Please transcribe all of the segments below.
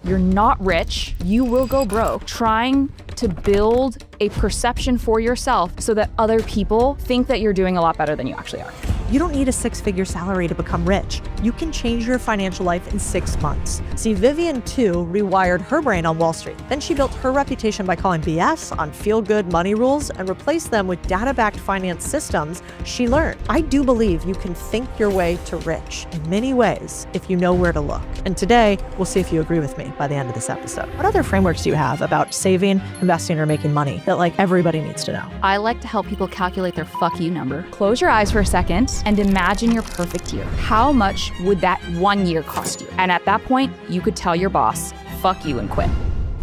You're not rich. You will go broke trying to build a perception for yourself so that other people think that you're doing a lot better than you actually are. You don't need a six-figure salary to become rich. You can change your financial life in 6 months. See, Vivian, too, rewired her brain on Wall Street. Then she built her reputation by calling BS on feel-good money rules and replaced them with data-backed finance systems she learned. I do believe you can think your way to rich in many ways if you know where to look. And today, we'll see if you agree with me by the end of this episode. What other frameworks do you have about saving, investing, or making money that everybody needs to know? I like to help people calculate their fuck you number. Close your eyes for a second and imagine your perfect year. How much would that 1 year cost you? And at that point, you could tell your boss, fuck you, and quit.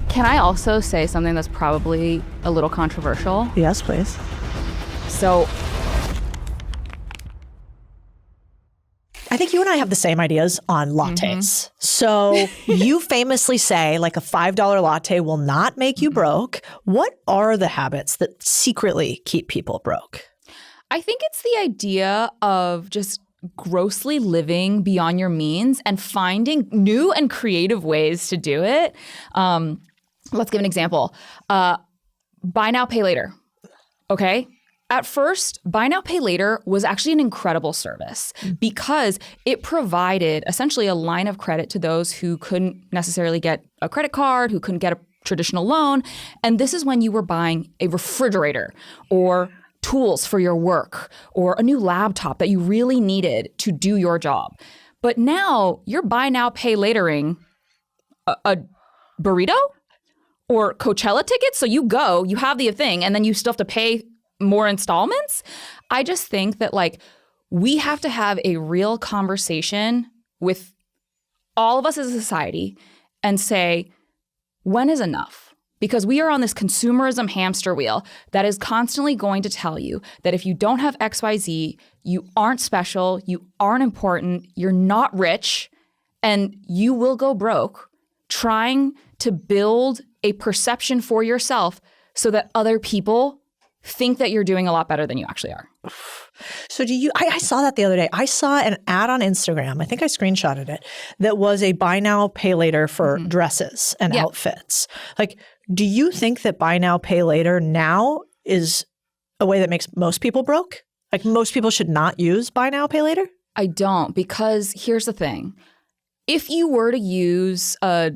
Can I also say something that's probably a little controversial? Yes, please. So I think you and I have the same ideas on lattes. So you famously say a $5 latte will not make you broke. What are the habits that secretly keep people broke? I think it's the idea of just grossly living beyond your means and finding new and creative ways to do it. Let's give an example. Buy now, pay later. Okay? At first, buy now, pay later was actually an incredible service because it provided essentially a line of credit to those who couldn't necessarily get a credit card, who couldn't get a traditional loan. And this is when you were buying a refrigerator or tools for your work or a new laptop that you really needed to do your job. But now you're buy now, pay latering a burrito or Coachella tickets. So you go, you have the thing, and then you still have to pay more installments. I just think that we have to have a real conversation with all of us as a society and say, when is enough? Because we are on this consumerism hamster wheel that is constantly going to tell you that if you don't have XYZ, you aren't special, you aren't important, you're not rich, and you will go broke trying to build a perception for yourself so that other people think that you're doing a lot better than you actually are. So I saw that the other day. I saw an ad on Instagram, I think I screenshotted it, that was a buy now, pay later for dresses and outfits. Do you think that buy now, pay later now is a way that makes most people broke? Most people should not use buy now, pay later? I don't, because here's the thing. If you were to use a,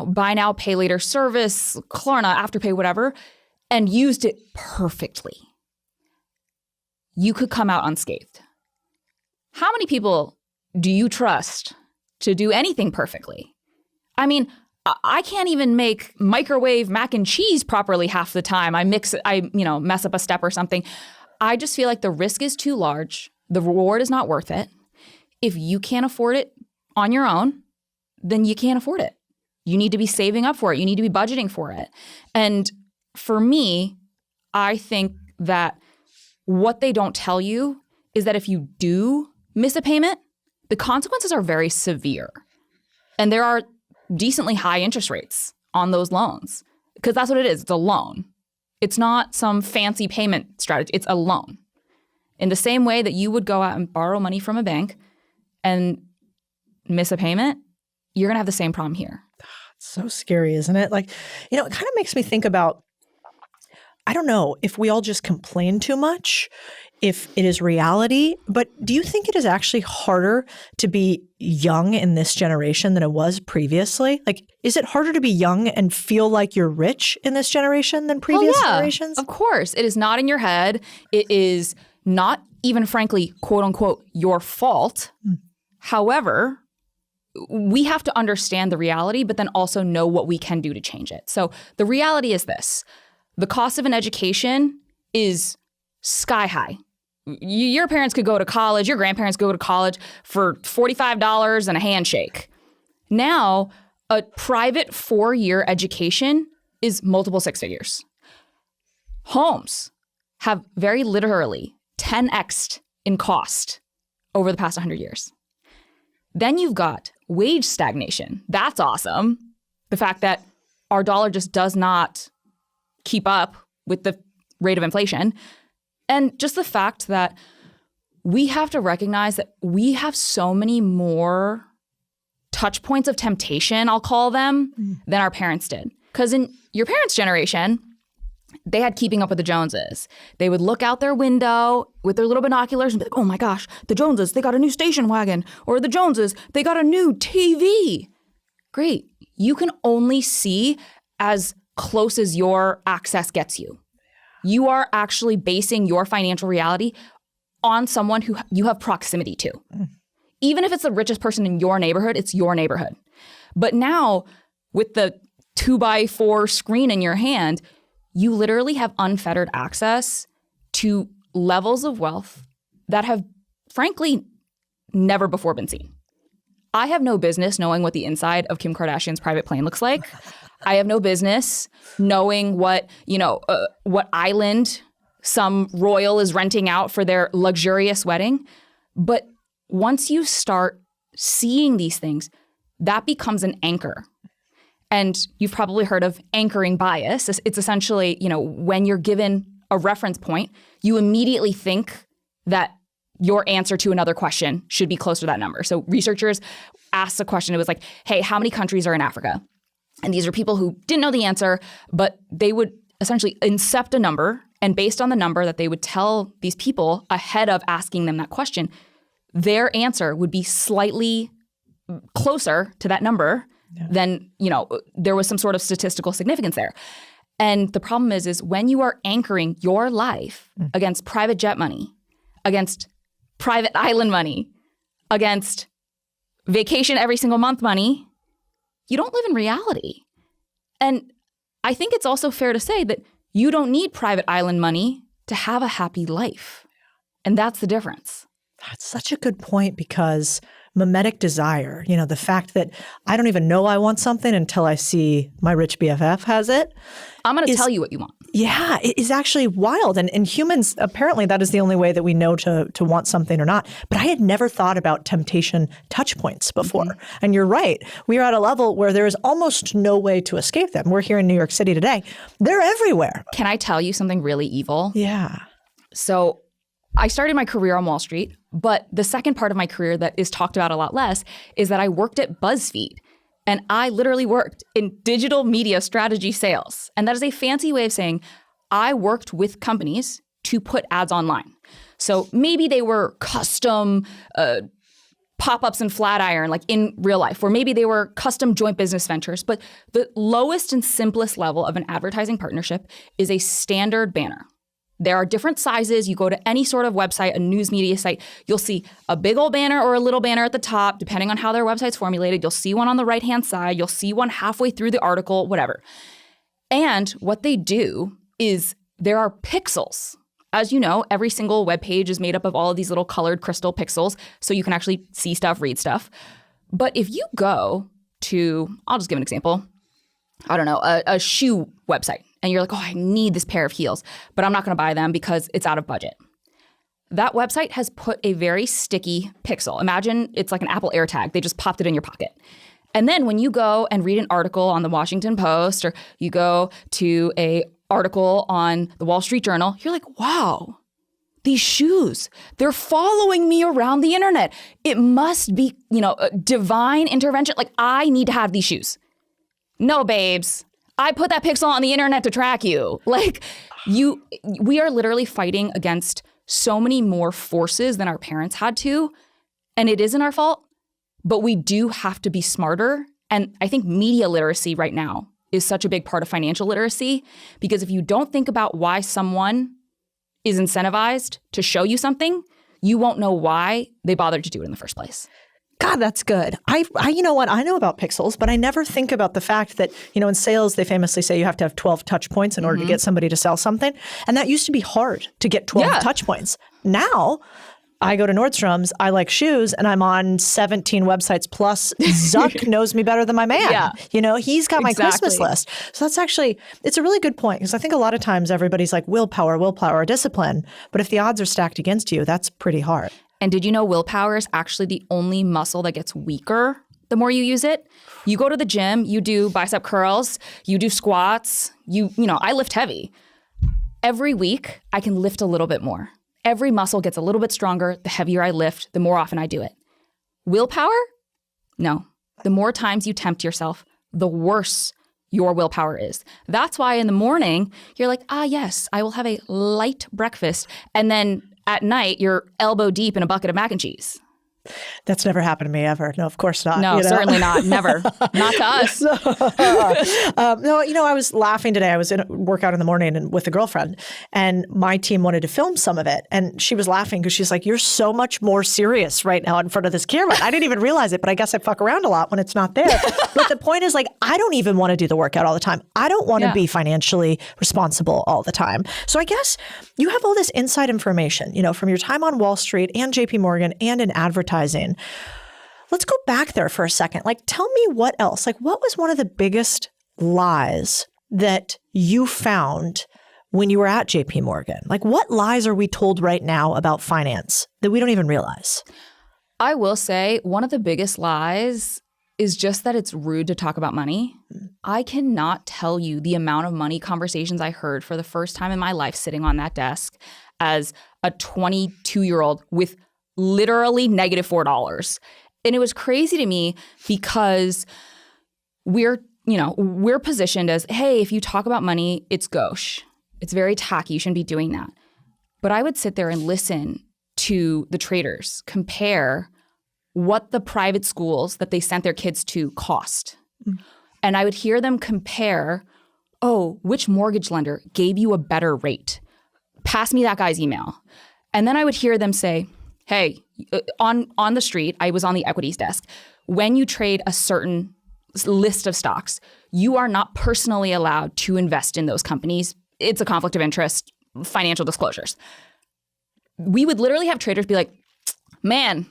buy now, pay later service, Klarna, Afterpay, whatever, and used it perfectly, you could come out unscathed. How many people do you trust to do anything perfectly? I mean, I can't even make microwave mac and cheese properly half the time. I mess up a step or something. I just feel like the risk is too large. The reward is not worth it. If you can't afford it on your own, then you can't afford it. You need to be saving up for it. You need to be budgeting for it. And for me, I think that what they don't tell you is that if you do miss a payment, the consequences are very severe. And there are decently high interest rates on those loans because that's what it is. It's a loan. It's not some fancy payment strategy. It's a loan. In the same way that you would go out and borrow money from a bank and miss a payment, you're going to have the same problem here. It's so scary, isn't it? It kind of makes me think about, I don't know if we all just complain too much, if it is reality, but do you think it is actually harder to be young in this generation than it was previously? Is it harder to be young and feel like you're rich in this generation than previous generations? Of course. It is not in your head. It is not even, frankly, quote unquote, your fault. However, we have to understand the reality, but then also know what we can do to change it. So the reality is this. The cost of an education is sky high. Your parents could go to college, your grandparents go to college for $45 and a handshake. Now, a private 4-year education is multiple six figures. Homes have very literally 10x'd in cost over the past 100 years. Then you've got wage stagnation. That's awesome. The fact that our dollar just does not keep up with the rate of inflation. And just the fact that we have to recognize that we have so many more touch points of temptation, I'll call them, than our parents did. Because in your parents' generation, they had Keeping Up with the Joneses. They would look out their window with their little binoculars and be like, oh my gosh, the Joneses, they got a new station wagon. Or the Joneses, they got a new TV. Great. You can only see as close as your access gets you. You are actually basing your financial reality on someone who you have proximity to. Even if it's the richest person in your neighborhood, it's your neighborhood. But now with the 2x4 screen in your hand, you literally have unfettered access to levels of wealth that have, frankly, never before been seen. I have no business knowing what the inside of Kim Kardashian's private plane looks like. I have no business knowing what island some royal is renting out for their luxurious wedding. But once you start seeing these things, that becomes an anchor. And you've probably heard of anchoring bias. It's essentially, when you're given a reference point, you immediately think that your answer to another question should be close to that number. So researchers asked a question. It was like, hey, how many countries are in Africa? And these are people who didn't know the answer, but they would essentially incept a number. And based on the number that they would tell these people ahead of asking them that question, their answer would be slightly closer to that number than, there was some sort of statistical significance there. And the problem is when you are anchoring your life against private jet money, against private island money, against vacation every single month money, you don't live in reality. And I think it's also fair to say that you don't need private island money to have a happy life. And that's the difference. That's such a good point, because mimetic desire, the fact that I don't even know I want something until I see my rich BFF has it. I'm going to tell you what you want. Yeah, it is actually wild. And humans, apparently that is the only way that we know to want something or not. But I had never thought about temptation touch points before. And you're right. We are at a level where there is almost no way to escape them. We're here in New York City today. They're everywhere. Can I tell you something really evil? Yeah. So I started my career on Wall Street, but the second part of my career that is talked about a lot less is that I worked at BuzzFeed. And I literally worked in digital media strategy sales. And that is a fancy way of saying I worked with companies to put ads online. So maybe they were custom pop-ups in Flatiron, like in real life, or maybe they were custom joint business ventures. But the lowest and simplest level of an advertising partnership is a standard banner. There are different sizes. You go to any sort of website, a news media site, you'll see a big old banner or a little banner at the top, depending on how their website's formulated. You'll see one on the right-hand side. You'll see one halfway through the article, whatever. And what they do is there are pixels. As you know, every single web page is made up of all of these little colored crystal pixels, so you can actually see stuff, read stuff. But if you go to, I'll just give an example, I don't know, a shoe website, and you're like, oh, I need this pair of heels, but I'm not going to buy them because it's out of budget. That website has put a very sticky pixel. Imagine it's like an Apple AirTag. They just popped it in your pocket. And then when you go and read an article on the Washington Post, or you go to a article on the Wall Street Journal, you're like, wow, these shoes, they're following me around the internet. It must be, a divine intervention. Like, I need to have these shoes. No, babes. I put that pixel on the internet to track you. Like, we are literally fighting against so many more forces than our parents had to. And it isn't our fault, but we do have to be smarter. And I think media literacy right now is such a big part of financial literacy, because if you don't think about why someone is incentivized to show you something, you won't know why they bothered to do it in the first place. God, that's good. I you know what? I know about pixels, but I never think about the fact that, in sales, they famously say you have to have 12 touch points in order to get somebody to sell something. And that used to be hard to get 12 touch points. Now, I go to Nordstrom's, I like shoes, and I'm on 17 websites plus Zuck knows me better than my man. Yeah. He's got my Christmas list. So that's actually, it's a really good point, because I think a lot of times everybody's like willpower, discipline. But if the odds are stacked against you, that's pretty hard. And did you know willpower is actually the only muscle that gets weaker the more you use it? You go to the gym, you do bicep curls, you do squats, I lift heavy. Every week, I can lift a little bit more. Every muscle gets a little bit stronger the heavier I lift, the more often I do it. Willpower? No. the more times you tempt yourself, the worse your willpower is. That's why in the morning, you're like, yes, I will have a light breakfast. And then at night, you're elbow deep in a bucket of mac and cheese. That's never happened to me ever. No, of course not. No, certainly not. Never. Not to us. No, I was laughing today. I was in a workout in the morning and with a girlfriend, and my team wanted to film some of it. And she was laughing because she's like, you're so much more serious right now in front of this camera. I didn't even realize it, but I guess I fuck around a lot when it's not there. But the point is, like, I don't even want to do the workout all the time. I don't want to be financially responsible all the time. So I guess you have all this inside information, from your time on Wall Street and JP Morgan and in advertising. Let's go back there for a second. Like, tell me what else. Like, what was one of the biggest lies that you found when you were at JP Morgan? Like, what lies are we told right now about finance that we don't even realize? I will say one of the biggest lies is just that it's rude to talk about money. I cannot tell you the amount of money conversations I heard for the first time in my life sitting on that desk as a 22-year-old with literally negative $4. And it was crazy to me because we're positioned as, hey, if you talk about money, it's gauche. It's very tacky. You shouldn't be doing that. But I would sit there and listen to the traders compare what the private schools that they sent their kids to cost. And I would hear them compare, which mortgage lender gave you a better rate? Pass me that guy's email. And then I would hear them say, hey, on the street, I was on the equities desk. When you trade a certain list of stocks, you are not personally allowed to invest in those companies. It's a conflict of interest, financial disclosures. We would literally have traders be like, man,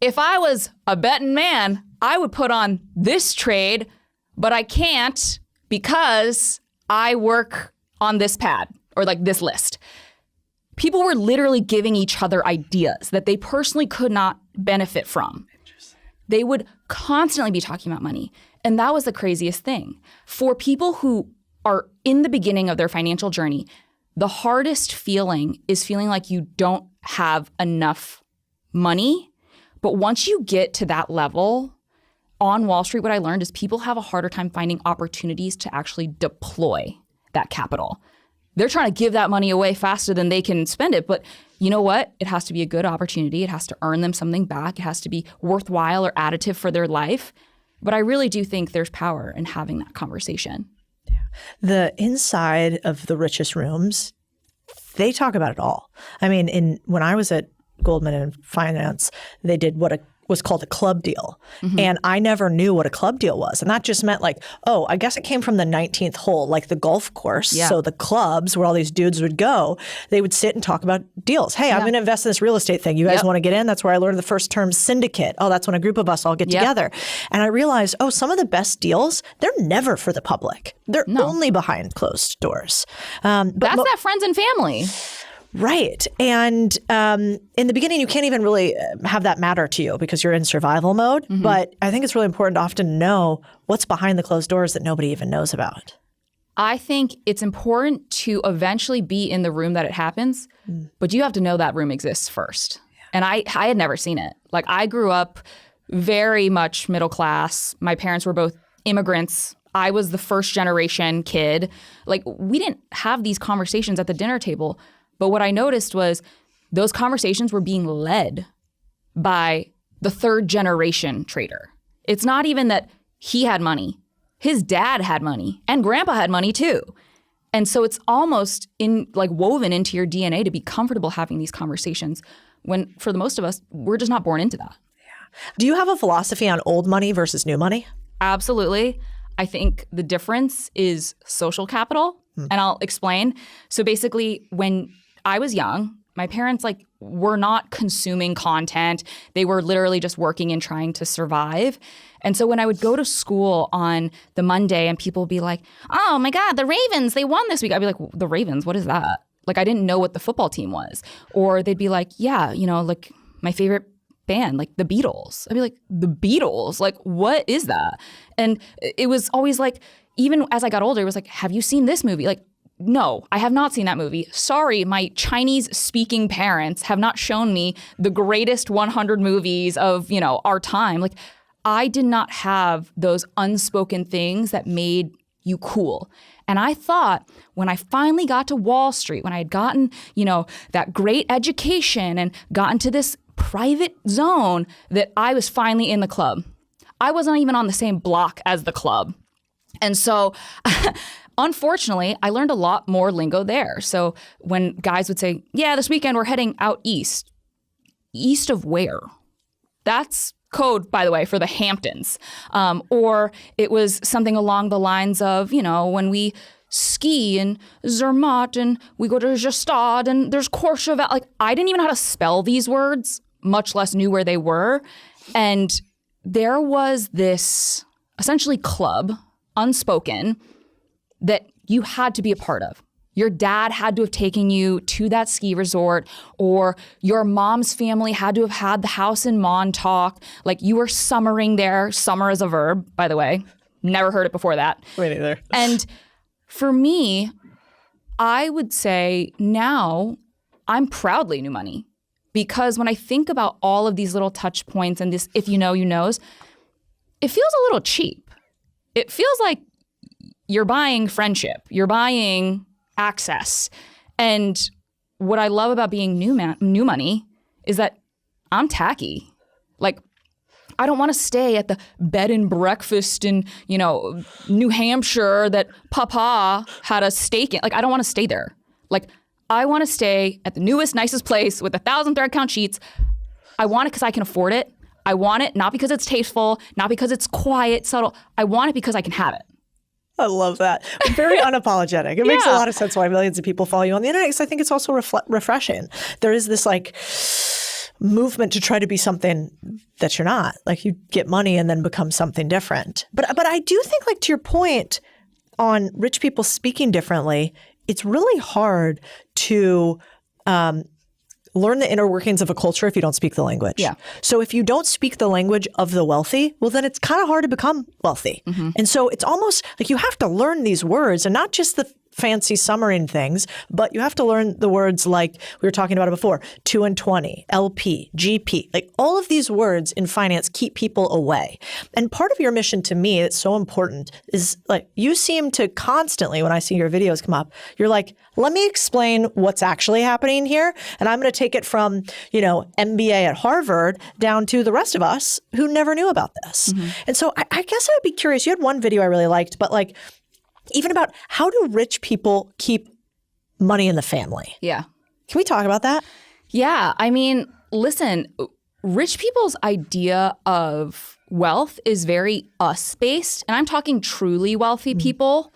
if I was a betting man, I would put on this trade, but I can't because I work on this pad or like this list. People were literally giving each other ideas that they personally could not benefit from. They would constantly be talking about money. And that was the craziest thing. For people who are in the beginning of their financial journey, the hardest feeling is feeling like you don't have enough money. But once you get to that level, on Wall Street, what I learned is people have a harder time finding opportunities to actually deploy that capital. They're trying to give that money away faster than they can spend it. But you know what? It has to be a good opportunity. It has to earn them something back. It has to be worthwhile or additive for their life. But I really do think there's power in having that conversation. The inside of the richest rooms, they talk about it all. I mean, when I was at Goldman in finance, they did what was called a club deal. Mm-hmm. And I never knew what a club deal was. And that just meant like, I guess it came from the 19th hole, like the golf course. Yeah. So the clubs where all these dudes would go, they would sit and talk about deals. Hey, I'm going to invest in this real estate thing. You guys want to get in? That's where I learned the first term syndicate. That's when a group of us all get together. And I realized, some of the best deals, they're never for the public. They're only behind closed doors. That's that friends and family. Right. And in the beginning, you can't even really have that matter to you because you're in survival mode. Mm-hmm. But I think it's really important to often know what's behind the closed doors that nobody even knows about. I think it's important to eventually be in the room that it happens, but you have to know that room exists first. Yeah. And I had never seen it. Like, I grew up very much middle class. My parents were both immigrants. I was the first generation kid. Like, we didn't have these conversations at the dinner table. But what I noticed was those conversations were being led by the third generation trader. It's not even that he had money. His dad had money and grandpa had money too. And so it's almost woven into your DNA to be comfortable having these conversations when for the most of us, we're just not born into that. Yeah. Do you have a philosophy on old money versus new money? Absolutely. I think the difference is social capital. And I'll explain. So basically, when I was young, my parents were not consuming content. They were literally just working and trying to survive. And so when I would go to school on the Monday and people would be like, oh my God, the Ravens, they won this week. I'd be like, the Ravens, what is that? Like, I didn't know what the football team was. Or they'd be like, yeah, like my favorite band, like the Beatles. I'd be like, the Beatles? Like, what is that? And it was always like, even as I got older, it was like, have you seen this movie? Like, no, I have not seen that movie. Sorry, my Chinese-speaking parents have not shown me the greatest 100 movies of, our time. Like, I did not have those unspoken things that made you cool. And I thought when I finally got to Wall Street, when I had gotten, that great education and gotten to this private zone, that I was finally in the club. I wasn't even on the same block as the club. And so unfortunately, I learned a lot more lingo there. So when guys would say, yeah, this weekend we're heading out east. East of where? That's code, by the way, for the Hamptons. Or it was something along the lines of, when we ski in Zermatt and we go to Gestad and there's Courchevel. Like, I didn't even know how to spell these words, much less knew where they were. And there was this essentially club, unspoken, that you had to be a part of. Your dad had to have taken you to that ski resort, or your mom's family had to have had the house in Montauk. Like, you were summering there. Summer is a verb, by the way. Never heard it before that. Me neither. And for me, I would say now I'm proudly new money, because when I think about all of these little touch points and this if you know, you knows, it feels a little cheap. It feels like you're buying friendship. You're buying access. And what I love about being new money is that I'm tacky. Like, I don't want to stay at the bed and breakfast in, New Hampshire that Papa had a steak in. Like, I don't want to stay there. Like, I want to stay at the newest, nicest place with 1,000 thread count sheets. I want it because I can afford it. I want it not because it's tasteful, not because it's quiet, subtle. I want it because I can have it. I love that. Very unapologetic. It makes a lot of sense why millions of people follow you on the internet, because I think it's also refreshing. There is this movement to try to be something that you're not. Like, you get money and then become something different. But I do think, to your point on rich people speaking differently, it's really hard to learn the inner workings of a culture if you don't speak the language. Yeah. So if you don't speak the language of the wealthy, well, then it's kind of hard to become wealthy. Mm-hmm. And so it's almost like you have to learn these words, and not just the fancy summering things, but you have to learn the words like we were talking about it before, 2 and 20, LP, GP, like all of these words in finance keep people away. And part of your mission to me that's so important is you seem to constantly, when I see your videos come up, you're like, let me explain what's actually happening here. And I'm going to take it from, MBA at Harvard down to the rest of us who never knew about this. Mm-hmm. And so I guess I'd be curious. You had one video I really liked, but even about how do rich people keep money in the family? Yeah. Can we talk about that? Yeah. I mean, listen, rich people's idea of wealth is very us-based. And I'm talking truly wealthy people.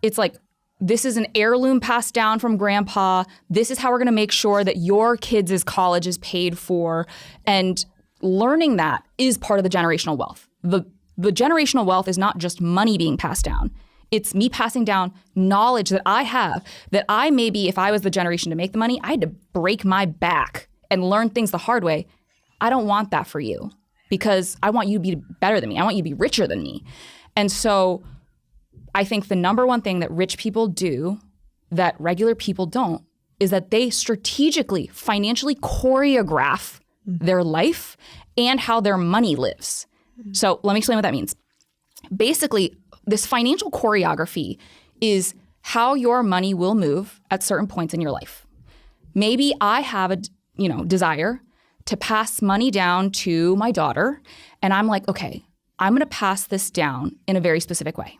It's like, this is an heirloom passed down from grandpa. This is how we're going to make sure that your kids' college is paid for. And learning that is part of the generational wealth. The generational wealth is not just money being passed down. It's me passing down knowledge that I have, that I maybe, if I was the generation to make the money, I had to break my back and learn things the hard way. I don't want that for you, because I want you to be better than me. I want you to be richer than me. And so I think the number one thing that rich people do that regular people don't is that they strategically, financially choreograph their life and how their money lives. So let me explain what that means. Basically, this financial choreography is how your money will move at certain points in your life. Maybe I have a desire to pass money down to my daughter, and I'm like, okay, I'm going to pass this down in a very specific way.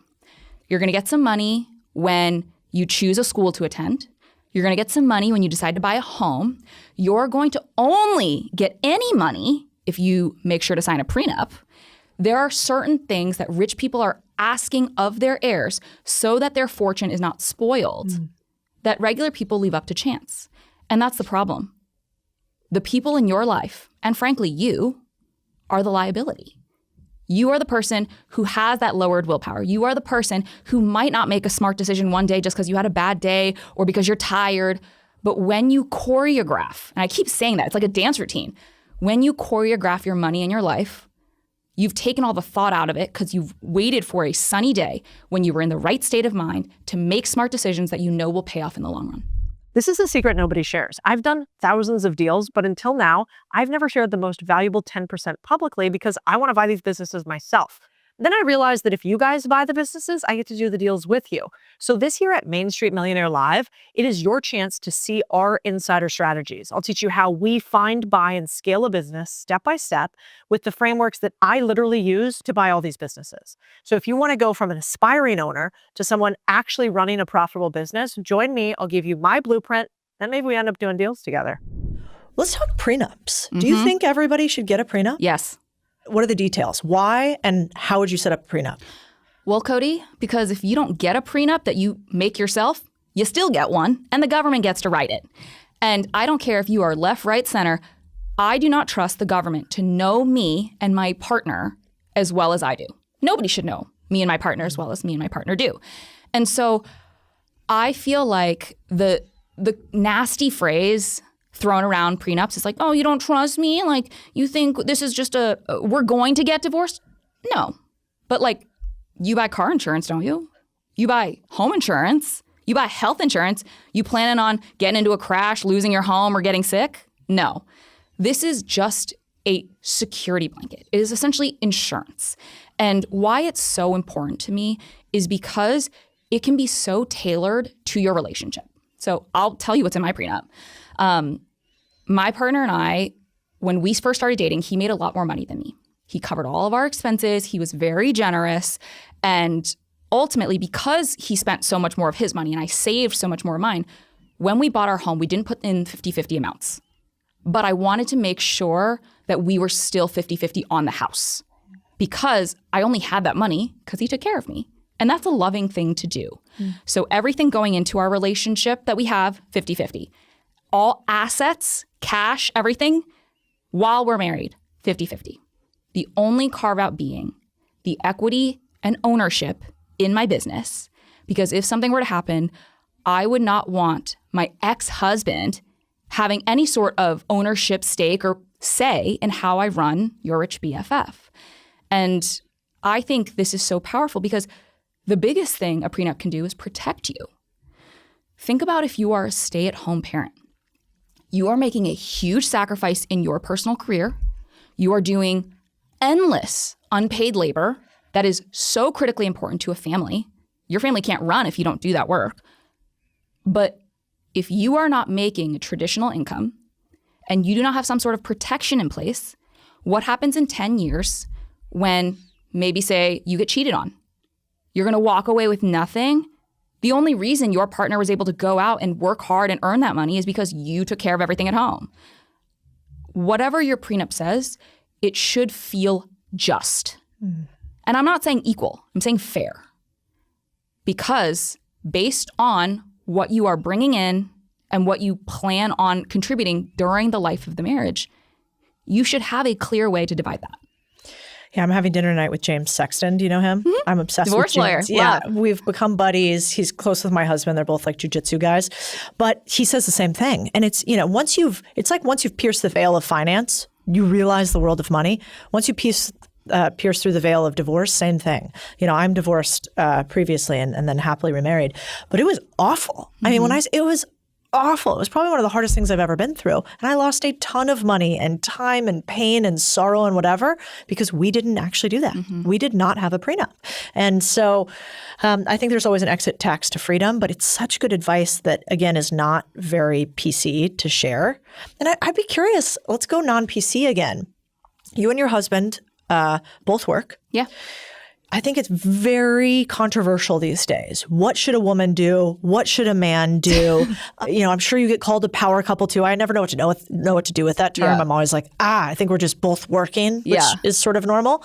You're going to get some money when you choose a school to attend. You're going to get some money when you decide to buy a home. You're going to only get any money if you make sure to sign a prenup. There are certain things that rich people are asking of their heirs so that their fortune is not spoiled, that regular people leave up to chance. And that's the problem. The people in your life, and frankly, you, are the liability. You are the person who has that lowered willpower. You are the person who might not make a smart decision one day just because you had a bad day or because you're tired. But when you choreograph, and I keep saying that, it's like a dance routine. When you choreograph your money in your life, you've taken all the thought out of it because you've waited for a sunny day when you were in the right state of mind to make smart decisions that you know will pay off in the long run. This is a secret nobody shares. I've done thousands of deals, but until now, I've never shared the most valuable 10% publicly because I want to buy these businesses myself. Then I realized that if you guys buy the businesses, I get to do the deals with you. So this year at Main Street Millionaire Live, it is your chance to see our insider strategies. I'll teach you how we find, buy, and scale a business step by step with the frameworks that I literally use to buy all these businesses. So if you want to go from an aspiring owner to someone actually running a profitable business, join me. I'll give you my blueprint, and maybe we end up doing deals together. Let's talk prenups. Do you think everybody should get a prenup? Yes. What are the details? Why and how would you set up a prenup? Well, Cody, because if you don't get a prenup that you make yourself, you still get one, and the government gets to write it. And I don't care if you are left, right, center. I do not trust the government to know me and my partner as well as I do. Nobody should know me and my partner as well as me and my partner do. And so I feel like the nasty phrase thrown around prenups is like, oh, you don't trust me? Like, you think this is just we're going to get divorced? No. But like, you buy car insurance, don't you? You buy home insurance. You buy health insurance. You planning on getting into a crash, losing your home, or getting sick? No. This is just a security blanket. It is essentially insurance. And why it's so important to me is because it can be so tailored to your relationship. So I'll tell you what's in my prenup. My partner and I, when we first started dating, he made a lot more money than me. He covered all of our expenses. He was very generous. And ultimately, because he spent so much more of his money and I saved so much more of mine, when we bought our home, we didn't put in 50-50 amounts. But I wanted to make sure that we were still 50-50 on the house because I only had that money because he took care of me. And that's a loving thing to do. So everything going into our relationship that we have, 50-50. All assets, cash, everything, while we're married, 50-50. The only carve-out being the equity and ownership in my business, because if something were to happen, I would not want my ex-husband having any sort of ownership stake or say in how I run Your Rich BFF. And I think this is so powerful because the biggest thing a prenup can do is protect you. Think about if you are a stay-at-home parent. You are making a huge sacrifice in your personal career. You are doing endless unpaid labor that is so critically important to a family. Your family can't run if you don't do that work. But if you are not making a traditional income and you do not have some sort of protection in place, what happens in 10 years when maybe, say, you get cheated on? You're going to walk away with nothing. The only reason your partner was able to go out and work hard and earn that money is because you took care of everything at home. Whatever your prenup says, it should feel just. And I'm not saying equal, I'm saying fair. Because based on what you are bringing in and what you plan on contributing during the life of the marriage, you should have a clear way to divide that. Yeah, I'm having dinner tonight with James Sexton. Do you know him? I'm obsessed Divorce with lawyer. James. Yeah, Love. we've become buddies. He's close with my husband. They're both like jujitsu guys. But he says the same thing. And it's, it's like once you've pierced the veil of finance, you realize the world of money. Once you pierce through the veil of divorce, same thing. I'm divorced previously and then happily remarried. But it was awful. I mean, it was awful. It was probably one of the hardest things I've ever been through. And I lost a ton of money and time and pain and sorrow and whatever because we didn't actually do that. We did not have a prenup. And so I think there's always an exit tax to freedom, but it's such good advice that, again, is not very PC to share. And I'd be curious, let's go non-PC again. You and your husband both work. Yeah. I think it's very controversial these days. What should a woman do? What should a man do? I'm sure you get called a power couple too. I never know what to do with that term. Yeah. I'm always like, I think we're just both working, which is sort of normal.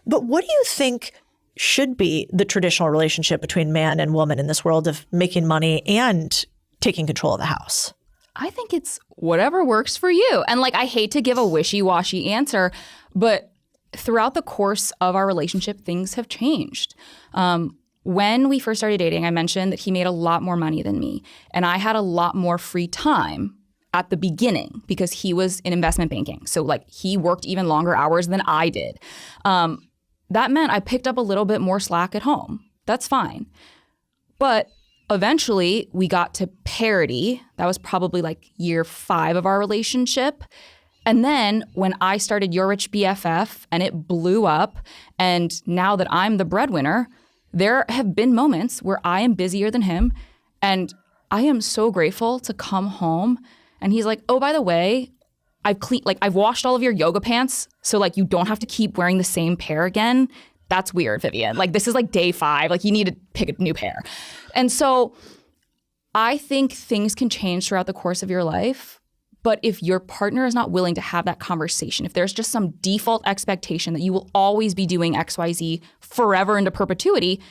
But what do you think should be the traditional relationship between man and woman in this world of making money and taking control of the house? I think it's whatever works for you. And I hate to give a wishy-washy answer, but throughout the course of our relationship, things have changed. When we first started dating, I mentioned that he made a lot more money than me. And I had a lot more free time at the beginning because he was in investment banking. So he worked even longer hours than I did. That meant I picked up a little bit more slack at home. That's fine. But eventually we got to parity. That was probably like year 5 of our relationship. And then when I started Your Rich BFF and it blew up, and now that I'm the breadwinner, there have been moments where I am busier than him, and I am so grateful to come home and he's like, oh, by the way, I've washed all of your yoga pants, so like you don't have to keep wearing the same pair again. That's weird, Vivian. Like this is like day 5. Like you need to pick a new pair. And so I think things can change throughout the course of your life. But if your partner is not willing to have that conversation, if there's just some default expectation that you will always be doing XYZ forever into perpetuity,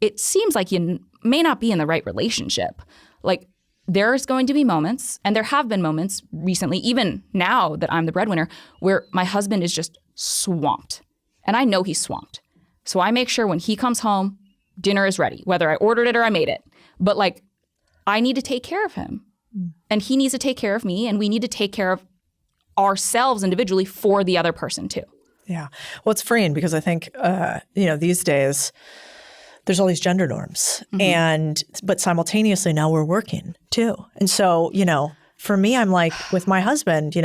it seems like you may not be in the right relationship. Like there's going to be moments, and there have been moments recently, even now that I'm the breadwinner, where my husband is just swamped. And I know he's swamped. So I make sure when he comes home, dinner is ready, whether I ordered it or I made it. But like, I need to take care of him. And he needs to take care of me, and we need to take care of ourselves individually for the other person too. Yeah. Well, it's freeing because I think, these days there's all these gender norms but simultaneously now we're working too. And so, for me, I'm like with my husband,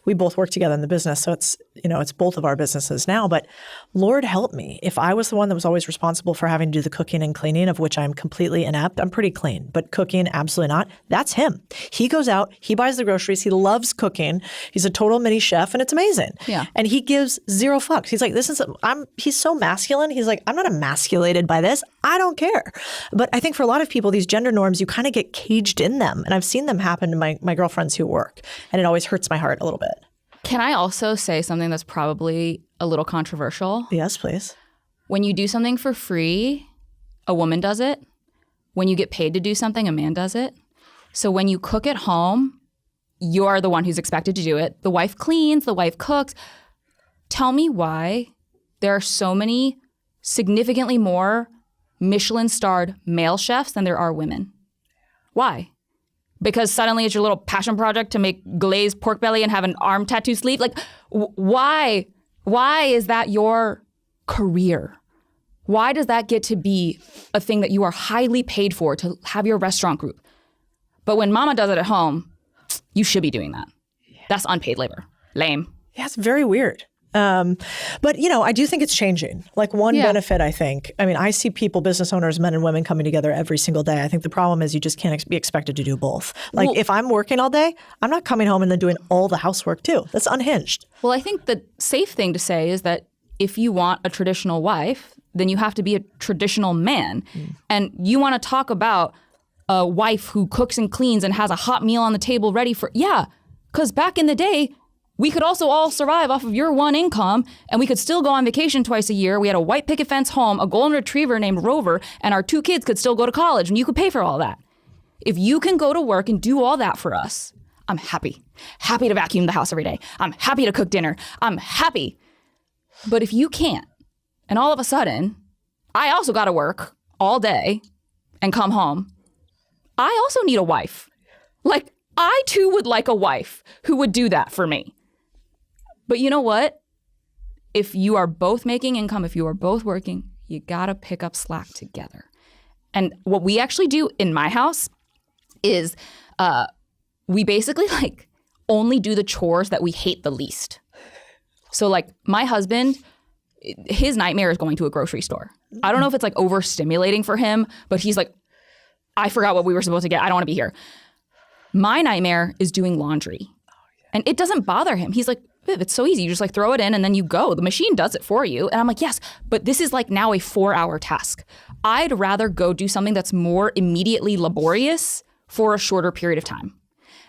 we both work together in the business. So it's both of our businesses now. But Lord help me, if I was the one that was always responsible for having to do the cooking and cleaning, of which I'm completely inept. I'm pretty clean, but cooking, absolutely not. That's him. He goes out, he buys the groceries, he loves cooking. He's a total mini chef, and it's amazing. Yeah. And he gives 0 fucks. He's like, he's so masculine. He's like, I'm not emasculated by this. I don't care. But I think for a lot of people, these gender norms, you kind of get caged in them. And I've seen them happen to my girlfriends who work. And it always hurts my heart a little bit. Can I also say something that's probably a little controversial? Yes, please. When you do something for free, a woman does it. When you get paid to do something, a man does it. So when you cook at home, you're the one who's expected to do it. The wife cleans, the wife cooks. Tell me why there are so many significantly more Michelin-starred male chefs than there are women. Why? Because suddenly it's your little passion project to make glazed pork belly and have an arm tattoo sleeve? Like, why? Why is that your career? Why does that get to be a thing that you are highly paid for, to have your restaurant group? But when mama does it at home, you should be doing that. That's unpaid labor. Lame. Yeah, it's very weird. But, I do think it's changing. Like one benefit, I think, I see people, business owners, men and women coming together every single day. I think the problem is you just can't be expected to do both. Like if I'm working all day, I'm not coming home and then doing all the housework too. That's unhinged. Well, I think the safe thing to say is that if you want a traditional wife, then you have to be a traditional man. And you want to talk about a wife who cooks and cleans and has a hot meal on the table ready for, because back in the day, we could also all survive off of your one income, and we could still go on vacation twice a year. We had a white picket fence home, a golden retriever named Rover, and our 2 kids could still go to college, and you could pay for all that. If you can go to work and do all that for us, I'm happy. Happy to vacuum the house every day. I'm happy to cook dinner. I'm happy. But if you can't, and all of a sudden, I also got to work all day and come home, I also need a wife. Like, I too would like a wife who would do that for me. But you know what? If you are both making income, if you are both working, you gotta pick up slack together. And what we actually do in my house is we basically like only do the chores that we hate the least. So like my husband, his nightmare is going to a grocery store. I don't know if it's like overstimulating for him, but he's like, I forgot what we were supposed to get. I don't want to be here. My nightmare is doing laundry. And it doesn't bother him. He's like, Viv, it's so easy. You just like throw it in and then you go. The machine does it for you. And I'm like, yes, but this is like now a 4-hour task. I'd rather go do something that's more immediately laborious for a shorter period of time.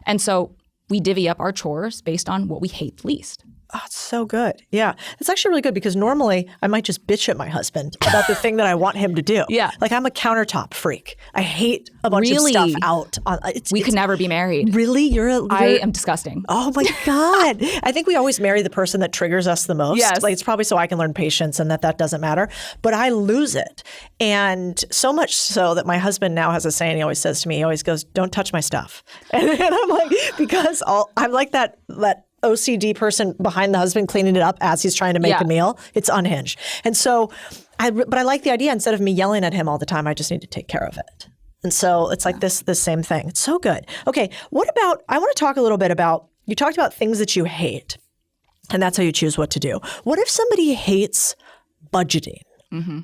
And so we divvy up our chores based on what we hate least. Oh, it's so good. Yeah. It's actually really good because normally I might just bitch at my husband about the thing that I want him to do. Yeah. Like I'm a countertop freak. I hate a bunch of stuff out. We could never be married. Really? I am disgusting. Oh my God. I think we always marry the person that triggers us the most. Yes. Like it's probably so I can learn patience and that doesn't matter. But I lose it. And so much so that my husband now has a saying he always says to me, he always goes, don't touch my stuff. And I'm like, because I'm like that OCD person behind the husband cleaning it up as he's trying to make a meal. It's unhinged. And so, but I like the idea, instead of me yelling at him all the time, I just need to take care of it. And so it's like this same thing. It's so good. Okay, what about, I want to talk a little bit about, you talked about things that you hate, and that's how you choose what to do. What if somebody hates budgeting?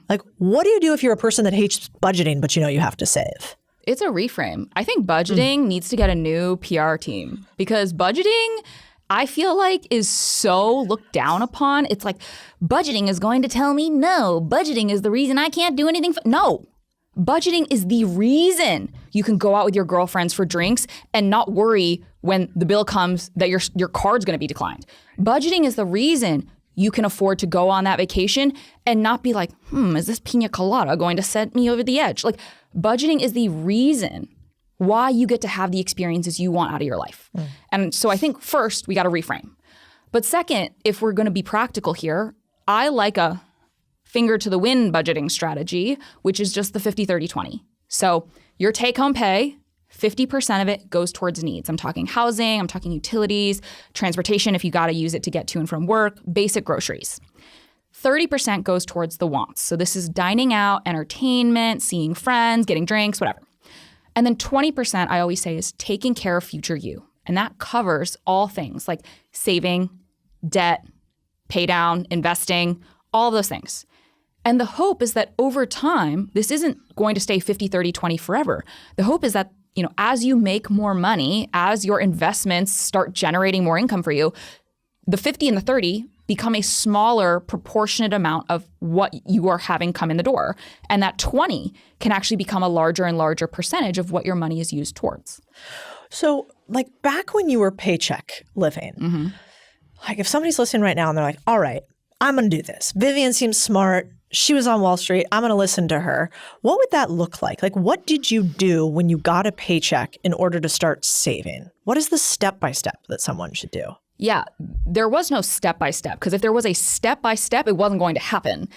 Like, what do you do if you're a person that hates budgeting, but you know you have to save? It's a reframe. I think budgeting needs to get a new PR team because budgeting, I feel like, is so looked down upon. It's like, budgeting is going to tell me no. Budgeting is the reason I can't do anything. No. Budgeting is the reason you can go out with your girlfriends for drinks and not worry when the bill comes that your card's going to be declined. Budgeting is the reason you can afford to go on that vacation and not be like, is this pina colada going to set me over the edge? Like, budgeting is the reason why you get to have the experiences you want out of your life. And so I think first we got to reframe. But second, if we're going to be practical here, I like a finger to the wind budgeting strategy, which is just the 50-30-20. So your take-home pay, 50% of it goes towards needs. I'm talking housing, I'm talking utilities, transportation if you got to use it to get to and from work, basic groceries. 30% goes towards the wants. So this is dining out, entertainment, seeing friends, getting drinks, whatever. And then 20% I always say is taking care of future you. And that covers all things like saving, debt, pay down, investing, all those things. And the hope is that over time, this isn't going to stay 50-30-20 forever. The hope is that, as you make more money, as your investments start generating more income for you, the 50 and the 30 become a smaller proportionate amount of what you are having come in the door. And that 20 can actually become a larger and larger percentage of what your money is used towards. So like back when you were paycheck living, like if somebody's listening right now and they're like, all right, I'm going to do this. Vivian seems smart. She was on Wall Street. I'm going to listen to her. What would that look like? Like, what did you do when you got a paycheck in order to start saving? What is the step-by-step that someone should do? Yeah, there was no step-by-step because if there was a step-by-step, it wasn't going to happen.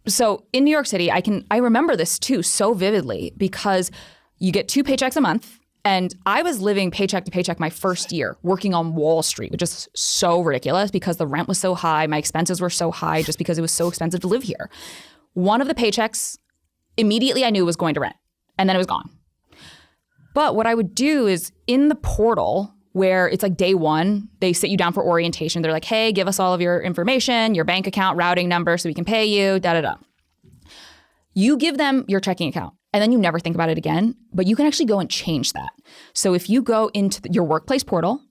So in New York City, I remember this too so vividly because you get 2 paychecks a month. And I was living paycheck to paycheck my first year working on Wall Street, which is so ridiculous because the rent was so high. My expenses were so high just because it was so expensive to live here. One of the paychecks, immediately I knew was going to rent and then it was gone. But what I would do is in the portal where it's like day one, they sit you down for orientation. They're like, hey, give us all of your information, your bank account, routing number so we can pay you, da-da-da. You give them your checking account. And then you never think about it again, but you can actually go and change that. So if you go into your workplace portal,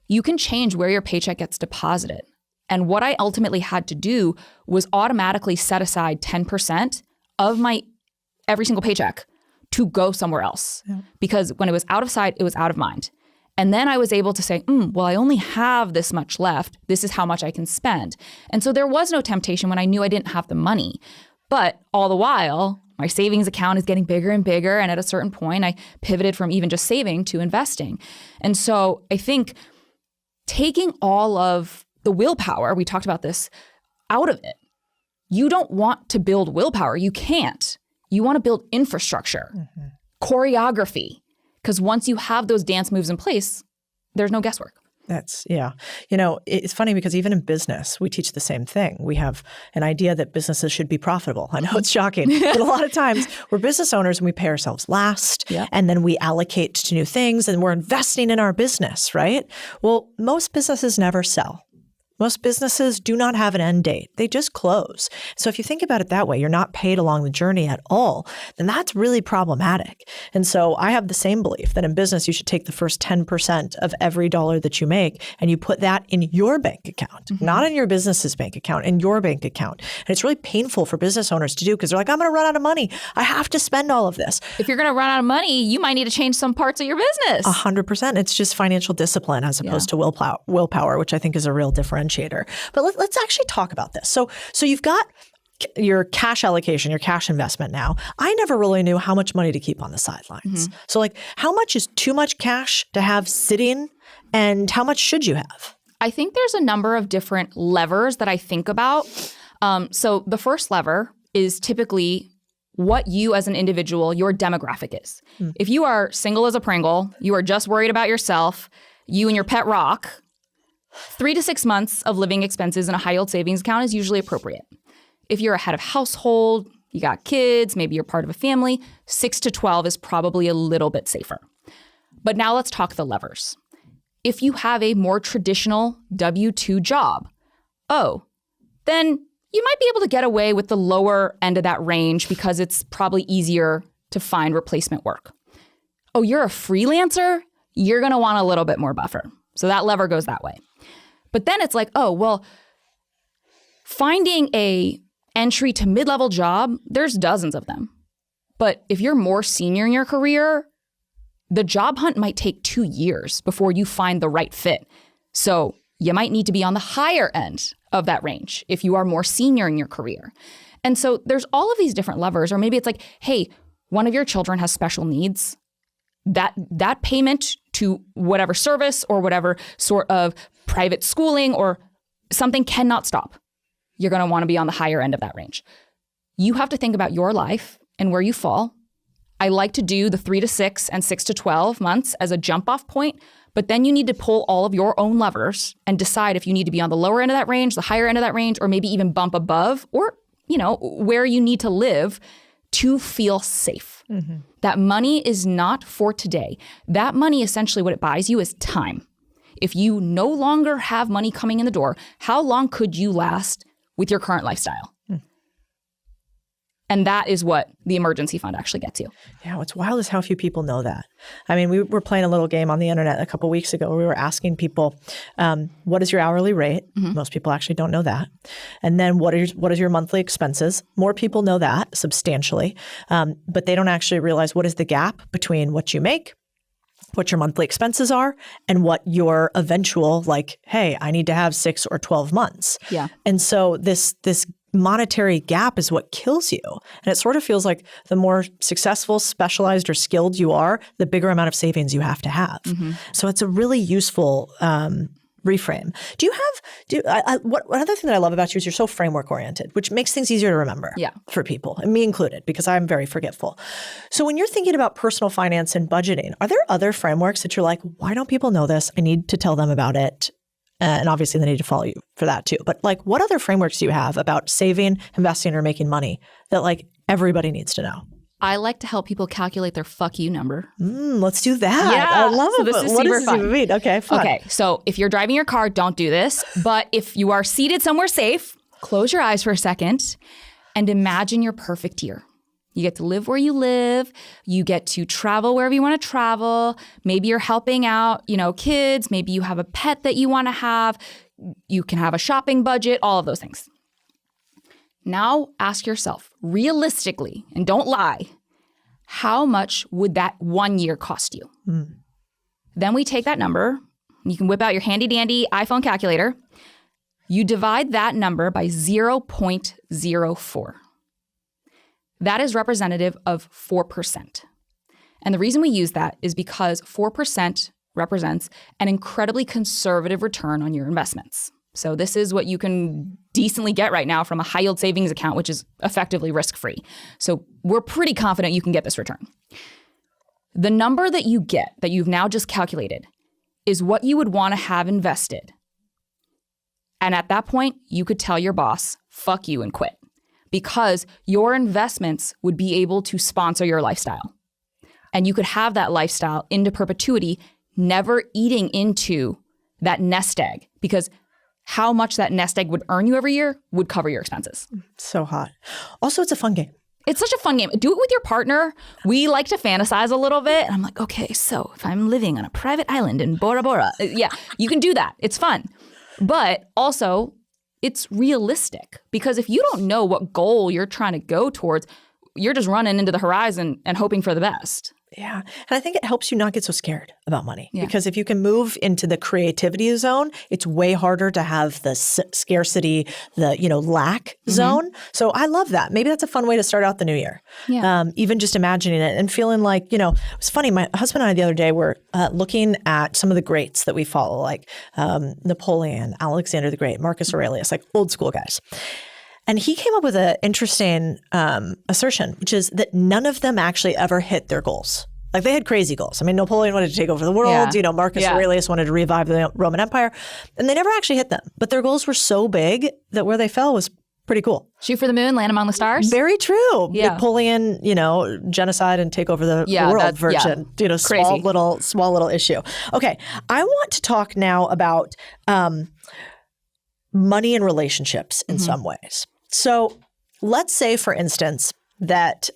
you can change where your paycheck gets deposited. And what I ultimately had to do was automatically set aside 10% of my every single paycheck to go somewhere else. Yeah. Because when it was out of sight, it was out of mind. And then I was able to say, well, I only have this much left. This is how much I can spend. And so there was no temptation when I knew I didn't have the money. But all the while, my savings account is getting bigger and bigger. And at a certain point, I pivoted from even just saving to investing. And so I think taking all of the willpower, we talked about this, out of it. You don't want to build willpower. You can't. You want to build infrastructure, choreography. Because once you have those dance moves in place, there's no guesswork. Yeah. It's funny because even in business, we teach the same thing. We have an idea that businesses should be profitable. I know it's shocking, but a lot of times we're business owners and we pay ourselves last, and then we allocate to new things and we're investing in our business, right? Well, most businesses never sell. Most businesses do not have an end date. They just close. So if you think about it that way, you're not paid along the journey at all, then that's really problematic. And so I have the same belief that in business, you should take the first 10% of every dollar that you make and you put that in your bank account, not in your business's bank account, in your bank account. And it's really painful for business owners to do because they're like, I'm going to run out of money. I have to spend all of this. If you're going to run out of money, you might need to change some parts of your business. 100%. It's just financial discipline as opposed to willpower, which I think is a real differentiator. But let's actually talk about this. So you've got your cash allocation, your cash investment now. I never really knew how much money to keep on the sidelines. So like how much is too much cash to have sitting and how much should you have? I think there's a number of different levers that I think about. So the first lever is typically what you as an individual, your demographic is. If you are single as a Pringle, you are just worried about yourself, you and your pet rock, 3 to 6 months of living expenses in a high yield savings account is usually appropriate. If you're a head of household, you got kids, maybe you're part of a family, 6 to 12 is probably a little bit safer. But now let's talk the levers. If you have a more traditional W-2 job, then you might be able to get away with the lower end of that range because it's probably easier to find replacement work. You're a freelancer? You're going to want a little bit more buffer. So that lever goes that way. But then it's like, finding a entry to mid-level job, there's dozens of them. But if you're more senior in your career, the job hunt might take 2 years before you find the right fit. So you might need to be on the higher end of that range if you are more senior in your career. And so there's all of these different levers, or maybe it's like, hey, one of your children has special needs. That payment to whatever service or whatever sort of private schooling or something cannot stop. You're going to want to be on the higher end of that range. You have to think about your life and where you fall. I like to do the 3 to 6 and 6 to 12 months as a jump off point, but then you need to pull all of your own levers and decide if you need to be on the lower end of that range, the higher end of that range, or maybe even bump above, or, where you need to live to feel safe. Mm-hmm. That money is not for today. That money, essentially what it buys you is time. If you no longer have money coming in the door, how long could you last with your current lifestyle? And that is what the emergency fund actually gets you. Yeah, what's wild is how few people know that. I mean, we were playing a little game on the internet a couple of weeks ago where we were asking people, what is your hourly rate? Mm-hmm. Most people actually don't know that. And then what is your monthly expenses? More people know that substantially, but they don't actually realize what is the gap between what you make, what your monthly expenses are, and what your eventual, hey, I need to have 6 or 12 months. Yeah. And so this monetary gap is what kills you. And it sort of feels like the more successful, specialized, or skilled you are, the bigger amount of savings you have to have. Mm-hmm. So it's a really useful reframe. What other thing that I love about you is you're so framework oriented, which makes things easier to remember for people, and me included, because I'm very forgetful. So when you're thinking about personal finance and budgeting, are there other frameworks that you're like, why don't people know this? I need to tell them about it. And obviously they need to follow you for that too. But what other frameworks do you have about saving, investing, or making money that everybody needs to know? I like to help people calculate their fuck you number. Let's do that. Yeah. I love it. This is what super does fun. This even mean? Okay, fun. Okay, so if you're driving your car, don't do this. But if you are seated somewhere safe, close your eyes for a second and imagine your perfect year. You get to live where you live. You get to travel wherever you want to travel. Maybe you're helping out, kids. Maybe you have a pet that you want to have. You can have a shopping budget, all of those things. Now ask yourself, realistically, and don't lie, how much would that 1 year cost you? Then we take that number. You can whip out your handy dandy iPhone calculator. You divide that number by 0.04. That is representative of 4%. And the reason we use that is because 4% represents an incredibly conservative return on your investments. So this is what you can decently get right now from a high yield savings account, which is effectively risk-free. So we're pretty confident you can get this return. The number that you get, that you've now just calculated, is what you would want to have invested. And at that point, you could tell your boss, fuck you, and quit. Because your investments would be able to sponsor your lifestyle. And you could have that lifestyle into perpetuity, never eating into that nest egg, because how much that nest egg would earn you every year would cover your expenses. So hot. Also, it's a fun game. It's such a fun game. Do it with your partner. We like to fantasize a little bit. And I'm like, okay, so if I'm living on a private island in Bora Bora, yeah, you can do that. It's fun. But also, it's realistic, because if you don't know what goal you're trying to go towards, you're just running into the horizon and hoping for the best. Yeah. And I think it helps you not get so scared about money, because if you can move into the creativity zone, it's way harder to have the scarcity, the, lack zone. So I love that. Maybe that's a fun way to start out the new year. Yeah. Even just imagining it and feeling like, it was funny. My husband and I the other day were looking at some of the greats that we follow, like Napoleon, Alexander the Great, Marcus Aurelius, like old school guys. And he came up with an interesting assertion, which is that none of them actually ever hit their goals. Like, they had crazy goals. I mean, Napoleon wanted to take over the world. Marcus Aurelius wanted to revive the Roman Empire. And they never actually hit them. But their goals were so big that where they fell was Pretty cool. Shoot for the moon, land among the stars. Very true. Yeah. Napoleon, genocide and take over the world version. Crazy. Small little issue. Okay. I want to talk now about money and relationships in some ways. So let's say, for instance, that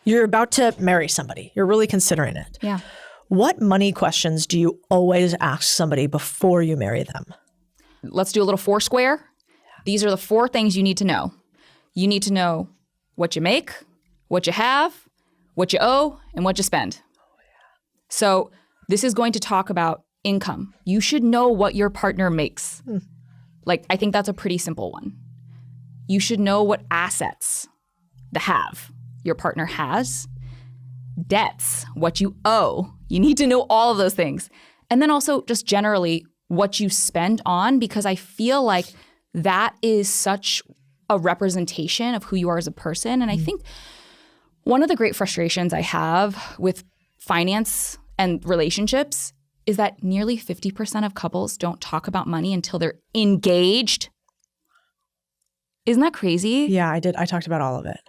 you're about to marry somebody. You're really considering it. Yeah. What money questions do you always ask somebody before you marry them? Let's do a little Foursquare. These are the 4 things you need to know. You need to know what you make, what you have, what you owe, and what you spend. So this is going to talk about income. You should know what your partner makes. Like, I think that's a pretty simple one. You should know what assets, the have, your partner has, debts, what you owe. You need to know all of those things. And then also just generally what you spend on, because I feel like that is such a representation of who you are as a person. And I think one of the great frustrations I have with finance and relationships is that nearly 50% of couples don't talk about money until they're engaged. Isn't that crazy? Yeah, I did. I talked about all of it.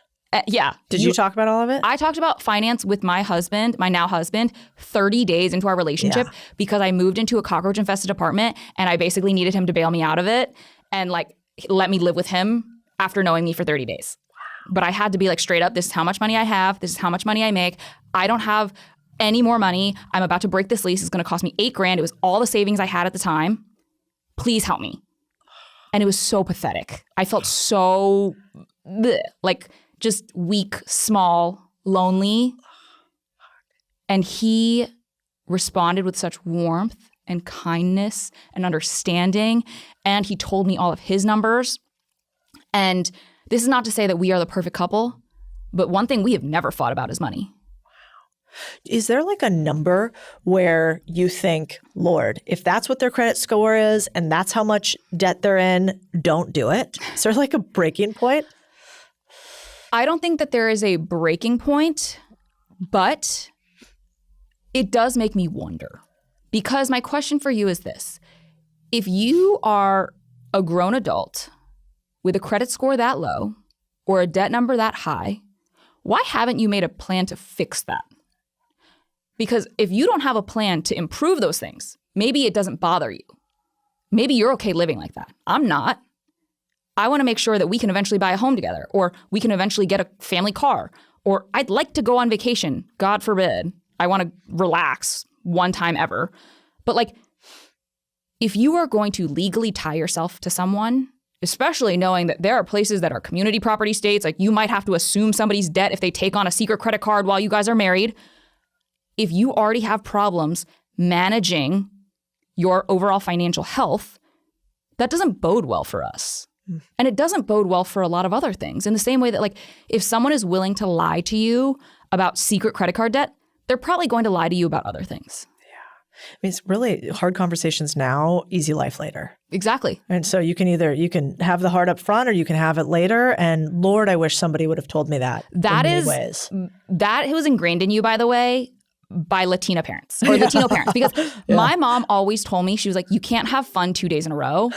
Yeah. Did you talk about all of it? I talked about finance with my husband, my now husband, 30 days into our relationship because I moved into a cockroach-infested apartment and I basically needed him to bail me out of it and let me live with him after knowing me for 30 days. But I had to be straight up, this is how much money I have. This is how much money I make. I don't have any more money. I'm about to break this lease. It's going to cost me $8,000. It was all the savings I had at the time. Please help me. And it was so pathetic. I felt so just weak, small, lonely. And he responded with such warmth and kindness and understanding. And he told me all of his numbers. And this is not to say that we are the perfect couple, but one thing we have never fought about is money. Is there a number where you think, Lord, if that's what their credit score is and that's how much debt they're in, don't do it? Is there a breaking point? I don't think that there is a breaking point, but it does make me wonder. Because my question for you is this. If you are a grown adult with a credit score that low or a debt number that high, why haven't you made a plan to fix that? Because if you don't have a plan to improve those things, maybe it doesn't bother you. Maybe you're okay living like that. I'm not. I want to make sure that we can eventually buy a home together, or we can eventually get a family car, or I'd like to go on vacation. God forbid. I want to relax one time ever. But if you are going to legally tie yourself to someone, especially knowing that there are places that are community property states, you might have to assume somebody's debt if they take on a secret credit card while you guys are married. If you already have problems managing your overall financial health, that doesn't bode well for us. And it doesn't bode well for a lot of other things. In the same way that if someone is willing to lie to you about secret credit card debt, they're probably going to lie to you about other things. It's really hard conversations now, easy life later. Exactly. And so you can have the hard up front or you can have it later. And Lord, I wish somebody would have told me that in many ways. That was ingrained in you, by the way, by Latina parents or Latino parents. Because my mom always told me, she was like, you can't have fun 2 days in a row.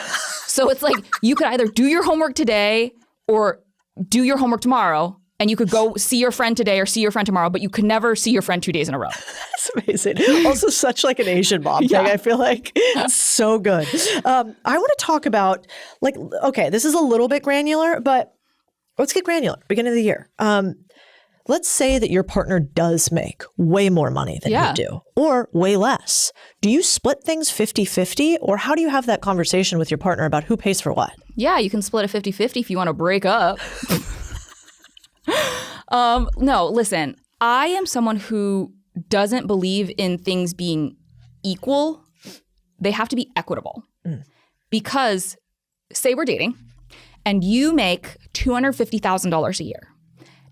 So it's you could either do your homework today or do your homework tomorrow. And you could go see your friend today or see your friend tomorrow, but you could never see your friend 2 days in a row. That's amazing. Also such an Asian mom thing. I feel it's so good. I want to talk about okay, this is a little bit granular, but let's get granular. Beginning of the year. Let's say that your partner does make way more money than you do or way less. Do you split things 50-50 or how do you have that conversation with your partner about who pays for what? Yeah, you can split it 50-50 if you want to break up. No, listen, I am someone who doesn't believe in things being equal. They have to be equitable. Because say we're dating and you make $250,000 a year.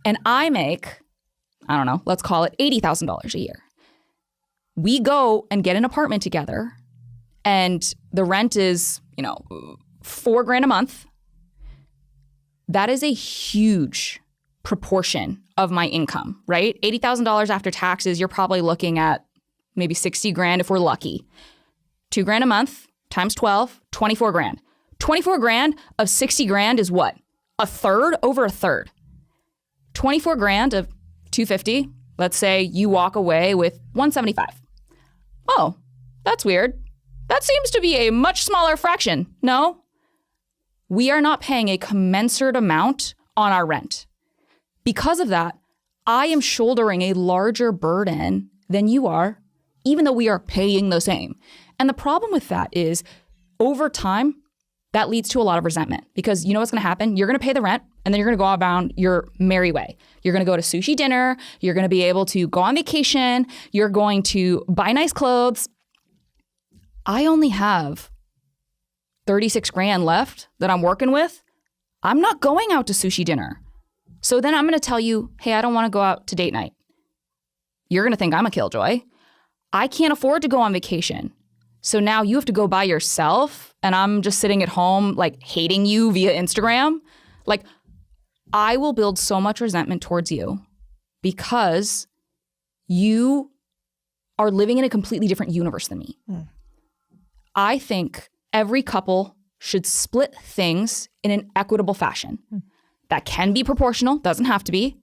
And I make, I don't know, let's call it $80,000 a year. We go and get an apartment together and the rent is, $4,000 a month. That is a huge proportion of my income, right? $80,000 after taxes, you're probably looking at maybe $60,000 if we're lucky. $2,000 a month times 12, $24,000. 24 grand of 60 grand is what? Over a third. 24 grand of 250, let's say you walk away with 175. Oh, that's weird. That seems to be a much smaller fraction. No, we are not paying a commensurate amount on our rent. Because of that, I am shouldering a larger burden than you are, even though we are paying the same. And the problem with that is over time, that leads to a lot of resentment because you know what's going to happen? You're going to pay the rent and then you're going to go about your merry way. You're going to go to sushi dinner. You're going to be able to go on vacation. You're going to buy nice clothes. I only have 36 grand left that I'm working with. I'm not going out to sushi dinner. So then I'm going to tell you, hey, I don't want to go out to date night. You're going to think I'm a killjoy. I can't afford to go on vacation. So now you have to go by yourself and I'm just sitting at home like hating you via Instagram. Like I will build so much resentment towards you because you are living in a completely different universe than me. I think every couple should split things in an equitable fashion. That can be proportional, doesn't have to be.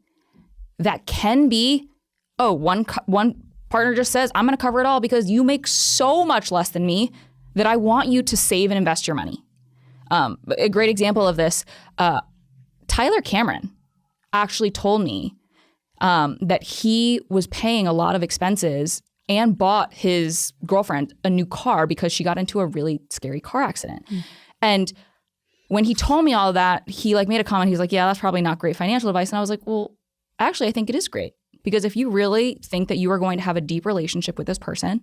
That can be, one partner just says, I'm going to cover it all because you make so much less than me that I want you to save and invest your money. A great example of this, Tyler Cameron actually told me that he was paying a lot of expenses and bought his girlfriend a new car because she got into a really scary car accident. And when he told me all of that, he like made a comment. He's like, yeah, that's probably not great financial advice. And I was like, well, actually, I think it is great. Because if you really think that you are going to have a deep relationship with this person,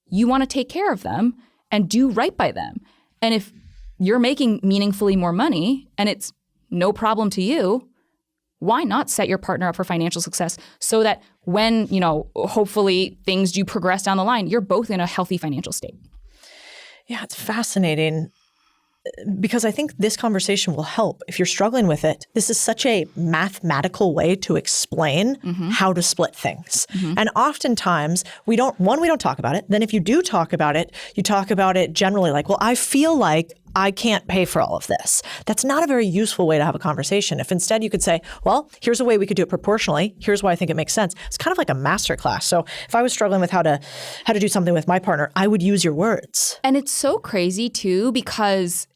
you want to take care of them and do right by them. And if you're making meaningfully more money and it's no problem to you, why not set your partner up for financial success so that when, hopefully things do progress down the line, you're both in a healthy financial state? Yeah, it's fascinating because I think this conversation will help if you're struggling with it. This is such a mathematical way to explain how to split things. And oftentimes we don't talk about it. Then if you do talk about it, you talk about it generally like, well, I feel like I can't pay for all of this. That's not a very useful way to have a conversation. If instead you could say, well, here's a way we could do it proportionally. Here's why I think it makes sense. It's kind of like a masterclass. So if I was struggling with how to do something with my partner, I would use your words. And it's so crazy too, because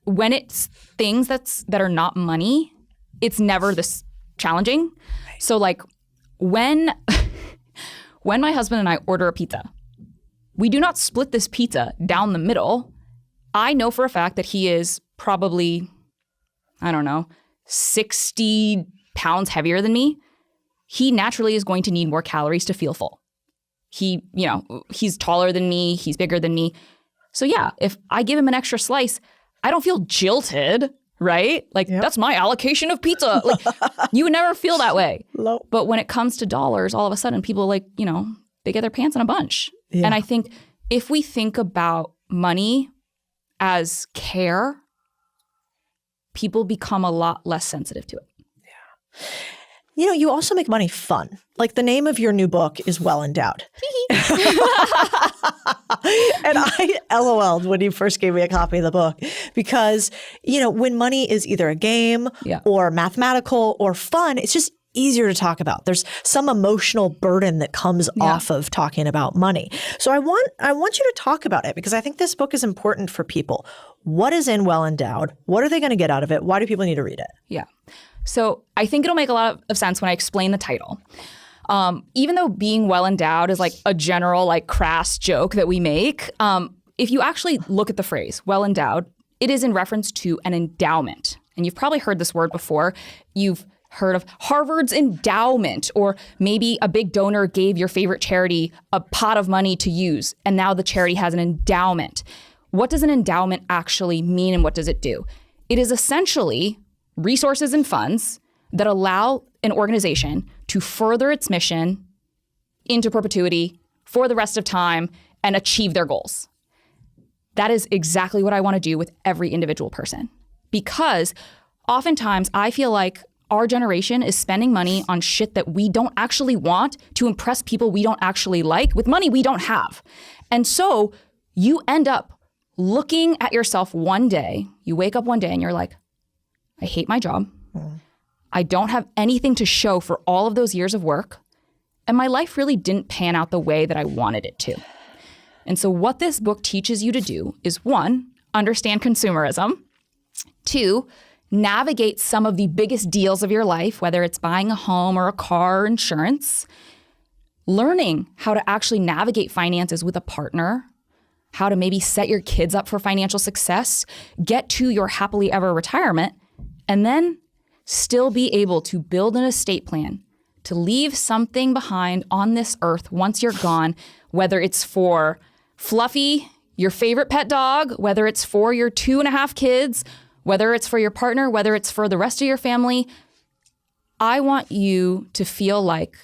when it's things that are not money, it's never this challenging. So like when my husband and I order a pizza, we do not split this pizza down the middle. I know for a fact that he is probably, 60 pounds heavier than me. He naturally is going to need more calories to feel full. He's taller than me. He's bigger than me. So yeah, if I give him an extra slice, I don't feel jilted, right? Like that's my allocation of pizza. Like you would never feel that way. Low. But when it comes to dollars, all of a sudden people they get their pants in a bunch. Yeah. And I think if we think about money as care, people become a lot less sensitive to it. Yeah. You also make money fun. Like the name of your new book is Well Endowed. And I LOL'd when you first gave me a copy of the book because, when money is either a game or mathematical or fun, it's just easier to talk about. There's some emotional burden that comes off of talking about money. So I want you to talk about it because I think this book is important for people. What is in Well Endowed? What are they going to get out of it? Why do people need to read it? Yeah. So I think it'll make a lot of sense when I explain the title. Even though being well endowed is like a general like crass joke that we make, if you actually look at the phrase well endowed, it is in reference to an endowment. And you've probably heard this word before. You've heard of Harvard's endowment, or maybe a big donor gave your favorite charity a pot of money to use, and now the charity has an endowment. What does an endowment actually mean and what does it do? It is essentially resources and funds that allow an organization to further its mission into perpetuity for the rest of time and achieve their goals. That is exactly what I want to do with every individual person. Because oftentimes I feel like our generation is spending money on shit that we don't actually want to impress people we don't actually like with money we don't have. And so you end up looking at yourself one day, you wake up one day and you're like, I hate my job. I don't have anything to show for all of those years of work. And my life really didn't pan out the way that I wanted it to. And so what this book teaches you to do is, 1, understand consumerism. 2, navigate some of the biggest deals of your life, whether it's buying a home or a car or insurance, learning how to actually navigate finances with a partner, how to maybe set your kids up for financial success, get to your happily ever retirement, and then still be able to build an estate plan to leave something behind on this earth once you're gone, whether it's for Fluffy, your favorite pet dog, whether it's for your 2.5 kids, whether it's for your partner, whether it's for the rest of your family. I want you to feel like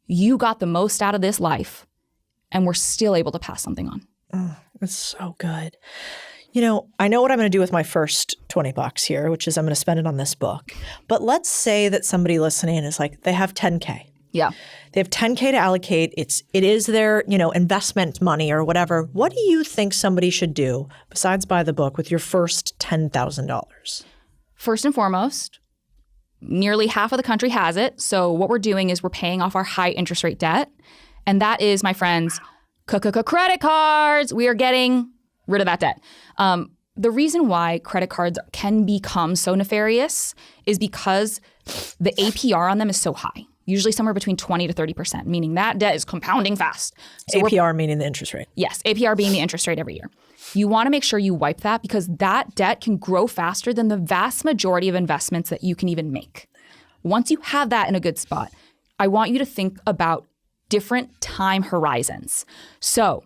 you got the most out of this life and we're still able to pass something on. That's so good. You know, I know what I'm going to do with my first $20 here, which is I'm going to spend it on this book. But let's say that somebody listening is like, they have $10K. Yeah. They have $10K to allocate. It is their, investment money or whatever. What do you think somebody should do besides buy the book with your first $10,000? First and foremost, nearly half of the country has it. So what we're doing is we're paying off our high interest rate debt. And that is, my friends, credit cards. We are getting rid of that debt. The reason why credit cards can become so nefarious is because the APR on them is so high, usually somewhere between 20 to 30%, meaning that debt is compounding fast. So APR meaning the interest rate. Yes, APR being the interest rate every year. You want to make sure you wipe that because that debt can grow faster than the vast majority of investments that you can even make. Once you have that in a good spot, I want you to think about different time horizons. So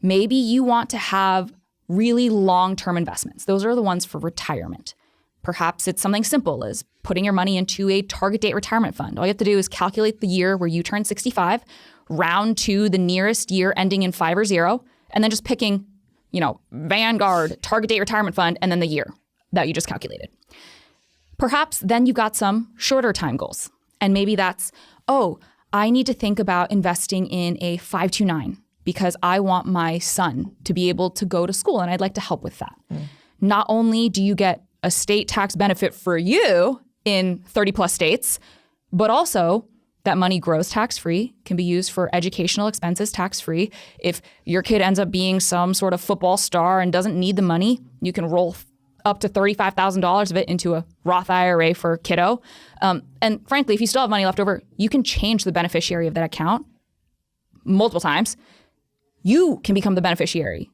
maybe you want to have really long-term investments. Those are the ones for retirement. Perhaps it's something simple as putting your money into a target date retirement fund. All you have to do is calculate the year where you turn 65, round to the nearest year ending in 5 or 0, and then just picking, Vanguard, target date retirement fund, and then the year that you just calculated. Perhaps then you've got some shorter time goals. And maybe that's, I need to think about investing in a 529 because I want my son to be able to go to school and I'd like to help with that. Not only do you get a state tax benefit for you in 30 plus states, but also that money grows tax-free, can be used for educational expenses tax-free. If your kid ends up being some sort of football star and doesn't need the money, you can roll up to $35,000 of it into a Roth IRA for kiddo. And frankly, if you still have money left over, you can change the beneficiary of that account multiple times. You can become the beneficiary.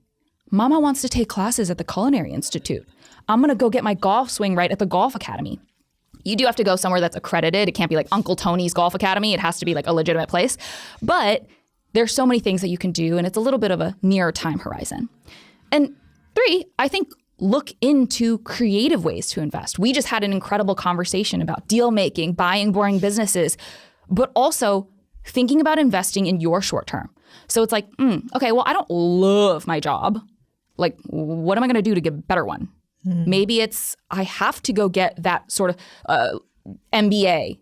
Mama wants to take classes at the Culinary Institute. I'm going to go get my golf swing right at the Golf Academy. You do have to go somewhere that's accredited. It can't be like Uncle Tony's Golf Academy. It has to be like a legitimate place. But there's so many things that you can do, and it's a little bit of a near time horizon. And 3, I think look into creative ways to invest. We just had an incredible conversation about deal making, buying boring businesses, but also thinking about investing in your short term. So it's like, okay, well, I don't love my job. Like, what am I going to do to get a better one? Maybe it's I have to go get that sort of MBA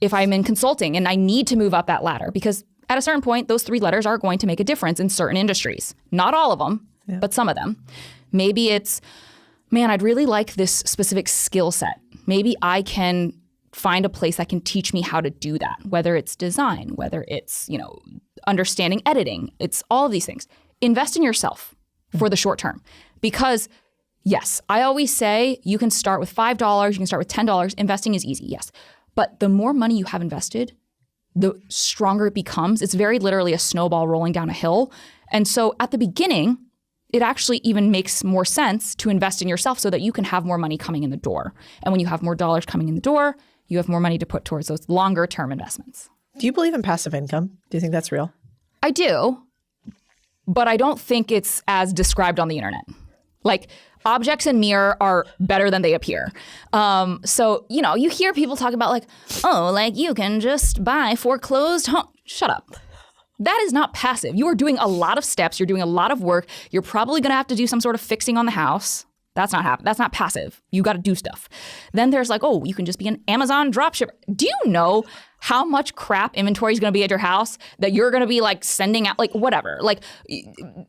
if I'm in consulting and I need to move up that ladder because at a certain point, those 3 letters are going to make a difference in certain industries. Not all of them, but some of them. Maybe it's, man, I'd really like this specific skill set. Maybe I can find a place that can teach me how to do that, whether it's design, whether it's, understanding editing. It's all of these things. Invest in yourself for the short term because yes, I always say you can start with $5, you can start with $10. Investing is easy, yes. But the more money you have invested, the stronger it becomes. It's very literally a snowball rolling down a hill. And so at the beginning, it actually even makes more sense to invest in yourself so that you can have more money coming in the door. And when you have more dollars coming in the door, you have more money to put towards those longer term investments. Do you believe in passive income? Do you think that's real? I do, but I don't think it's as described on the internet. Like, objects in mirror are better than they appear. So, you hear people talk about like, you can just buy foreclosed home. Shut up. That is not passive. You are doing a lot of steps. You're doing a lot of work. You're probably going to have to do some sort of fixing on the house. That's not passive. You got to do stuff. Then there's you can just be an Amazon dropshipper. Do you know how much crap inventory is going to be at your house that you're going to be like sending out, like whatever. Like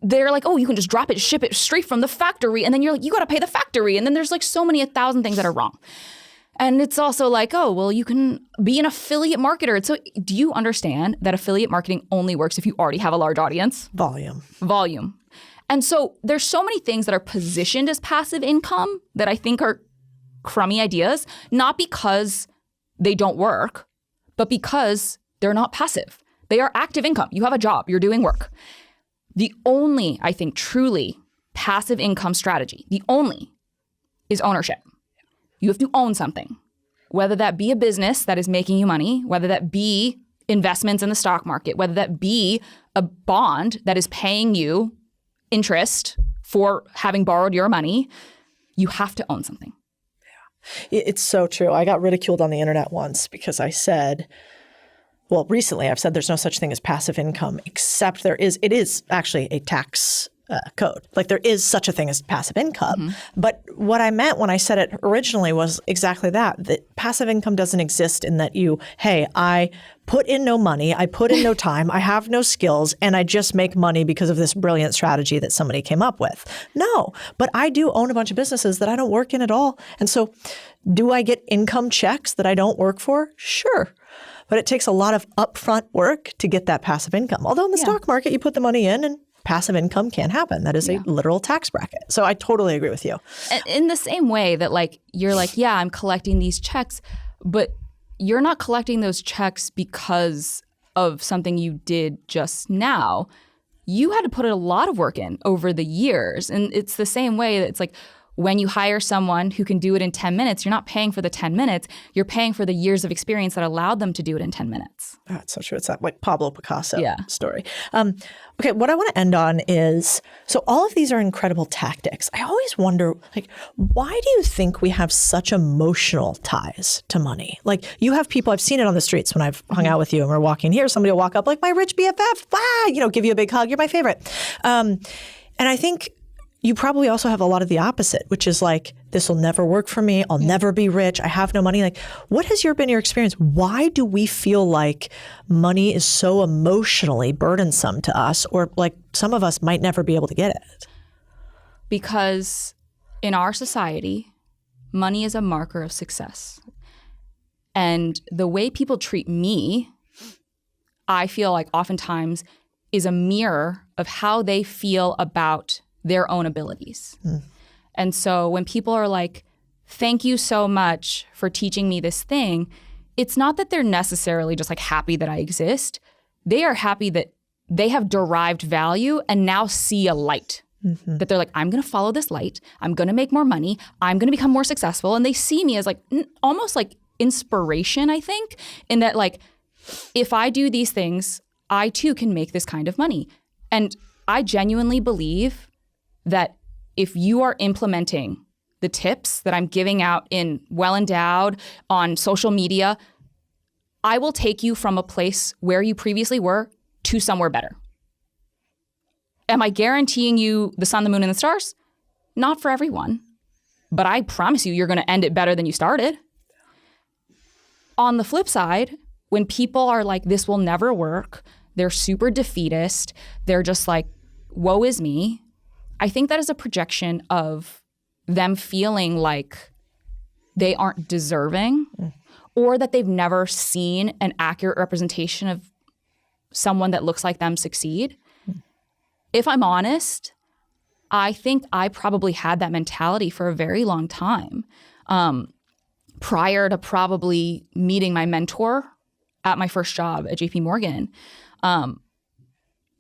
they're like, oh, you can just drop it, ship it straight from the factory. And then you're like, you got to pay the factory. And then there's like so many 1,000 things that are wrong. And it's also like, oh, well, you can be an affiliate marketer. So do you understand that affiliate marketing only works if you already have a large audience? Volume. And so there's so many things that are positioned as passive income that I think are crummy ideas, not because they don't work, but because they're not passive. They are active income. You have a job, you're doing work. The only, I think, truly passive income strategy, the only, is ownership. You have to own something, whether that be a business that is making you money, whether that be investments in the stock market, whether that be a bond that is paying you interest for having borrowed your money. You have to own something. It's so true. I got ridiculed on the internet once because I said, well, recently I've said there's no such thing as passive income, except it is actually a tax code. Like there is such a thing as passive income. But what I meant when I said it originally was exactly that passive income doesn't exist in that I put in no money, I put in no time, I have no skills, and I just make money because of this brilliant strategy that somebody came up with. No, but I do own a bunch of businesses that I don't work in at all. And so do I get income checks that I don't work for? Sure. But it takes a lot of upfront work to get that passive income. Although in the stock market, you put the money in and passive income can happen. That is a literal tax bracket. So I totally agree with you. In the same way that like, you're like, yeah, I'm collecting these checks, but you're not collecting those checks because of something you did just now. You had to put a lot of work in over the years. And it's the same way that it's like, when you hire someone who can do it in 10 minutes, you're not paying for the 10 minutes, you're paying for the years of experience that allowed them to do it in 10 minutes. That's so true. It's that like Pablo Picasso story. Okay, what I want to end on is, so all of these are incredible tactics. I always wonder, like, why do you think we have such emotional ties to money? Like you have people, I've seen it on the streets when I've hung out with you and we're walking here, somebody will walk up like, my rich BFF, give you a big hug, you're my favorite. And I think you probably also have a lot of the opposite, which is like, this will never work for me. I'll never be rich. I have no money. Like, what has been your experience? Why do we feel like money is so emotionally burdensome to us, or like some of us might never be able to get it? Because in our society, money is a marker of success. And the way people treat me, I feel like oftentimes is a mirror of how they feel about their own abilities. And so when people are like, thank you so much for teaching me this thing, it's not that they're necessarily just like happy that I exist. They are happy that they have derived value and now see a light. That they're like, I'm going to follow this light. I'm going to make more money. I'm going to become more successful. And they see me as like almost like inspiration, I think, in that like, if I do these things, I too can make this kind of money. And I genuinely believe that if you are implementing the tips that I'm giving out in Well Endowed on social media, I will take you from a place where you previously were to somewhere better. Am I guaranteeing you the sun, the moon, and the stars? Not for everyone, but I promise you, you're going to end it better than you started. On the flip side, when people are like, this will never work, they're super defeatist, they're just like, woe is me. I think that is a projection of them feeling like they aren't deserving or that they've never seen an accurate representation of someone that looks like them succeed. If I'm honest, I think I probably had that mentality for a very long time. Prior to probably meeting my mentor at my first job at JP Morgan,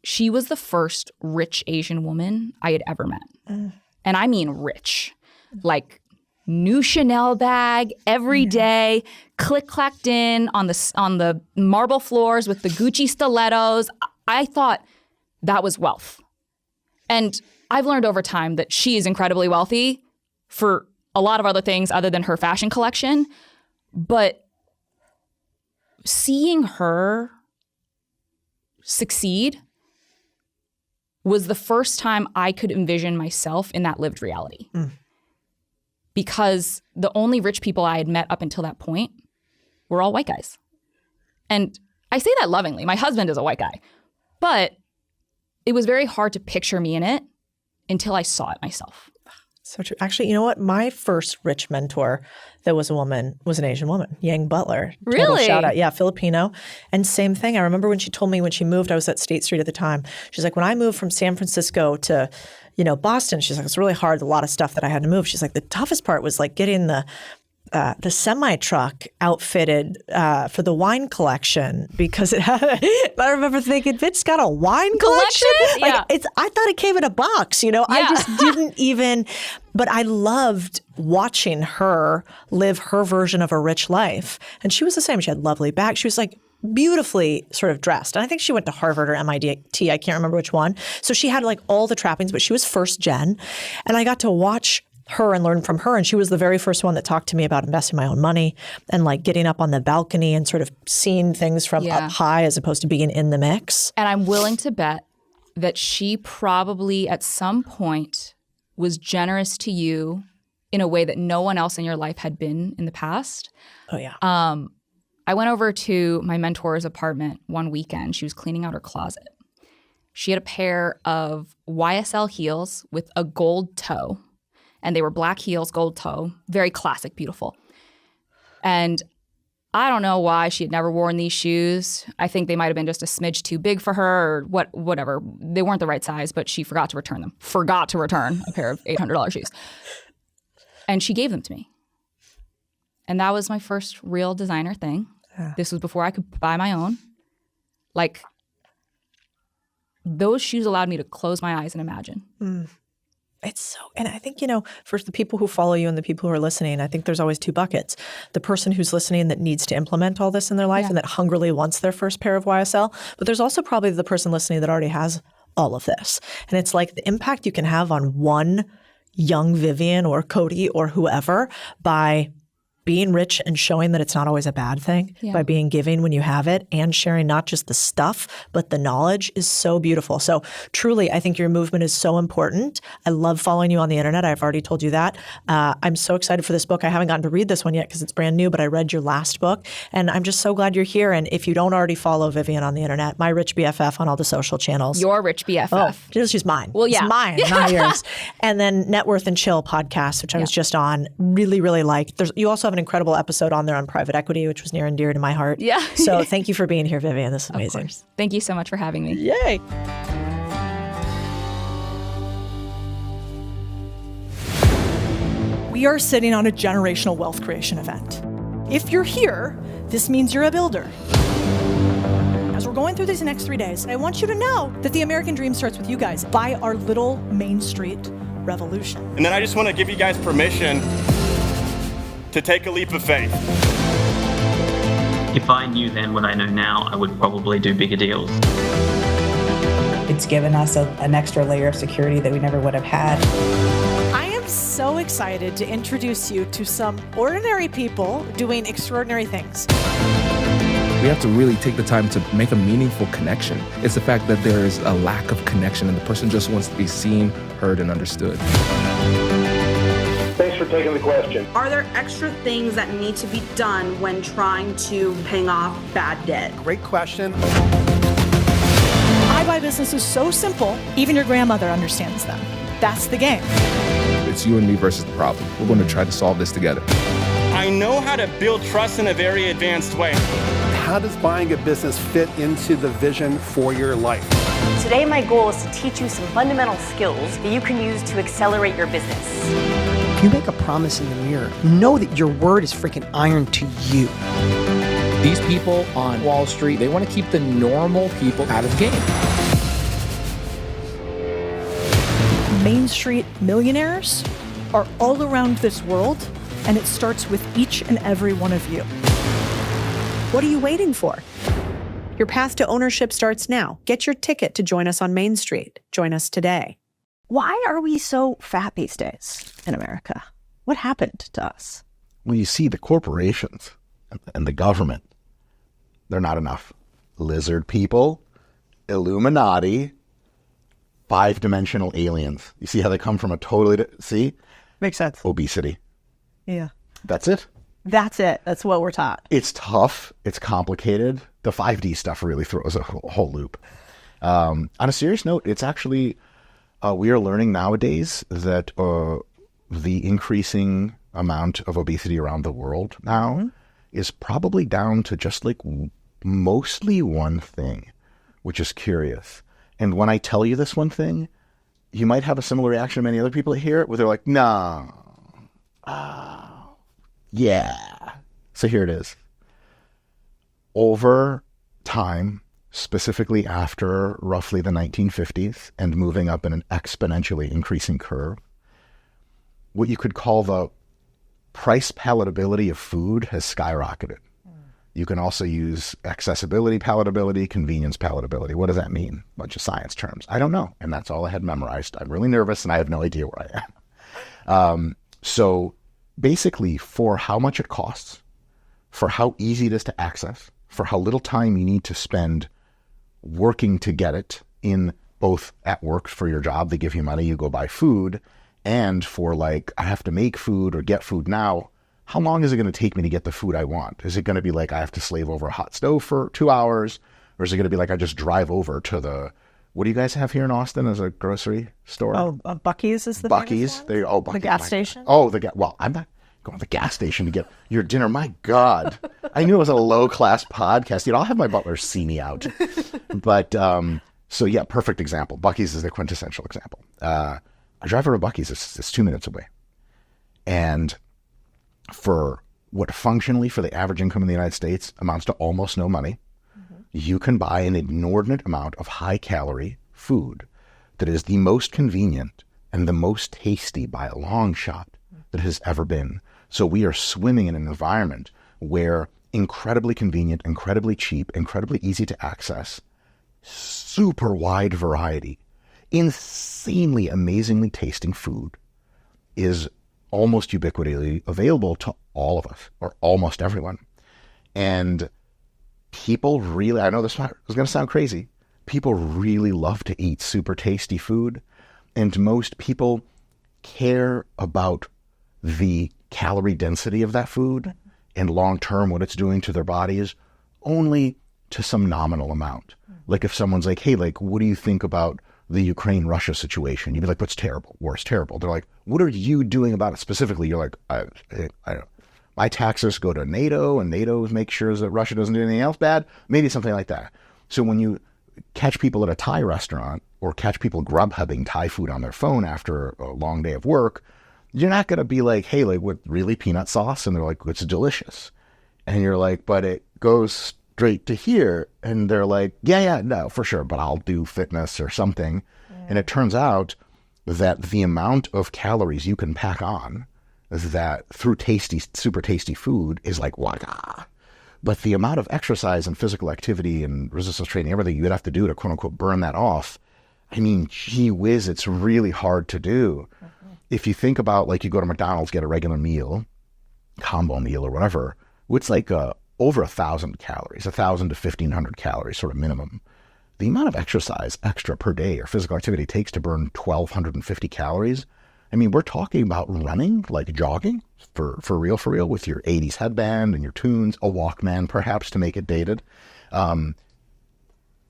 she was the first rich Asian woman I had ever met. And I mean rich. Like new Chanel bag every day, click-clacked in on the marble floors with the Gucci stilettos. I thought that was wealth. And I've learned over time that she is incredibly wealthy for a lot of other things other than her fashion collection. But seeing her succeed was the first time I could envision myself in that lived reality. Because the only rich people I had met up until that point were all white guys. And I say that lovingly. My husband is a white guy. But it was very hard to picture me in it until I saw it myself. So true. Actually, you know what? My first rich mentor that was a woman was an Asian woman, Yang Butler. Total Really? shout out. Yeah, Filipino. And same thing. I remember when she told me when she moved, I was at State Street at the time. She's like, when I moved from San Francisco to, Boston, she's like, it's really hard, a lot of stuff that I had to move. She's like, the toughest part was like getting the semi-truck outfitted for the wine collection because it had, I remember thinking, bitch got a wine collection? Yeah. I thought it came in a box, I just didn't even, but I loved watching her live her version of a rich life. And she was the same. She had lovely back. She was like beautifully sort of dressed. And I think she went to Harvard or MIT. I can't remember which one. So she had like all the trappings, but she was first gen. And I got to watch her and learn from her. And she was the very first one that talked to me about investing my own money and like getting up on the balcony and sort of seeing things from up high as opposed to being in the mix. And I'm willing to bet that she probably at some point was generous to you in a way that no one else in your life had been in the past. Oh, yeah. I went over to my mentor's apartment one weekend. She was cleaning out her closet. She had a pair of YSL heels with a gold toe. And they were black heels, gold toe, very classic, beautiful. And I don't know why she had never worn these shoes. I think they might have been just a smidge too big for her or whatever. They weren't the right size, but she forgot to return them. Forgot to return a pair of $800 shoes. And she gave them to me. And that was my first real designer thing. Yeah. This was before I could buy my own. Like, those shoes allowed me to close my eyes and imagine. It's so, and I think, for the people who follow you and the people who are listening, I think there's always two buckets. The person who's listening that needs to implement all this in their life and that hungrily wants their first pair of YSL. But there's also probably the person listening that already has all of this. And it's like the impact you can have on one young Vivian or Codie or whoever by being rich and showing that it's not always a bad thing, by being giving when you have it and sharing not just the stuff, but the knowledge is so beautiful. So truly, I think your movement is so important. I love following you on the internet. I've already told you that. I'm so excited for this book. I haven't gotten to read this one yet because it's brand new, but I read your last book and I'm just so glad you're here. And if you don't already follow Vivian on the internet, my rich BFF on all the social channels. Your rich BFF. Oh, she's mine. Well, yeah. It's mine, not yours. And then Net Worth and Chill podcast, which I was just on, really, really liked. You also have an incredible episode on there on private equity, which was near and dear to my heart. Yeah. So thank you for being here, Vivian. This is amazing. Of course. Thank you so much for having me. Yay. We are sitting on a generational wealth creation event. If you're here, this means you're a builder. As we're going through these next 3 days, I want you to know that the American dream starts with you guys by our little Main Street revolution. And then I just want to give you guys permission to take a leap of faith. If I knew then what I know now, I would probably do bigger deals. It's given us an extra layer of security that we never would have had. I am so excited to introduce you to some ordinary people doing extraordinary things. We have to really take the time to make a meaningful connection. It's the fact that there is a lack of connection and the person just wants to be seen, heard, and understood. Thanks for taking the question. Are there extra things that need to be done when trying to pay off bad debt? Great question. I buy businesses so simple, even your grandmother understands them. That's the game. It's you and me versus the problem. We're going to try to solve this together. I know how to build trust in a very advanced way. How does buying a business fit into the vision for your life? Today, my goal is to teach you some fundamental skills that you can use to accelerate your business. If you make a promise in the mirror, know that your word is freaking iron to you. These people on Wall Street, they want to keep the normal people out of the game. Main Street millionaires are all around this world, and it starts with each and every one of you. What are you waiting for? Your path to ownership starts now. Get your ticket to join us on Main Street. Join us today. Why are we so fat these days in America? What happened to us? Well, you see the corporations and the government, they're not enough. Lizard people, Illuminati, 5-dimensional aliens. You see how they come from a totally, see? Makes sense. Obesity. Yeah. That's it. That's it. That's what we're taught. It's tough. It's complicated. The 5D stuff really throws a whole loop. On a serious note, it's actually, we are learning nowadays that the increasing amount of obesity around the world now is probably down to just like mostly one thing, which is curious. And when I tell you this one thing, you might have a similar reaction to many other people that hear it, where they're like, no. Yeah. So here it is. Over time, specifically after roughly the 1950s and moving up in an exponentially increasing curve, what you could call the price palatability of food has skyrocketed. You can also use accessibility palatability, convenience palatability. What does that mean? A bunch of science terms. I don't know. And that's all I had memorized. I'm really nervous and I have no idea where I am. So basically, for how much it costs, for how easy it is to access, for how little time you need to spend working to get it in both at work for your job, they give you money, you go buy food, and for like, I have to make food or get food now, how long is it going to take me to get the food I want? Is it going to be like I have to slave over a hot stove for 2 hours? Or is it going to be like I just drive over to the, what do you guys have here in Austin as a grocery store? Oh, Buc-ee's is the Buc-ee's. There, Buc-ee's. the gas station. Oh, well, I'm not going to the gas station to get your dinner. My God. I knew it was a low-class podcast. I'll have my butler see me out. But, so yeah, perfect example. Buc-ee's is the quintessential example. I drive over to Buc-ee's. It's 2 minutes away. And for what functionally for the average income in the United States amounts to almost no money, you can buy an inordinate amount of high-calorie food that is the most convenient and the most tasty by a long shot that has ever been. So we are swimming in an environment where incredibly convenient, incredibly cheap, incredibly easy to access, super wide variety, insanely, amazingly tasting food is almost ubiquitously available to all of us, or almost everyone. And people really, I know this is going to sound crazy, people really love to eat super tasty food, and most people care about the calorie density of that food and long-term what it's doing to their bodies only to some nominal amount. Like if someone's like, hey, like, what do you think about the Ukraine-Russia situation? You'd be like, that's terrible. War's terrible. They're like, what are you doing about it specifically? You're like, I don't. My taxes go to NATO, and NATO makes sure that Russia doesn't do anything else bad. Maybe something like that. So when you catch people at a Thai restaurant or catch people Grubhubbing Thai food on their phone after a long day of work, you're not going to be like, hey, like, what, really, peanut sauce? And they're like, it's delicious. And you're like, but it goes straight to here. And they're like, yeah, no, for sure, but I'll do fitness or something. And it turns out that the amount of calories you can pack on that through tasty, super tasty food is like, wada. But the amount of exercise and physical activity and resistance training, everything you'd have to do to quote unquote burn that off, I mean, gee whiz, it's really hard to do. If you think about, like, you go to McDonald's, get a regular meal, combo meal or whatever, it's like over 1,000 calories, 1,000 to 1,500 calories, sort of minimum. The amount of exercise extra per day or physical activity takes to burn 1,250 calories. I mean, we're talking about running, like jogging, for real, with your 80s headband and your tunes, a Walkman perhaps to make it dated.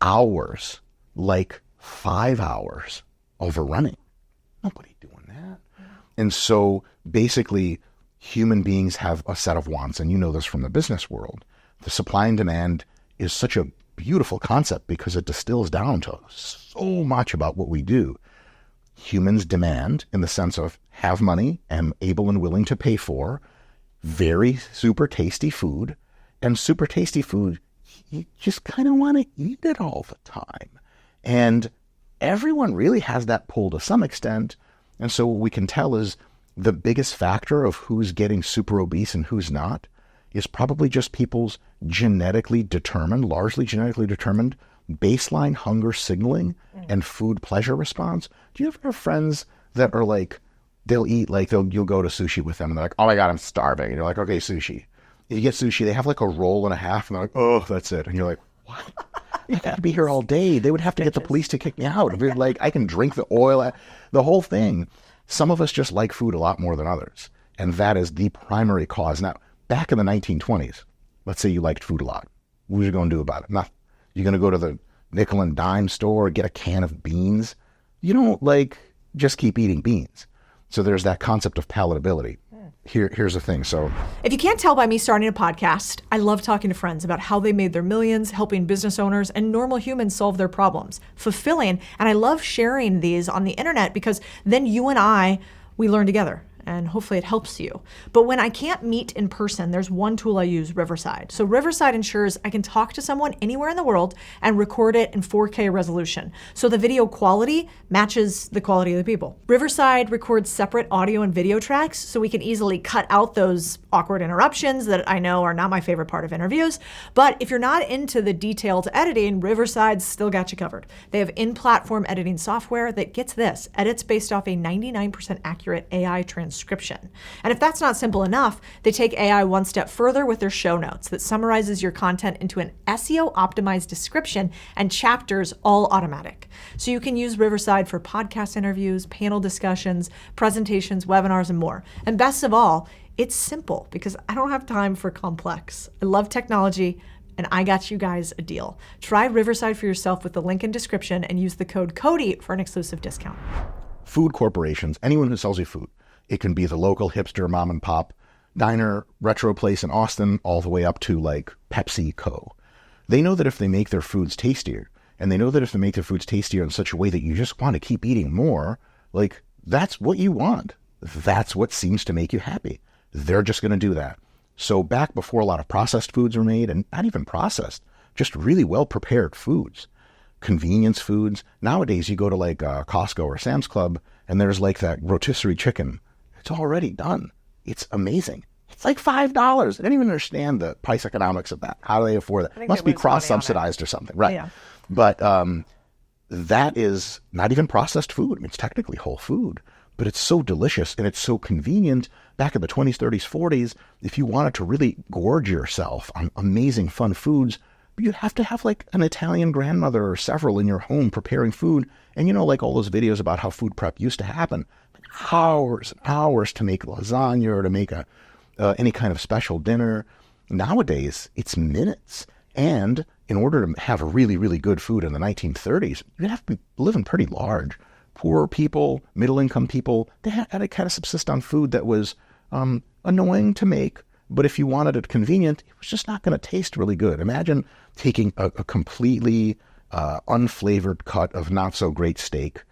Hours, like 5 hours of running. Nobody doing that. And so basically, human beings have a set of wants, and you know this from the business world. The supply and demand is such a beautiful concept because it distills down to so much about what we do. Humans demand in the sense of have money, am able and willing to pay for very super tasty food, and super tasty food, you just kind of want to eat it all the time. And everyone really has that pull to some extent. And so what we can tell is the biggest factor of who's getting super obese and who's not is probably just people's largely genetically determined baseline hunger signaling and food pleasure response. Do you ever have friends that are like, they'll eat, like you'll go to sushi with them and they're like, oh my God, I'm starving. And you're like, okay, sushi. If you get sushi, they have like a roll and a half and they're like, oh, that's it. And you're like, what? I got to be here all day. They would have to get the police to kick me out. Like, I can drink the oil, the whole thing. Some of us just like food a lot more than others. And that is the primary cause. Now, back in the 1920s, let's say you liked food a lot. What was you going to do about it? Nothing. You're going to go to the nickel and dime store, get a can of beans. You don't just keep eating beans. So there's that concept of palatability. Here's the thing. So if you can't tell by me starting a podcast, I love talking to friends about how they made their millions, helping business owners and normal humans solve their problems. Fulfilling. And I love sharing these on the internet because then you and we learn together. And hopefully it helps you. But when I can't meet in person, there's one tool I use, Riverside. So Riverside ensures I can talk to someone anywhere in the world and record it in 4K resolution. So the video quality matches the quality of the people. Riverside records separate audio and video tracks so we can easily cut out those awkward interruptions that I know are not my favorite part of interviews. But if you're not into the detailed editing, Riverside's still got you covered. They have in-platform editing software that gets this, edits based off a 99% accurate AI transcription. And if that's not simple enough, they take AI one step further with their show notes that summarizes your content into an SEO optimized description and chapters, all automatic. So you can use Riverside for podcast interviews, panel discussions, presentations, webinars, and more. And best of all, it's simple because I don't have time for complex. I love technology, and I got you guys a deal. Try Riverside for yourself with the link in description and use the code Cody for an exclusive discount. Food corporations, anyone who sells you food, it can be the local hipster mom and pop diner, retro place in Austin, all the way up to PepsiCo. They know that if they make their foods tastier, and they know that if they make their foods tastier in such a way that you just want to keep eating more, that's what you want. That's what seems to make you happy. They're just going to do that. So back before a lot of processed foods were made, and not even processed, just really well-prepared foods, convenience foods. Nowadays, you go to Costco or Sam's Club, and there's that rotisserie chicken. It's already done. It's amazing. It's $5. I didn't even understand the price economics of that. How do they afford that? It must be cross-subsidized or something. Right. Yeah. But that is not even processed food. I mean, it's technically whole food, but it's so delicious and it's so convenient. Back in the 20s, 30s, 40s, if you wanted to really gorge yourself on amazing, fun foods, you'd have to have an Italian grandmother or several in your home preparing food. And all those videos about how food prep used to happen. Hours and hours to make lasagna or to make any kind of special dinner. Nowadays, it's minutes. And in order to have really, really good food in the 1930s, you'd have to be living pretty large. Poor people, middle-income people, they had to kind of subsist on food that was annoying to make. But if you wanted it convenient, it was just not going to taste really good. Imagine taking a completely unflavored cut of not-so-great steak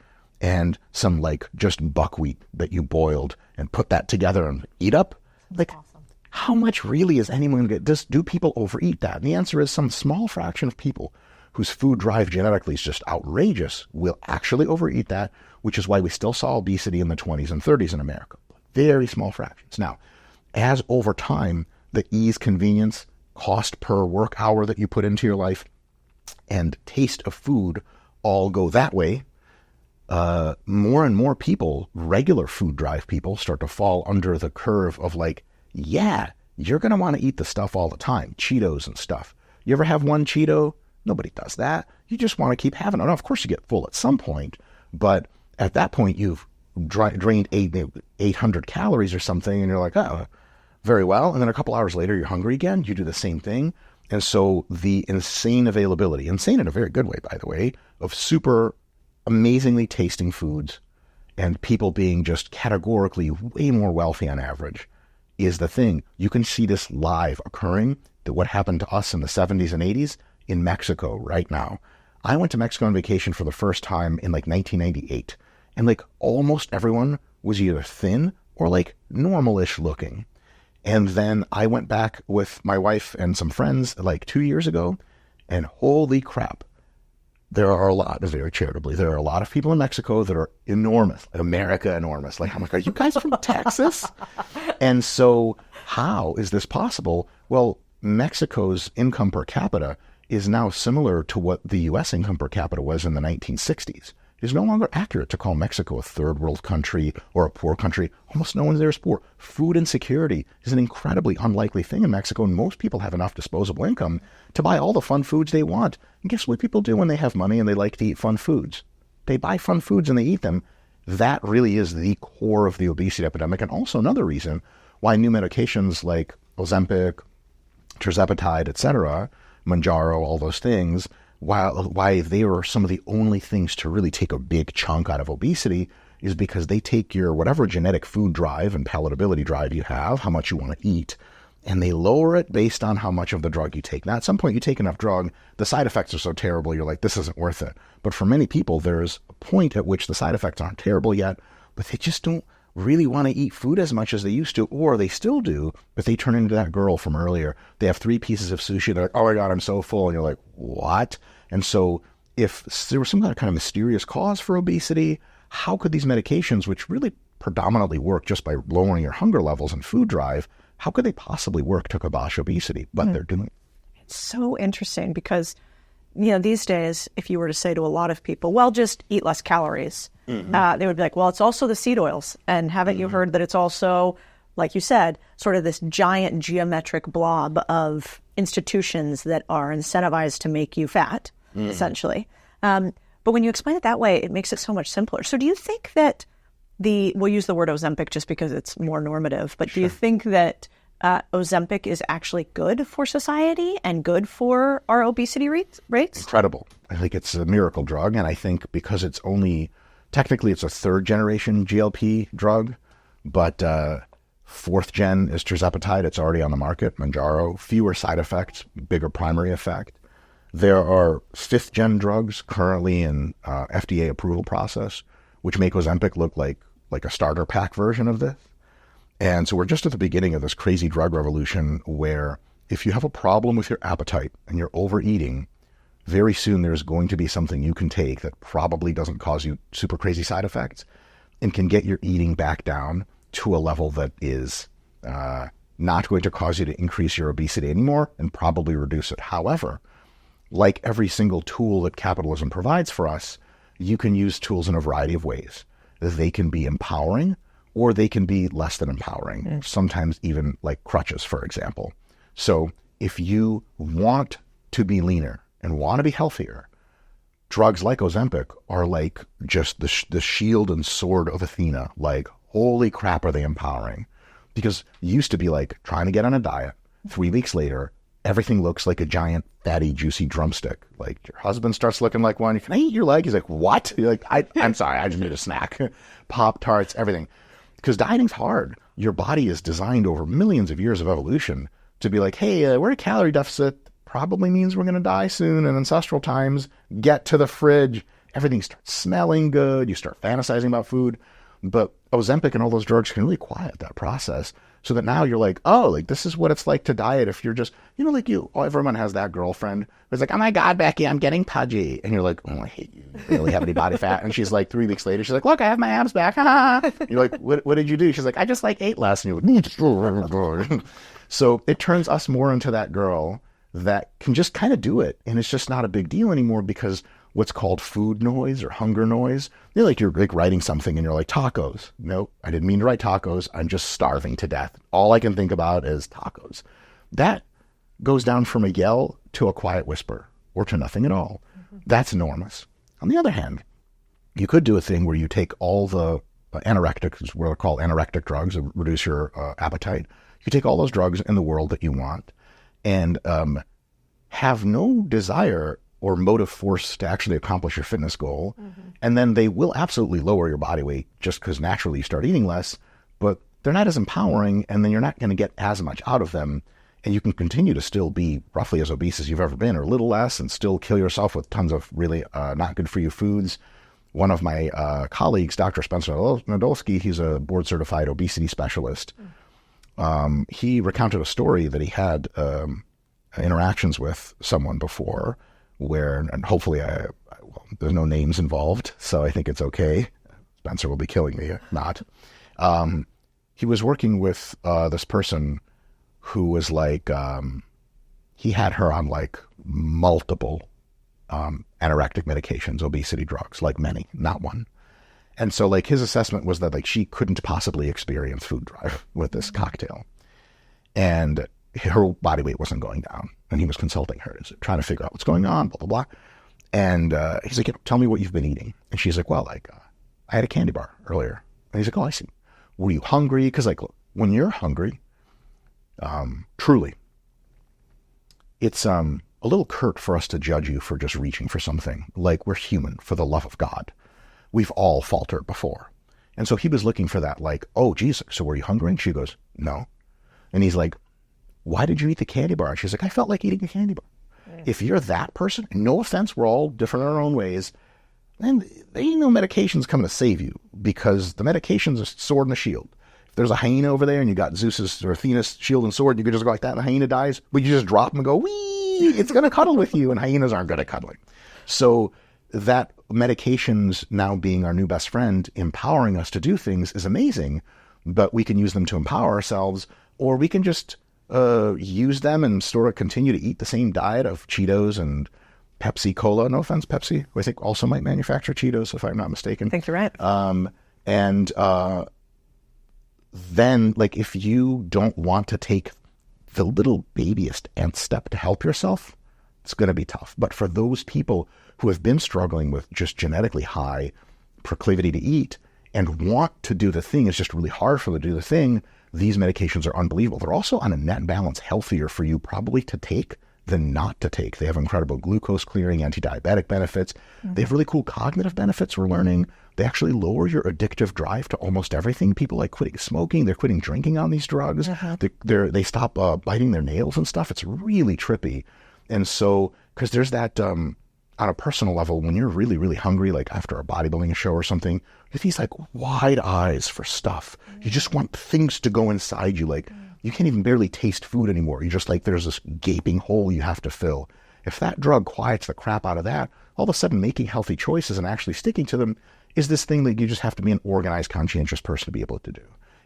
and some just buckwheat that you boiled and put that together and eat up. Awesome. How much really is anyone going to do people overeat that? And the answer is some small fraction of people whose food drive genetically is just outrageous will actually overeat that, which is why we still saw obesity in the 20s and 30s in America. Very small fractions. Now, as over time, the ease, convenience, cost per work hour that you put into your life, and taste of food all go that way, more and more people, regular food drive people, start to fall under the curve of you're going to want to eat the stuff all the time, Cheetos and stuff. You ever have one Cheeto? Nobody does that. You just want to keep having it. Now, of course, you get full at some point, but at that point, you've drained 800 calories or something, and you're oh, very well. And then a couple hours later, you're hungry again. You do the same thing. And so the insane availability, insane in a very good way, by the way, of super amazingly tasting foods and people being just categorically way more wealthy on average is the thing. You can see this live occurring, that what happened to us in the 70s and 80s in Mexico right now. I went to Mexico on vacation for the first time in 1998, and almost everyone was either thin or normal-ish looking. And then I went back with my wife and some friends 2 years ago, and holy crap, there are a lot, very charitably, there are a lot of people in Mexico that are enormous, America enormous. I'm are you guys from Texas? And so how is this possible? Well, Mexico's income per capita is now similar to what the U.S. income per capita was in the 1960s. It is no longer accurate to call Mexico a third world country or a poor country. Almost no one there is poor. Food insecurity is an incredibly unlikely thing in Mexico, and most people have enough disposable income to buy all the fun foods they want. And guess what people do when they have money and they like to eat fun foods? They buy fun foods and they eat them. That really is the core of the obesity epidemic, and also another reason why new medications like Ozempic, tirzepatide, etc., Mounjaro, all those things, why they are some of the only things to really take a big chunk out of obesity is because they take your whatever genetic food drive and palatability drive you have, how much you want to eat, and they lower it based on how much of the drug you take. Now, at some point you take enough drug, the side effects are so terrible, you're like, this isn't worth it. But for many people, there's a point at which the side effects aren't terrible yet, but they just don't really want to eat food as much as they used to, or they still do, but they turn into that girl from earlier. They have 3 pieces of sushi, they're like, oh my God, I'm so full. And you're like, what? And so if there was some kind of mysterious cause for obesity, how could these medications, which really predominantly work just by lowering your hunger levels and food drive, how could they possibly work to kibosh obesity? But they're doing it. It's so interesting because, these days, if you were to say to a lot of people, well, just eat less calories, they would be like, well, it's also the seed oils. And haven't you heard that it's also, like you said, sort of this giant geometric blob of institutions that are incentivized to make you fat, essentially. But when you explain it that way, it makes it so much simpler. So do you think that we'll use the word Ozempic just because it's more normative, but do you think that Ozempic is actually good for society and good for our obesity rates? Incredible. I think it's a miracle drug. And I think because it's technically it's a 3rd generation GLP drug, but 4th gen is tirzepatide. It's already on the market, Mounjaro, fewer side effects, bigger primary effect. There are 5th gen drugs currently in FDA approval process, which make Ozempic look like a starter pack version of this. And so we're just at the beginning of this crazy drug revolution where if you have a problem with your appetite and you're overeating, very soon there's going to be something you can take that probably doesn't cause you super crazy side effects and can get your eating back down to a level that is not going to cause you to increase your obesity anymore and probably reduce it. However, like every single tool that capitalism provides for us, you can use tools in a variety of ways. They can be empowering or they can be less than empowering, sometimes even like crutches, for example. So if you want to be leaner and want to be healthier, drugs like Ozempic are like just the shield and sword of Athena. Like, holy crap, are they empowering? Because it used to be like trying to get on a diet. 3 weeks later, everything looks like a giant, fatty, juicy drumstick. Like your husband starts looking like one. Can I eat your leg? He's like, what? You're like, I'm sorry, I just need a snack. Pop-Tarts, everything. Because dieting's hard. Your body is designed over millions of years of evolution to be like, hey, we're at a calorie deficit. Probably means we're going to die soon. In ancestral times, get to the fridge. Everything starts smelling good. You start fantasizing about food. But Ozempic and all those drugs can really quiet that process so that now you're like, oh, like this is what it's like to diet if you're just, like everyone has that girlfriend who's like, oh my God, Becky, I'm getting pudgy. And you're like, oh, I hate you. You really have any body fat? And she's like, 3 weeks later, she's like, look, I have my abs back. You're like, what did you do? She's like, I just ate less. And you're like, so it turns us more into that girl that can just kind of do it. And it's just not a big deal anymore because what's called food noise or hunger noise. You're like writing something and you're like, tacos. Nope, I didn't mean to write tacos. I'm just starving to death. All I can think about is tacos. That goes down from a yell to a quiet whisper or to nothing at all. That's enormous. On the other hand, you could do a thing where you take all the anorectic, what are called anorectic drugs, that reduce your appetite. You take all those drugs in the world that you want and have no desire or motive force to actually accomplish your fitness goal. And then they will absolutely lower your body weight just because naturally you start eating less, but they're not as empowering and then you're not going to get as much out of them. And you can continue to still be roughly as obese as you've ever been or a little less and still kill yourself with tons of really not good for you foods. One of my colleagues, Dr. Spencer Nadolsky, he's a board certified obesity specialist. He recounted a story that he had interactions with someone before where, and hopefully there's no names involved, so I think it's okay. Spencer will be killing me if not. He was working with this person who was like, he had her on like multiple anorectic medications, obesity drugs, like many, not one. And so like his assessment was that like she couldn't possibly experience food drive with this cocktail. And her body weight wasn't going down. And he was consulting her, trying to figure out what's going on, blah, blah, blah. And he's like, tell me what you've been eating. And she's like, well, like, I had a candy bar earlier. And he's like, oh, I see. Were you hungry? Because like, when you're hungry, Truly. It's a little curt for us to judge you for just reaching for something. Like, we're human, for the love of God. We've all faltered before. And so he was looking for that, like, oh, Jesus, so were you hungry? And she goes, no. And he's like, why did you eat the candy bar? And she's like, I felt like eating a candy bar. If you're that person, no offense, we're all different in our own ways, then there ain't no medications coming to save you, because the medication's a sword and a shield. If there's a hyena over there and you got Zeus's or Athena's shield and sword, you could just go like that and the hyena dies, but you just drop them and go, wee, it's going to cuddle with you, and hyenas aren't good at cuddling. So that medications now being our new best friend, empowering us to do things, is amazing, but we can use them to empower ourselves, or we can just use them and sort of continue to eat the same diet of Cheetos and Pepsi Cola. No offense, Pepsi, who I think also might manufacture Cheetos, if I'm not mistaken. I think you're right. Then, like, if you don't want to take the little babyest nth step to help yourself, it's going to be tough. But for those people who have been struggling with just genetically high proclivity to eat and want to do the thing, it's just really hard for them to do the thing, these medications are unbelievable. They're also, on a net balance, healthier for you probably to take than not to take. They have incredible glucose clearing, anti-diabetic benefits. They have really cool cognitive benefits. We're learning they actually lower your addictive drive to almost everything. People like quitting smoking, they're quitting drinking on these drugs. They stop biting their nails and stuff. It's really trippy. And so, because there's that, on a personal level, when you're really, really hungry, like after a bodybuilding show or something, you have these like wide eyes for stuff. You just want things to go inside you. Like, you can't even barely taste food anymore. You just like, there's this gaping hole you have to fill. If that drug quiets the crap out of that, all of a sudden making healthy choices and actually sticking to them is this thing that you just have to be an organized, conscientious person to be able to do,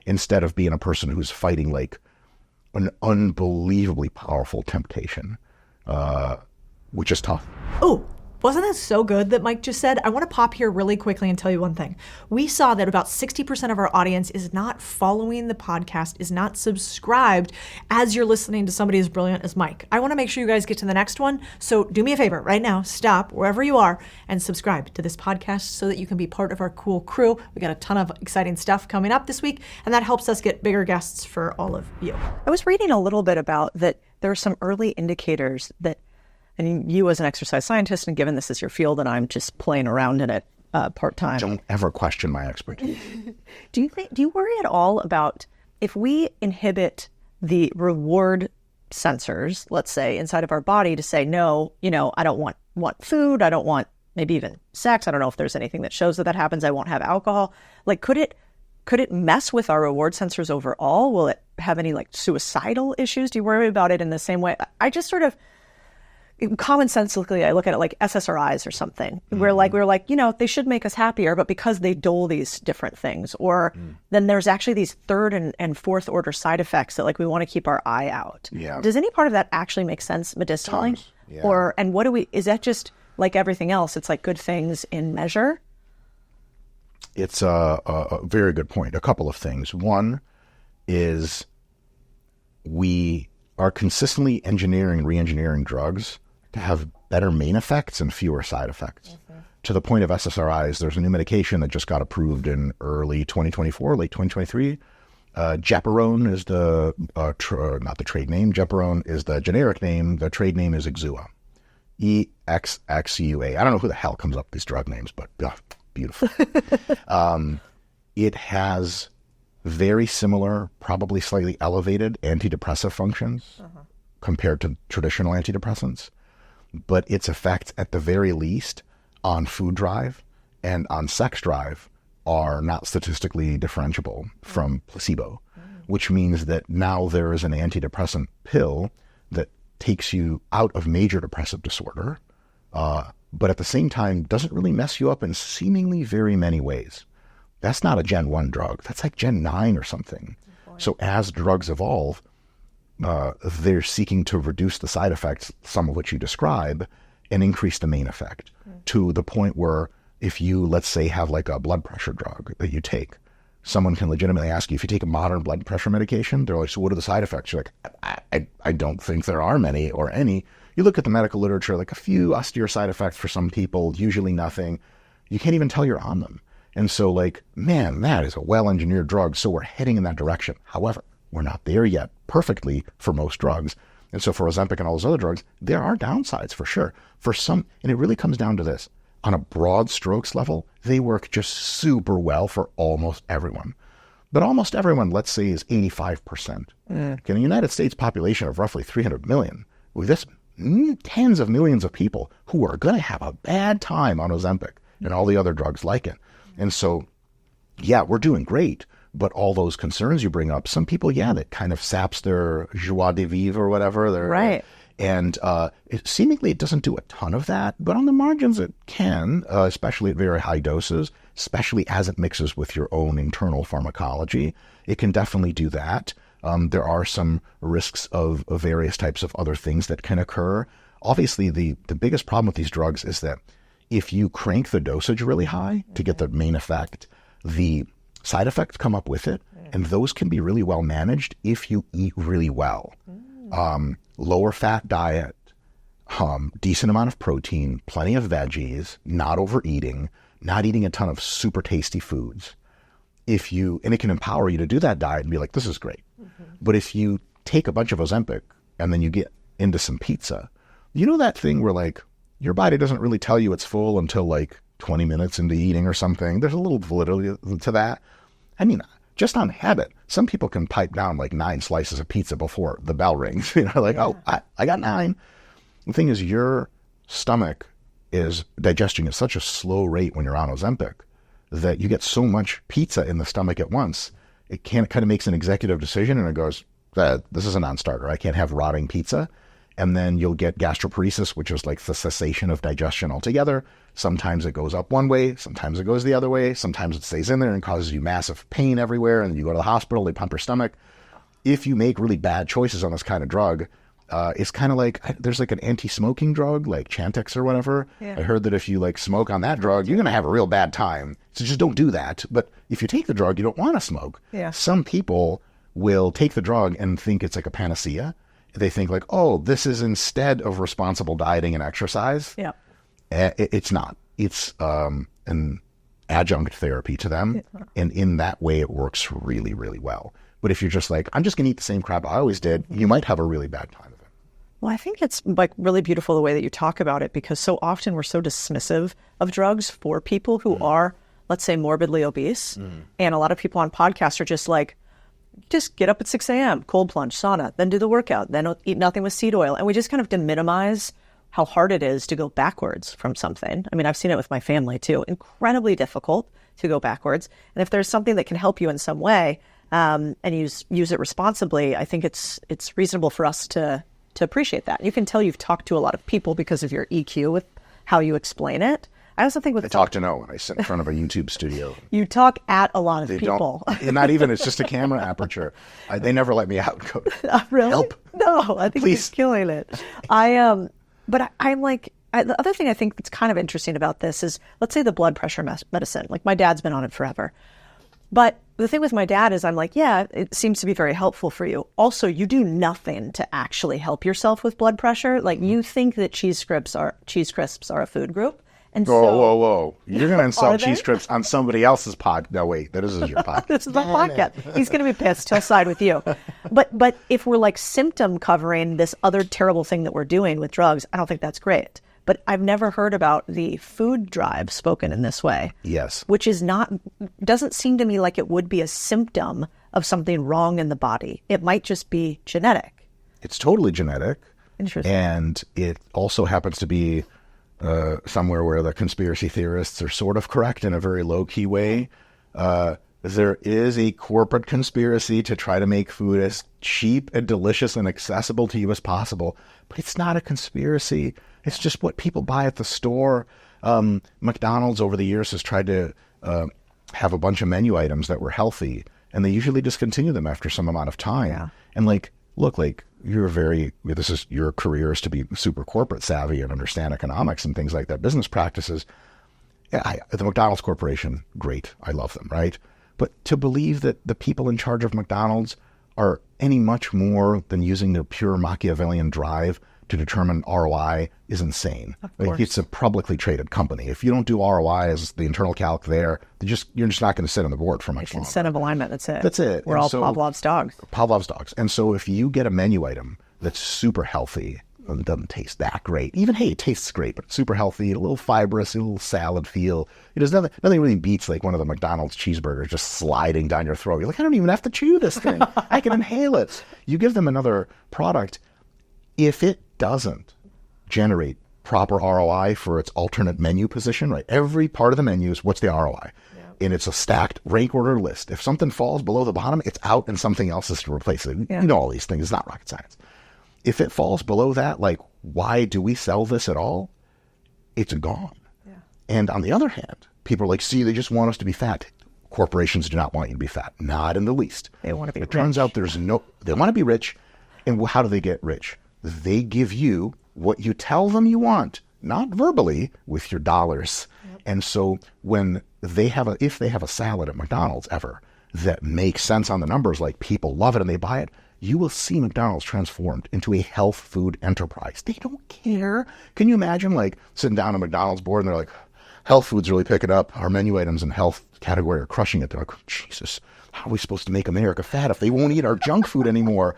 instead of being a person who's fighting like an unbelievably powerful temptation, which is tough. Oh, wasn't that so good that Mike just said? I want to pop here really quickly and tell you one thing. We saw that about 60% of our audience is not following the podcast, is not subscribed as you're listening to somebody as brilliant as Mike. I want to make sure you guys get to the next one. So do me a favor right now, stop wherever you are and subscribe to this podcast so that you can be part of our cool crew. We got a ton of exciting stuff coming up this week, and that helps us get bigger guests for all of you. I was reading a little bit about that there are some early indicators that, and you as an exercise scientist, and given this is your field and I'm just playing around in it part-time. Don't ever question my expertise. Do you worry at all about if we inhibit the reward sensors, let's say, inside of our body to say, no, I don't want food, I don't want maybe even sex, I don't know if there's anything that shows that happens, I won't have alcohol. Like, could it mess with our reward sensors overall? Will it have any like suicidal issues? Do you worry about it in the same way? I just sort of, commonsensically, I look at it like SSRIs or something, where like we're like, they should make us happier, but because they dole these different things, or then there's actually these third and fourth order side effects that like we want to keep our eye out. Yeah. Does any part of that actually make sense medicinally? Yeah. And what is that just like everything else? It's like good things in measure? It's a very good point. A couple of things. One is we are consistently engineering and re-engineering drugs to have better main effects and fewer side effects. To the point of SSRIs, there's a new medication that just got approved in early 2024, late 2023. Gepirone is not the trade name. Gepirone is the generic name. The trade name is Exua. EXXUA. I don't know who the hell comes up with these drug names, but beautiful. It has very similar, probably slightly elevated antidepressive functions compared to traditional antidepressants. But its effects, at the very least, on food drive and on sex drive are not statistically differentiable from placebo, which means that now there is an antidepressant pill that takes you out of major depressive disorder, but at the same time doesn't really mess you up in seemingly very many ways. That's not a Gen 1 drug. That's like Gen 9 or something. So as drugs evolve, they're seeking to reduce the side effects, some of which you describe, and increase the main effect to the point where if you, let's say, have like a blood pressure drug that you take, someone can legitimately ask you, if you take a modern blood pressure medication, they're like, so what are the side effects? You're like, I don't think there are many or any. You look at the medical literature, like a few austere side effects for some people, usually nothing. You can't even tell you're on them. And so like, man, that is a well-engineered drug. So we're heading in that direction. However, We're not there yet perfectly for most drugs. And so for Ozempic and all those other drugs, there are downsides for sure. For some, and it really comes down to this. On a broad strokes level, they work just super well for almost everyone. But almost everyone, let's say, is 85%. In the United States population of roughly 300 million, with this tens of millions of people who are going to have a bad time on Ozempic and all the other drugs like it. And so, yeah, we're doing great. But all those concerns you bring up, some people, that kind of saps their joie de vivre or whatever. Right. And seemingly it doesn't do a ton of that, but on the margins it can, especially at very high doses, especially as it mixes with your own internal pharmacology. It can definitely do that. There are some risks of various types of other things that can occur. Obviously, the biggest problem with these drugs is that if you crank the dosage really high to get the main effect, the side effects come up with it, and those can be really well managed if you eat really well. Lower fat diet, decent amount of protein, plenty of veggies, not overeating, not eating a ton of super tasty foods. And it can empower you to do that diet and be like, this is great. But if you take a bunch of Ozempic and then you get into some pizza, you know that thing where like your body doesn't really tell you it's full until like 20 minutes into eating or something. There's a little validity to that. I mean, just on habit, some people can pipe down like 9 slices of pizza before the bell rings. Oh, I got 9. The thing is, your stomach is digesting at such a slow rate when you're on Ozempic that you get so much pizza in the stomach at once. It kind of makes an executive decision and it goes, this is a non-starter. I can't have rotting pizza. And then you'll get gastroparesis, which is like the cessation of digestion altogether. Sometimes it goes up one way, sometimes it goes the other way, sometimes it stays in there and causes you massive pain everywhere, and you go to the hospital, they pump your stomach. If you make really bad choices on this kind of drug, it's kind of like, there's like an anti-smoking drug, like Chantix or whatever. Yeah. I heard that if you like smoke on that drug, you're going to have a real bad time. So just don't do that. But if you take the drug, you don't want to smoke. Yeah. Some people will take the drug and think it's like a panacea. They think like, oh, this is instead of responsible dieting and exercise. Yeah. It's not. It's an adjunct therapy to them. Yeah. And in that way, it works really, really well. But if you're just like, I'm just going to eat the same crap I always did, you might have a really bad time of it. Well, I think it's like really beautiful the way that you talk about it, because so often we're so dismissive of drugs for people who are, let's say, morbidly obese. And a lot of people on podcasts are just like, just get up at 6 a.m., cold plunge, sauna, then do the workout, then eat nothing with seed oil. And we just kind of minimize how hard it is to go backwards from something. I mean, I've seen it with my family too. Incredibly difficult to go backwards. And if there's something that can help you in some way and use it responsibly, I think it's reasonable for us to appreciate that. You can tell you've talked to a lot of people because of your EQ with how you explain it. I also think I talk to no when I sit in front of a YouTube studio. You talk at a lot of people. Not even, it's just a camera aperture. They never let me out. Go, really? Help. No, I think he's killing it. But I'm like, the other thing I think that's kind of interesting about this is, let's say the blood pressure medicine. Like my dad's been on it forever. But the thing with my dad is I'm like, yeah, it seems to be very helpful for you. Also, you do nothing to actually help yourself with blood pressure. Like you think that cheese crisps are a food group. And whoa. You're going to insult cheese crisps on somebody else's pod. No, wait, this is your podcast. This is my podcast. He's going to be pissed. He'll side with you. But if we're like symptom covering this other terrible thing that we're doing with drugs, I don't think that's great. But I've never heard about the food drive spoken in this way. Yes. Which doesn't seem to me like it would be a symptom of something wrong in the body. It might just be genetic. It's totally genetic. Interesting. And it also happens to be somewhere where the conspiracy theorists are sort of correct in a very low-key way. There is a corporate conspiracy to try to make food as cheap and delicious and accessible to you as possible, but it's not a conspiracy. It's just what people buy at the store. McDonald's over the years has tried to have a bunch of menu items that were healthy, and they usually discontinue them after some amount of time. Yeah. And look, your career is to be super corporate savvy and understand economics and things like that, business practices. Yeah, the McDonald's Corporation, great. I love them, right? But to believe that the people in charge of McDonald's are any much more than using their pure Machiavellian drive to determine ROI is insane. course. It's a publicly traded company. If you don't do ROI as the internal calc there, you're just not going to sit on the board for much longer. Incentive alignment, that's it. That's it. We're And all so- Pavlov's dogs. Pavlov's dogs. And so if you get a menu item that's super healthy, and it doesn't taste that great, even, hey, it tastes great, but super healthy, a little fibrous, a little salad feel. There's nothing really beats like one of the McDonald's cheeseburgers just sliding down your throat. You're like, I don't even have to chew this thing. I can inhale it. You give them another product. If it doesn't generate proper ROI for its alternate menu position, right? Every part of the menu is what's the ROI? And it's a stacked rank order list. If something falls below the bottom, it's out and something else is to replace it. Yeah. You know all these things. It's not rocket science. If it falls below that, like, why do we sell this at all? It's gone. Yeah. And on the other hand, people are like, see, they just want us to be fat. Corporations do not want you to be fat. Not in the least. They want to be It turns out they want to be rich. And how do they get rich? They give you what you tell them you want, not verbally, with your dollars. Yep. And so if they have a salad at McDonald's ever that makes sense on the numbers, like people love it and they buy it, you will see McDonald's transformed into a health food enterprise. They don't care. Can you imagine like sitting down at McDonald's board and they're like, health food's really picking up. Our menu items in health category are crushing it. They're like, Jesus, how are we supposed to make America fat if they won't eat our junk food anymore?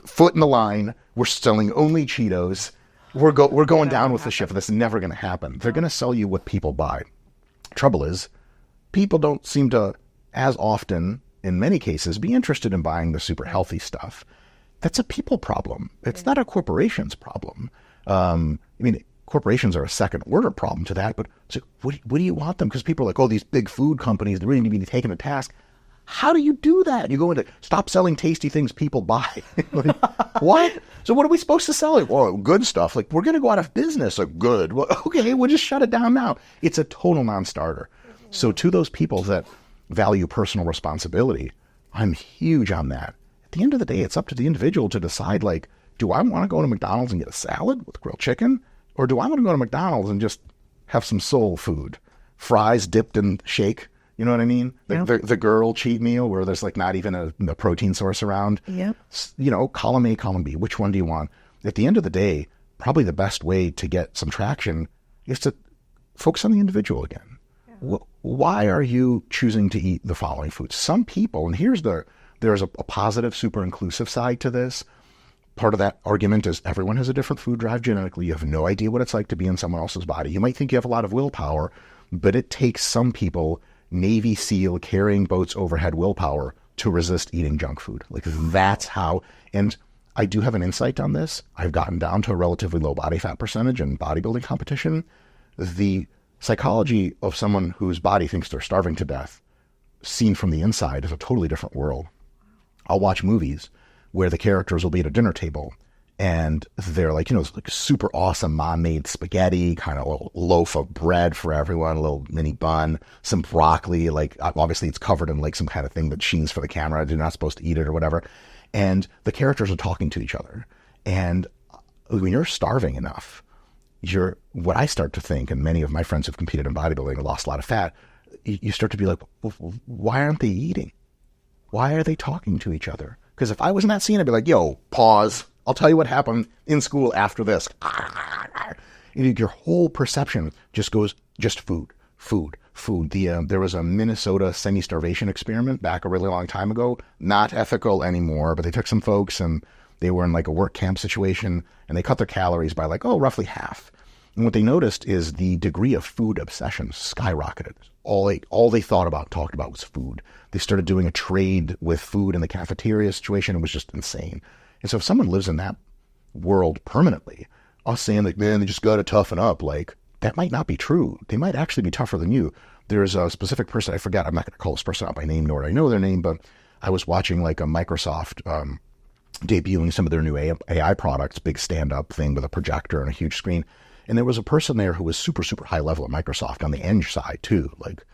Foot in the line. We're selling only Cheetos. We're going down with the ship. This is never going to happen. They're going to sell you what people buy. Trouble is, people don't seem to, as often, in many cases, be interested in buying the super healthy stuff. That's a people problem. It's not a corporation's problem. Corporations are a second order problem to that, but so what do you want them? Because people are like, oh, these big food companies, they really need to be taken to task. How do you do that? You go into stop selling tasty things people buy. Like, what? So what are we supposed to sell? Like, well, good stuff. Like, we're going to go out of business. Like, good. Well, okay, we'll just shut it down now. It's a total non-starter. So to those people that value personal responsibility, I'm huge on that. At the end of the day, it's up to the individual to decide, like, do I want to go to McDonald's and get a salad with grilled chicken? Or do I want to go to McDonald's and just have some soul food? Fries dipped in shake. You know what I mean? The girl cheat meal where there's like not even a protein source around. Yep. Column A, column B. Which one do you want? At the end of the day, probably the best way to get some traction is to focus on the individual again. Yeah. Why are you choosing to eat the following foods? Some people, and there's a positive, super inclusive side to this. Part of that argument is everyone has a different food drive genetically. You have no idea what it's like to be in someone else's body. You might think you have a lot of willpower, but it takes some people Navy SEAL carrying boats overhead willpower to resist eating junk food. Like that's how, and I do have an insight on this. I've gotten down to a relatively low body fat percentage in bodybuilding competition. The psychology of someone whose body thinks they're starving to death, seen from the inside, is a totally different world. I'll watch movies where the characters will be at a dinner table and they're like, like super awesome mom-made spaghetti, kind of a little loaf of bread for everyone, a little mini bun, some broccoli, like obviously it's covered in like some kind of thing that sheens for the camera. They're not supposed to eat it or whatever. And the characters are talking to each other. And when you're starving enough, what I start to think, and many of my friends who've competed in bodybuilding and lost a lot of fat, you start to be like, well, why aren't they eating? Why are they talking to each other? Because if I was in that scene, I'd be like, yo, pause. I'll tell you what happened in school after this. Your whole perception just goes, just food. There was a Minnesota semi-starvation experiment back a really long time ago. Not ethical anymore, but they took some folks and they were in like a work camp situation and they cut their calories by like, roughly half. And what they noticed is the degree of food obsession skyrocketed. All they talked about was food. They started doing a trade with food in the cafeteria situation. It was just insane. And so if someone lives in that world permanently, us saying like, man, they just got to toughen up, like that might not be true. They might actually be tougher than you. There's a specific person, I forgot, I'm not going to call this person out by name, nor do I know their name, but I was watching like a Microsoft debuting some of their new AI products, big stand-up thing with a projector and a huge screen. And there was a person there who was super, super high level at Microsoft on the eng side too. Like,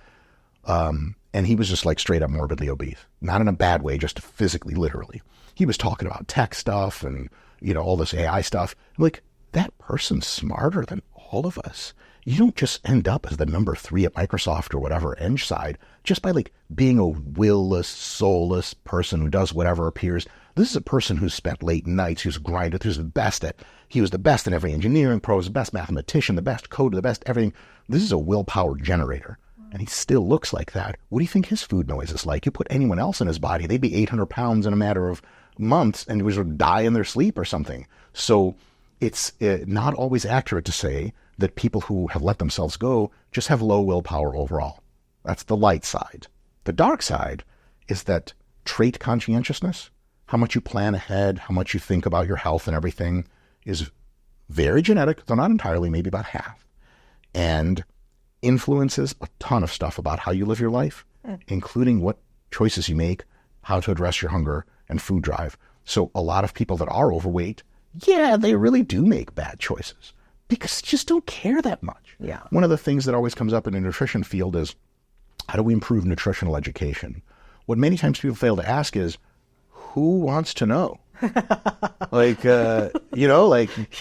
and he was just like straight up morbidly obese, not in a bad way, just physically, literally. He was talking about tech stuff and, all this AI stuff. I'm like, that person's smarter than all of us. you don't just end up as the number 3 at Microsoft or whatever eng side just by like being a will-less, soulless person who does whatever appears. This is a person who's spent late nights, who's grinded, he was the best in every engineering pro, the best mathematician, the best coder, the best everything. This is a willpower generator. And he still looks like that. What do you think his food noise is like? You put anyone else in his body, they'd be 800 pounds in a matter of months and would die in their sleep or something. So it's not always accurate to say that people who have let themselves go just have low willpower overall. That's the light side. The dark side is that trait conscientiousness, how much you plan ahead, how much you think about your health and everything, is very genetic, though not entirely, maybe about half, and influences a ton of stuff about how you live your life, including what choices you make, how to address your hunger and food drive. So a lot of people that are overweight, yeah, they really do make bad choices because they just don't care that much. Yeah. One of the things that always comes up in the nutrition field is, how do we improve nutritional education? What many times people fail to ask is, who wants to know? Like, yes,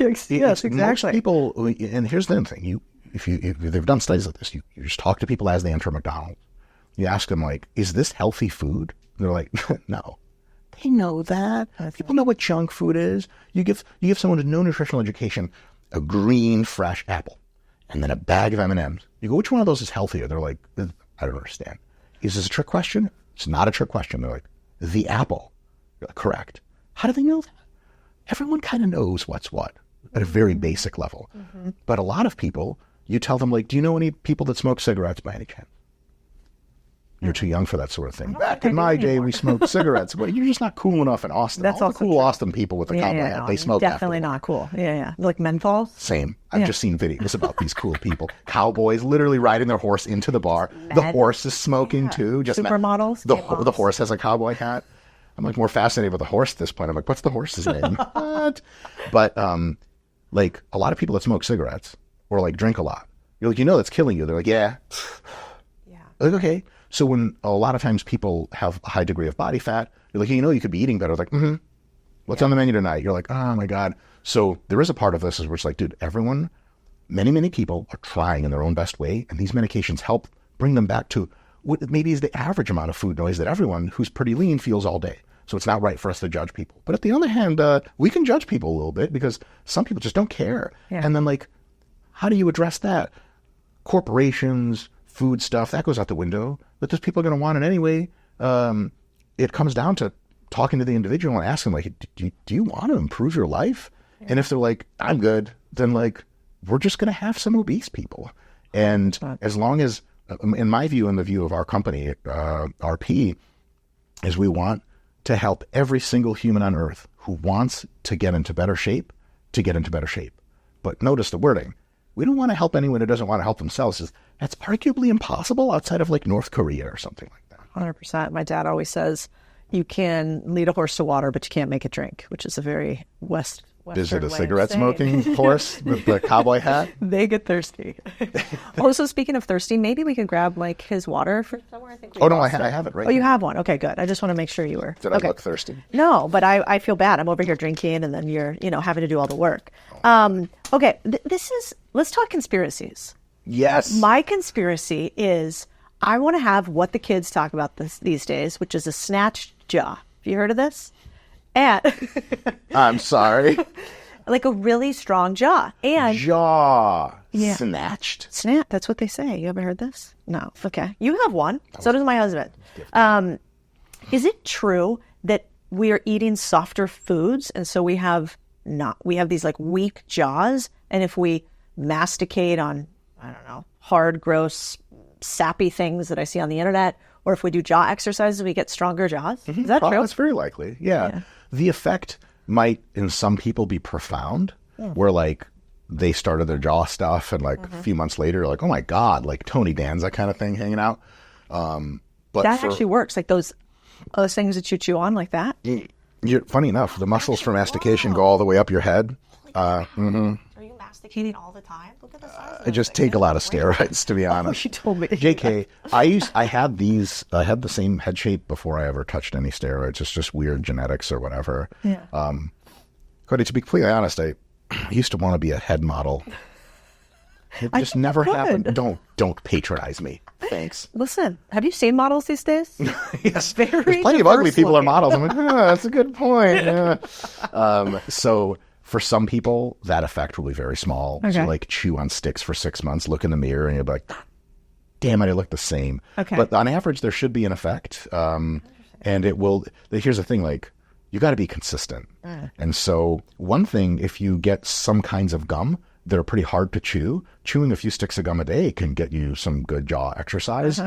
exactly. Most people, and here's the other thing, if they've done studies like this, you just talk to people as they enter McDonald's. You ask them, like, is this healthy food? And they're like, no. They know that. People know what junk food is. You give someone with no nutritional education a green, fresh apple and then a bag of M&Ms. You go, which one of those is healthier? They're like, I don't understand. Is this a trick question? It's not a trick question. They're like, the apple. You're like, correct. How do they know that? Everyone kind of knows what's what at a very basic level. Mm-hmm. But a lot of people, you tell them, like, do you know any people that smoke cigarettes by any chance? You're too young for that sort of thing. Back in my day, we smoked cigarettes. Well, you're just not cool enough in Austin. That's all the cool Austin people with the cowboy hat, they smoke. Definitely not cool. Yeah. Like menthol? Same. I've just seen videos about these cool people. Cowboys literally riding their horse into the bar. The horse is smoking too. Just supermodels. The horse has a cowboy hat. I'm like more fascinated with the horse at this point. I'm like, what's the horse's name? What? But like a lot of people that smoke cigarettes or like drink a lot, you're like, that's killing you. They're like, yeah. Like, okay. So when a lot of times people have a high degree of body fat, you're like, you could be eating better. Like, what's on the menu tonight? You're like, oh my God. So there is a part of this where it's like, dude, many people are trying in their own best way. And these medications help bring them back to what maybe is the average amount of food noise that everyone who's pretty lean feels all day. So it's not right for us to judge people. But at the other hand, we can judge people a little bit because some people just don't care. Yeah. And then like, how do you address that? Corporations, food stuff, that goes out the window. But those people are going to want it anyway. It comes down to talking to the individual and asking, like, do you want to improve your life? Yeah. And if they're like, I'm good, then like, we're just going to have some obese people. And as long as, in my view, in the view of our company, RP, is we want to help every single human on earth who wants to get into better shape, to get into better shape. But notice the wording. We don't want to help anyone who doesn't want to help themselves. That's arguably impossible outside of like North Korea or something like that. 100%. My dad always says you can lead a horse to water, but you can't make it drink, which is a very Western Is it a way cigarette of saying. smoking horse with the cowboy hat? They get thirsty. Also, speaking of thirsty, maybe we could grab like his water from somewhere. I think. Oh no, I have it right. Oh, you have one. Okay, good. I just want to make sure you were. Did I look thirsty? No, but I feel bad. I'm over here drinking, and then you're having to do all the work. Okay, let's talk conspiracies. Yes. My conspiracy is I want to have what the kids talk about these days, which is a snatched jaw. Have you heard of this? And I'm sorry. Like a really strong jaw. And jaw. Yeah. Snatched. That's what they say. You haven't heard this? No. Okay. You have one. So does my husband. Is it true that we are eating softer foods, and so we have these like weak jaws, and if we masticate on, I don't know, hard, gross, sappy things that I see on the internet, or if we do jaw exercises, we get stronger jaws? Mm-hmm. Is that true? That's very likely. Yeah. The effect might in some people be profound, where like they started their jaw stuff and like a few months later, like, oh my God, like Tony Danza kind of thing hanging out. But that actually works. Like those things that you chew on like that. Funny enough, the muscles for mastication go all the way up your head. Are you masticating all the time? Look at the size. I just take a lot of steroids, to be honest. You told me. JK, I had the same head shape before I ever touched any steroids. It's just weird genetics or whatever. Yeah. Cody, to be completely honest, I used to want to be a head model. It just never happened. Don't patronize me. Thanks. Listen, have you seen models these days? Yes. Very There's plenty of ugly people are diverse models. I'm like, that's a good point. Yeah. So for some people, that effect will be very small. Okay. So like chew on sticks for 6 months, look in the mirror, and you'll be like, damn it, I look the same. Okay. But on average, there should be an effect. And it will, here's the thing, like, you got to be consistent. And so one thing, if you get some kinds of gum that are pretty hard to chew, chewing a few sticks of gum a day can get you some good jaw exercise.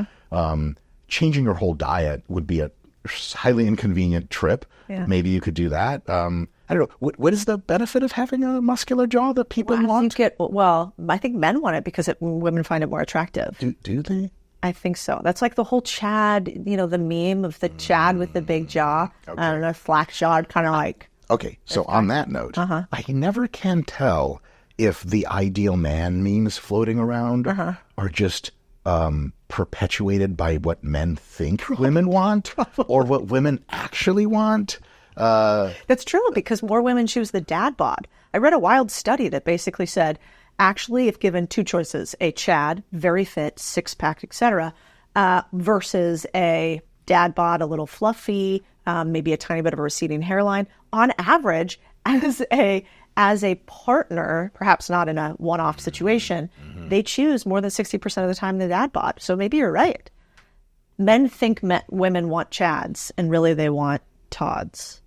Changing your whole diet would be a highly inconvenient trip. Yeah. Maybe you could do that. I don't know. What is the benefit of having a muscular jaw that people want? I think men want it because women find it more attractive. Do they? I think so. That's like the whole Chad, the meme of the Chad with the big jaw. Okay. I don't know, flack jawed, kind of like. Okay, so on that note, I never can tell if the ideal man memes floating around are just perpetuated by what men think women want or what women actually want. That's true, because more women choose the dad bod. I read a wild study that basically said, actually, if given two choices, a Chad, very fit, six-pack, etc., versus a dad bod, a little fluffy, maybe a tiny bit of a receding hairline, on average, as a partner, perhaps not in a one-off situation, they choose more than 60% of the time the dad bod. So maybe you're right. Men think women want Chads, and really they want Todds.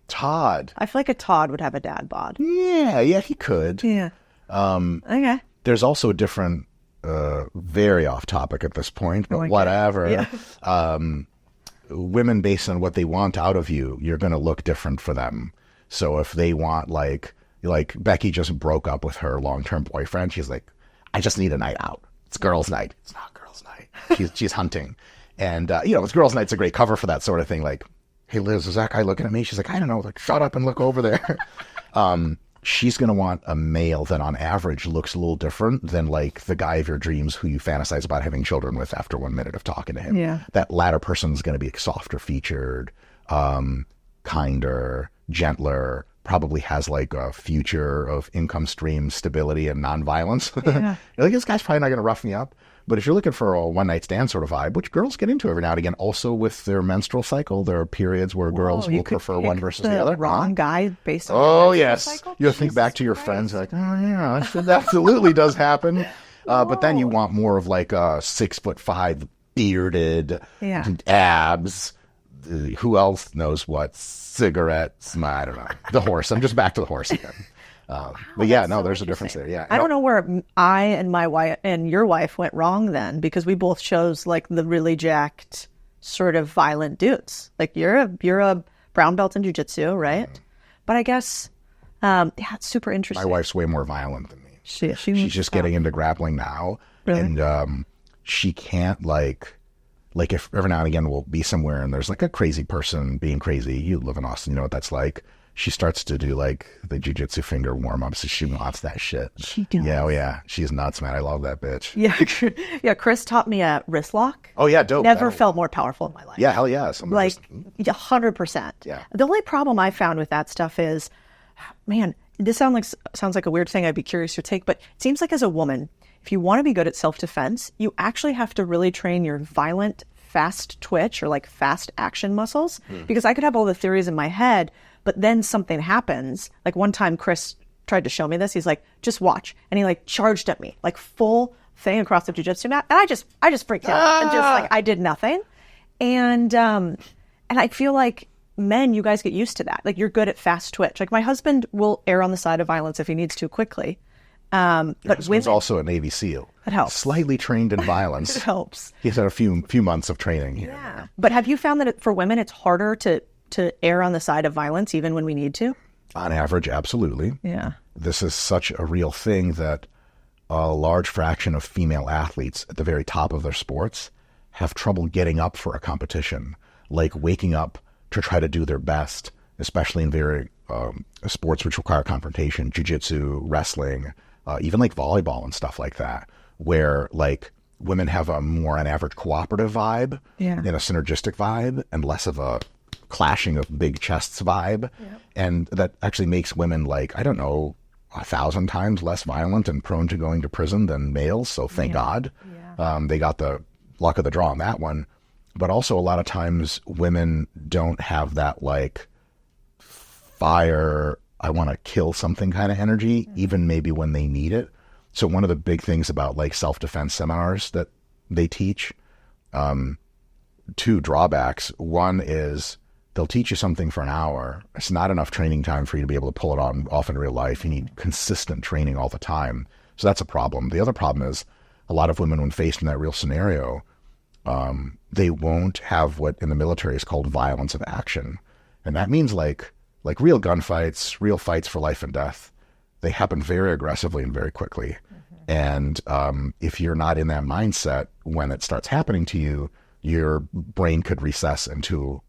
Todd. I feel like a Todd would have a dad bod. Yeah, he could. Yeah. Okay. There's also a different, very off topic at this point, but whatever. Yeah. Women, based on what they want out of you, you're going to look different for them. So if they want like Becky just broke up with her long-term boyfriend, she's like, I just need a night out. It's girls' night. It's not girls' night. She's hunting. And, it's girls' night's a great cover for that sort of thing. Like, hey, Liz, is that guy looking at me? She's like, I don't know. Like, shut up and look over there. She's going to want a male that on average looks a little different than like the guy of your dreams who you fantasize about having children with after 1 minute of talking to him. Yeah. That latter person's going to be softer featured, kinder, gentler, probably has like a future of income stream stability and nonviolence. Yeah. You're like, this guy's probably not going to rough me up. But if you're looking for a one-night stand sort of vibe, which girls get into every now and again, also with their menstrual cycle, there are periods where girls will prefer one versus the other. Wrong guy based on oh, yes. Cycle? You'll think back to your friends like, oh, yeah, that absolutely does happen. But then you want more of like a 6'5" bearded abs. Who else knows what? Cigarettes. I don't know. The horse. I'm just back to the horse again. But yeah, no, there's a difference there. Yeah, I don't know where I and my wife and your wife went wrong then, because we both chose like the really jacked, sort of violent dudes. Like you're a brown belt in jiu-jitsu, right? But I guess, it's super interesting. My wife's way more violent than me. She's just getting into grappling now, and she can't like if every now and again we'll be somewhere and there's like a crazy person being crazy. You live in Austin, you know what that's like. She starts to do like the jiu-jitsu finger warm-ups. She wants that shit. She does. Yeah, oh yeah. She's nuts, man. I love that bitch. Yeah, yeah. Chris taught me a wrist lock. Oh yeah, dope. Never felt more powerful in my life. Yeah, hell yeah. Like 100%. Yeah. The only problem I found with that stuff is, man, this sounds like a weird thing. I'd be curious your take, but it seems like as a woman, if you want to be good at self-defense, you actually have to really train your violent, fast twitch or like fast action muscles. Because I could have all the theories in my head, but then something happens. Like one time Chris tried to show me this. He's like, just watch. And he like charged at me, like full thing across the jiu-jitsu mat. And I just freaked out and just like, I did nothing. And I feel like men, you guys get used to that. Like you're good at fast twitch. Like my husband will err on the side of violence if he needs to quickly. But women's also a Navy SEAL. It helps. Slightly trained in violence. It helps. He's had a few months of training here. Yeah. But have you found that for women, it's harder to err on the side of violence even when we need to? On average, absolutely. Yeah. This is such a real thing that a large fraction of female athletes at the very top of their sports have trouble getting up for a competition, like waking up to try to do their best, especially in very sports which require confrontation, jiu-jitsu, wrestling, even like volleyball and stuff like that, where like women have a more on average cooperative vibe and a synergistic vibe and less of a clashing of big chests vibe. And that actually makes women like, I don't know, 1,000 times less violent and prone to going to prison than males. So thank God. They got the luck of the draw on that one. But also a lot of times women don't have that like fire, I want to kill something kind of energy, even maybe when they need it. So one of the big things about like self-defense seminars that they teach, two drawbacks. One is they'll teach you something for an hour. It's not enough training time for you to be able to pull it off in real life. You need consistent training all the time. So that's a problem. The other problem is a lot of women, when faced in that real scenario, they won't have what in the military is called violence of action. And that means like real gunfights, real fights for life and death. They happen very aggressively and very quickly. And if you're not in that mindset when it starts happening to you, your brain could recess into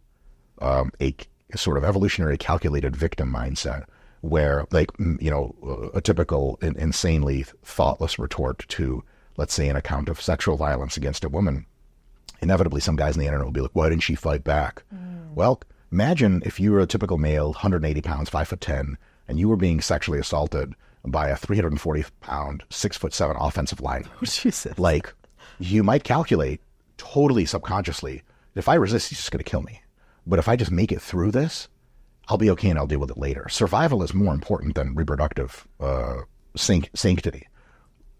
a sort of evolutionary calculated victim mindset where, like, a typical insanely thoughtless retort to, let's say, an account of sexual violence against a woman. Inevitably, some guys on the internet will be like, why didn't she fight back? Well, imagine if you were a typical male, 180 pounds, 5'10", and you were being sexually assaulted by a 340-pound, 6'7" offensive lineman. Jesus. Like, you might calculate totally subconsciously, if I resist, he's just going to kill me. But if I just make it through this, I'll be okay and I'll deal with it later. Survival is more important than reproductive sanctity,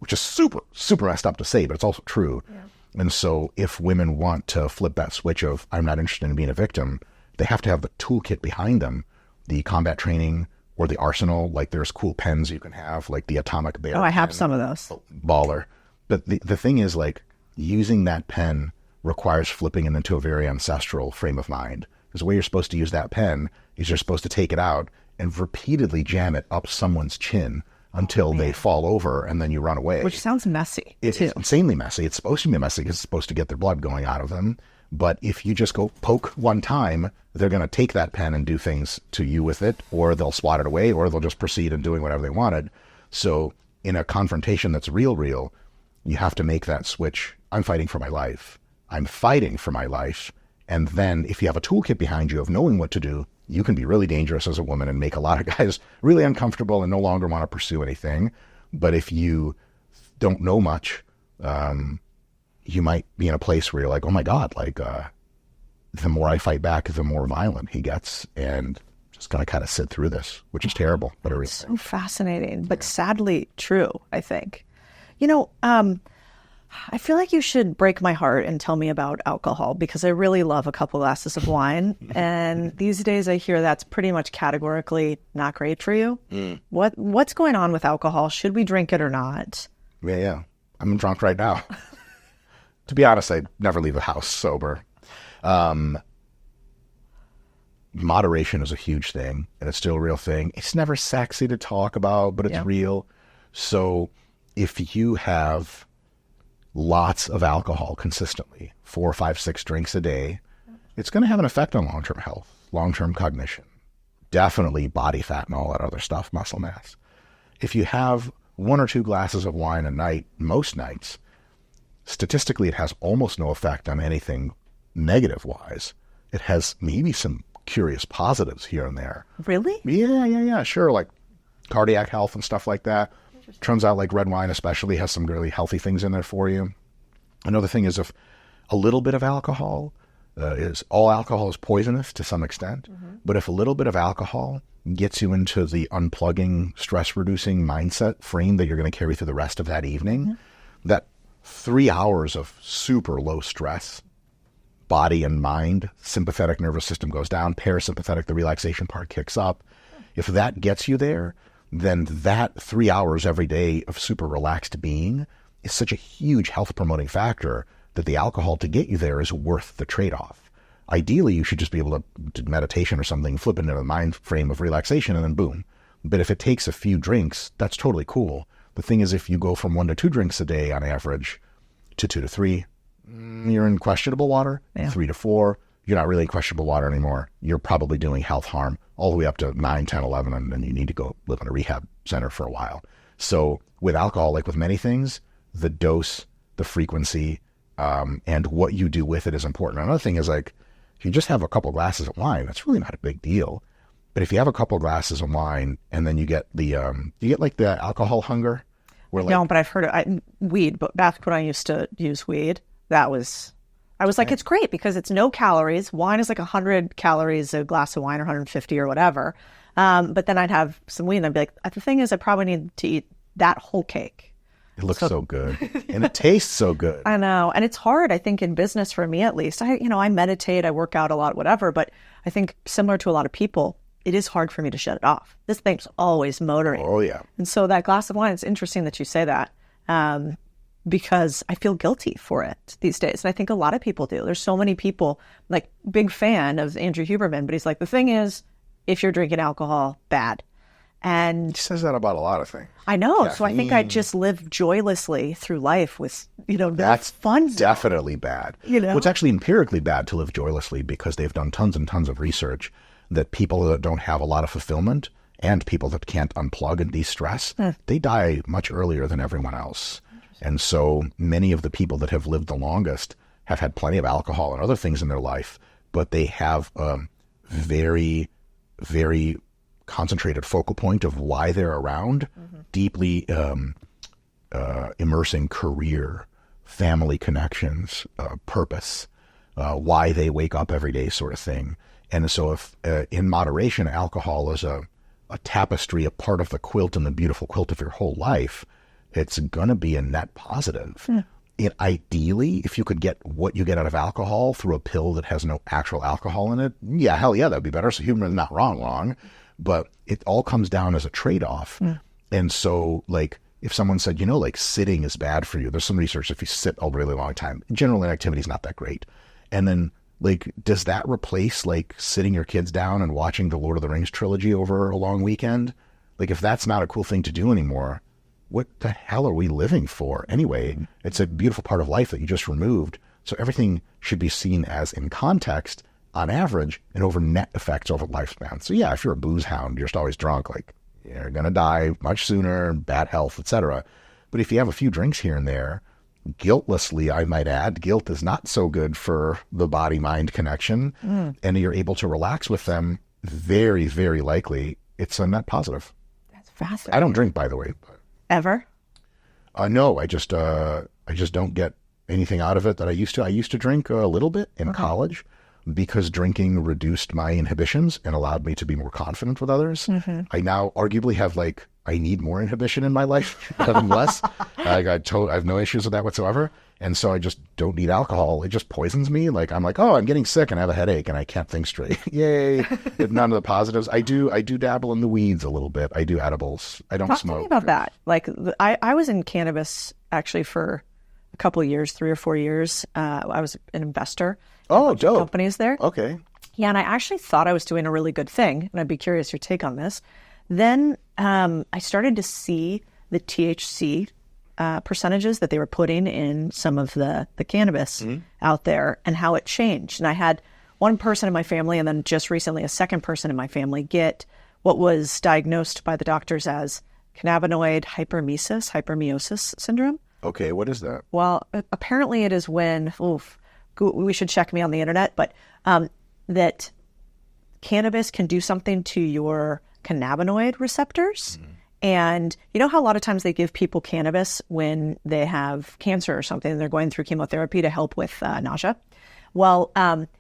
which is super, super messed up to say, but it's also true. Yeah. And so if women want to flip that switch of, I'm not interested in being a victim, they have to have the toolkit behind them, the combat training or the arsenal. Like there's cool pens you can have, like the atomic bear. Oh, I have some of those. Baller. But the thing is, like, using that pen requires flipping it into a very ancestral frame of mind. Because the way you're supposed to use that pen is you're supposed to take it out and repeatedly jam it up someone's chin until they fall over, and then you run away. Which sounds messy, It's insanely messy. It's supposed to be messy because it's supposed to get their blood going out of them. But if you just go poke one time, they're going to take that pen and do things to you with it, or they'll swat it away, or they'll just proceed in doing whatever they wanted. So in a confrontation that's real, you have to make that switch. I'm fighting for my life. I'm fighting for my life. And then if you have a toolkit behind you of knowing what to do, you can be really dangerous as a woman and make a lot of guys really uncomfortable and no longer want to pursue anything. But if you don't know much, you might be in a place where you're like, oh my God, like the more I fight back, the more violent he gets, and just going to kind of sit through this, which is terrible. But it's so fascinating, but sadly true, I think. I feel like you should break my heart and tell me about alcohol, because I really love a couple glasses of wine. And these days I hear that's pretty much categorically not great for you. What's going on with alcohol? Should we drink it or not? Yeah. I'm drunk right now. To be honest, I never leave the house sober. Moderation is a huge thing, and it's still a real thing. It's never sexy to talk about, but it's real. So if you have lots of alcohol consistently, 4, 5, 6 drinks a day, it's going to have an effect on long-term health, long-term cognition, definitely body fat and all that other stuff, muscle mass. If you have 1 or 2 glasses of wine a night, most nights, statistically it has almost no effect on anything negative-wise. It has maybe some curious positives here and there. Really? Yeah, sure, like cardiac health and stuff like that. Turns out like red wine especially has some really healthy things in there for you. Another thing is, if a little bit of alcohol all alcohol is poisonous to some extent, but if a little bit of alcohol gets you into the unplugging, stress-reducing mindset frame that you're going to carry through the rest of that evening, that 3 hours of super low stress, body and mind, sympathetic nervous system goes down, parasympathetic, the relaxation part kicks up. If that gets you there, then that 3 hours every day of super relaxed being is such a huge health promoting factor that the alcohol to get you there is worth the trade-off. Ideally, you should just be able to do meditation or something, flip into the mind frame of relaxation, and then boom. But if it takes a few drinks, that's totally cool. The thing is, if you go from 1 to 2 drinks a day on average to 2 to 3, you're in questionable water. 3 to 4, you're not really in questionable water anymore. You're probably doing health harm all the way up to 9, 10, 11, and then you need to go live in a rehab center for a while. So with alcohol, like with many things, the dose, the frequency, and what you do with it is important. Another thing is, like, if you just have a couple glasses of wine, that's really not a big deal. But if you have a couple glasses of wine and then you get the alcohol hunger, where No, but I've heard it. Weed, but back when I used to use weed, I was like, it's great because it's no calories. Wine is like 100 calories a glass of wine, or 150 or whatever. But then I'd have some weed and I'd be like, the thing is, I probably need to eat that whole cake. It looks so good and it tastes so good. I know. And it's hard, I think, in business for me, at least. I meditate, I work out a lot, whatever. But I think similar to a lot of people, it is hard for me to shut it off. This thing's always motoring. Oh, yeah. And so that glass of wine, it's interesting that you say that because I feel guilty for it these days. And I think a lot of people do. There's so many people, like, big fan of Andrew Huberman, but he's like, the thing is, if you're drinking alcohol, bad. And he says that about a lot of things. I know. Caffeine. So I think I just live joylessly through life with, that's fun. Definitely bad. Well, it's actually empirically bad to live joylessly because they've done tons and tons of research that people that don't have a lot of fulfillment and people that can't unplug and de-stress, they die much earlier than everyone else. And so many of the people that have lived the longest have had plenty of alcohol and other things in their life, but they have a very, very concentrated focal point of why they're around, deeply immersing career, family connections, purpose, why they wake up every day sort of thing. And so if in moderation, alcohol is a tapestry, a part of the quilt and the beautiful quilt of your whole life, it's going to be a net positive. Ideally, if you could get what you get out of alcohol through a pill that has no actual alcohol in it, yeah, hell yeah, that'd be better. So Huberman's not wrong. But it all comes down as a trade-off. And so, like, if someone said, sitting is bad for you, there's some research if you sit a really long time, general inactivity is not that great. And then, like, does that replace, like, sitting your kids down and watching the Lord of the Rings trilogy over a long weekend? Like, if that's not a cool thing to do anymore, what the hell are we living for anyway? It's a beautiful part of life that you just removed. So everything should be seen as in context, on average, and over net effects over lifespan. So yeah, if you're a booze hound, you're just always drunk, like, you're going to die much sooner, bad health, etc. But if you have a few drinks here and there, guiltlessly, I might add, guilt is not so good for the body-mind connection, and you're able to relax with them, very, very likely, it's a net positive. That's fascinating. I don't drink, by the way. But, ever? No, I just don't get anything out of it that I used to. I used to drink a little bit in college because drinking reduced my inhibitions and allowed me to be more confident with others. I now arguably have, like, I need more inhibition in my life rather than less. I have no issues with that whatsoever. And so I just don't need alcohol. It just poisons me. Like, I'm like, oh, I'm getting sick and I have a headache and I can't think straight. Yay. None of the positives. I do dabble in the weeds a little bit. I do edibles. I don't smoke. Talk to me about that. Like, I was in cannabis actually for a couple of years, 3 or 4 years. I was an investor. Oh, dope. Companies there. Okay. Yeah, and I actually thought I was doing a really good thing, and I'd be curious your take on this. Then I started to see the THC percentages that they were putting in some of the cannabis out there and how it changed. And I had one person in my family and then just recently a second person in my family get what was diagnosed by the doctors as cannabinoid hypermeiosis syndrome. Okay, what is that? Well, apparently it is when, we should check me on the internet, but that cannabis can do something to your cannabinoid receptors. And you know how a lot of times they give people cannabis when they have cancer or something and they're going through chemotherapy to help with nausea? Well,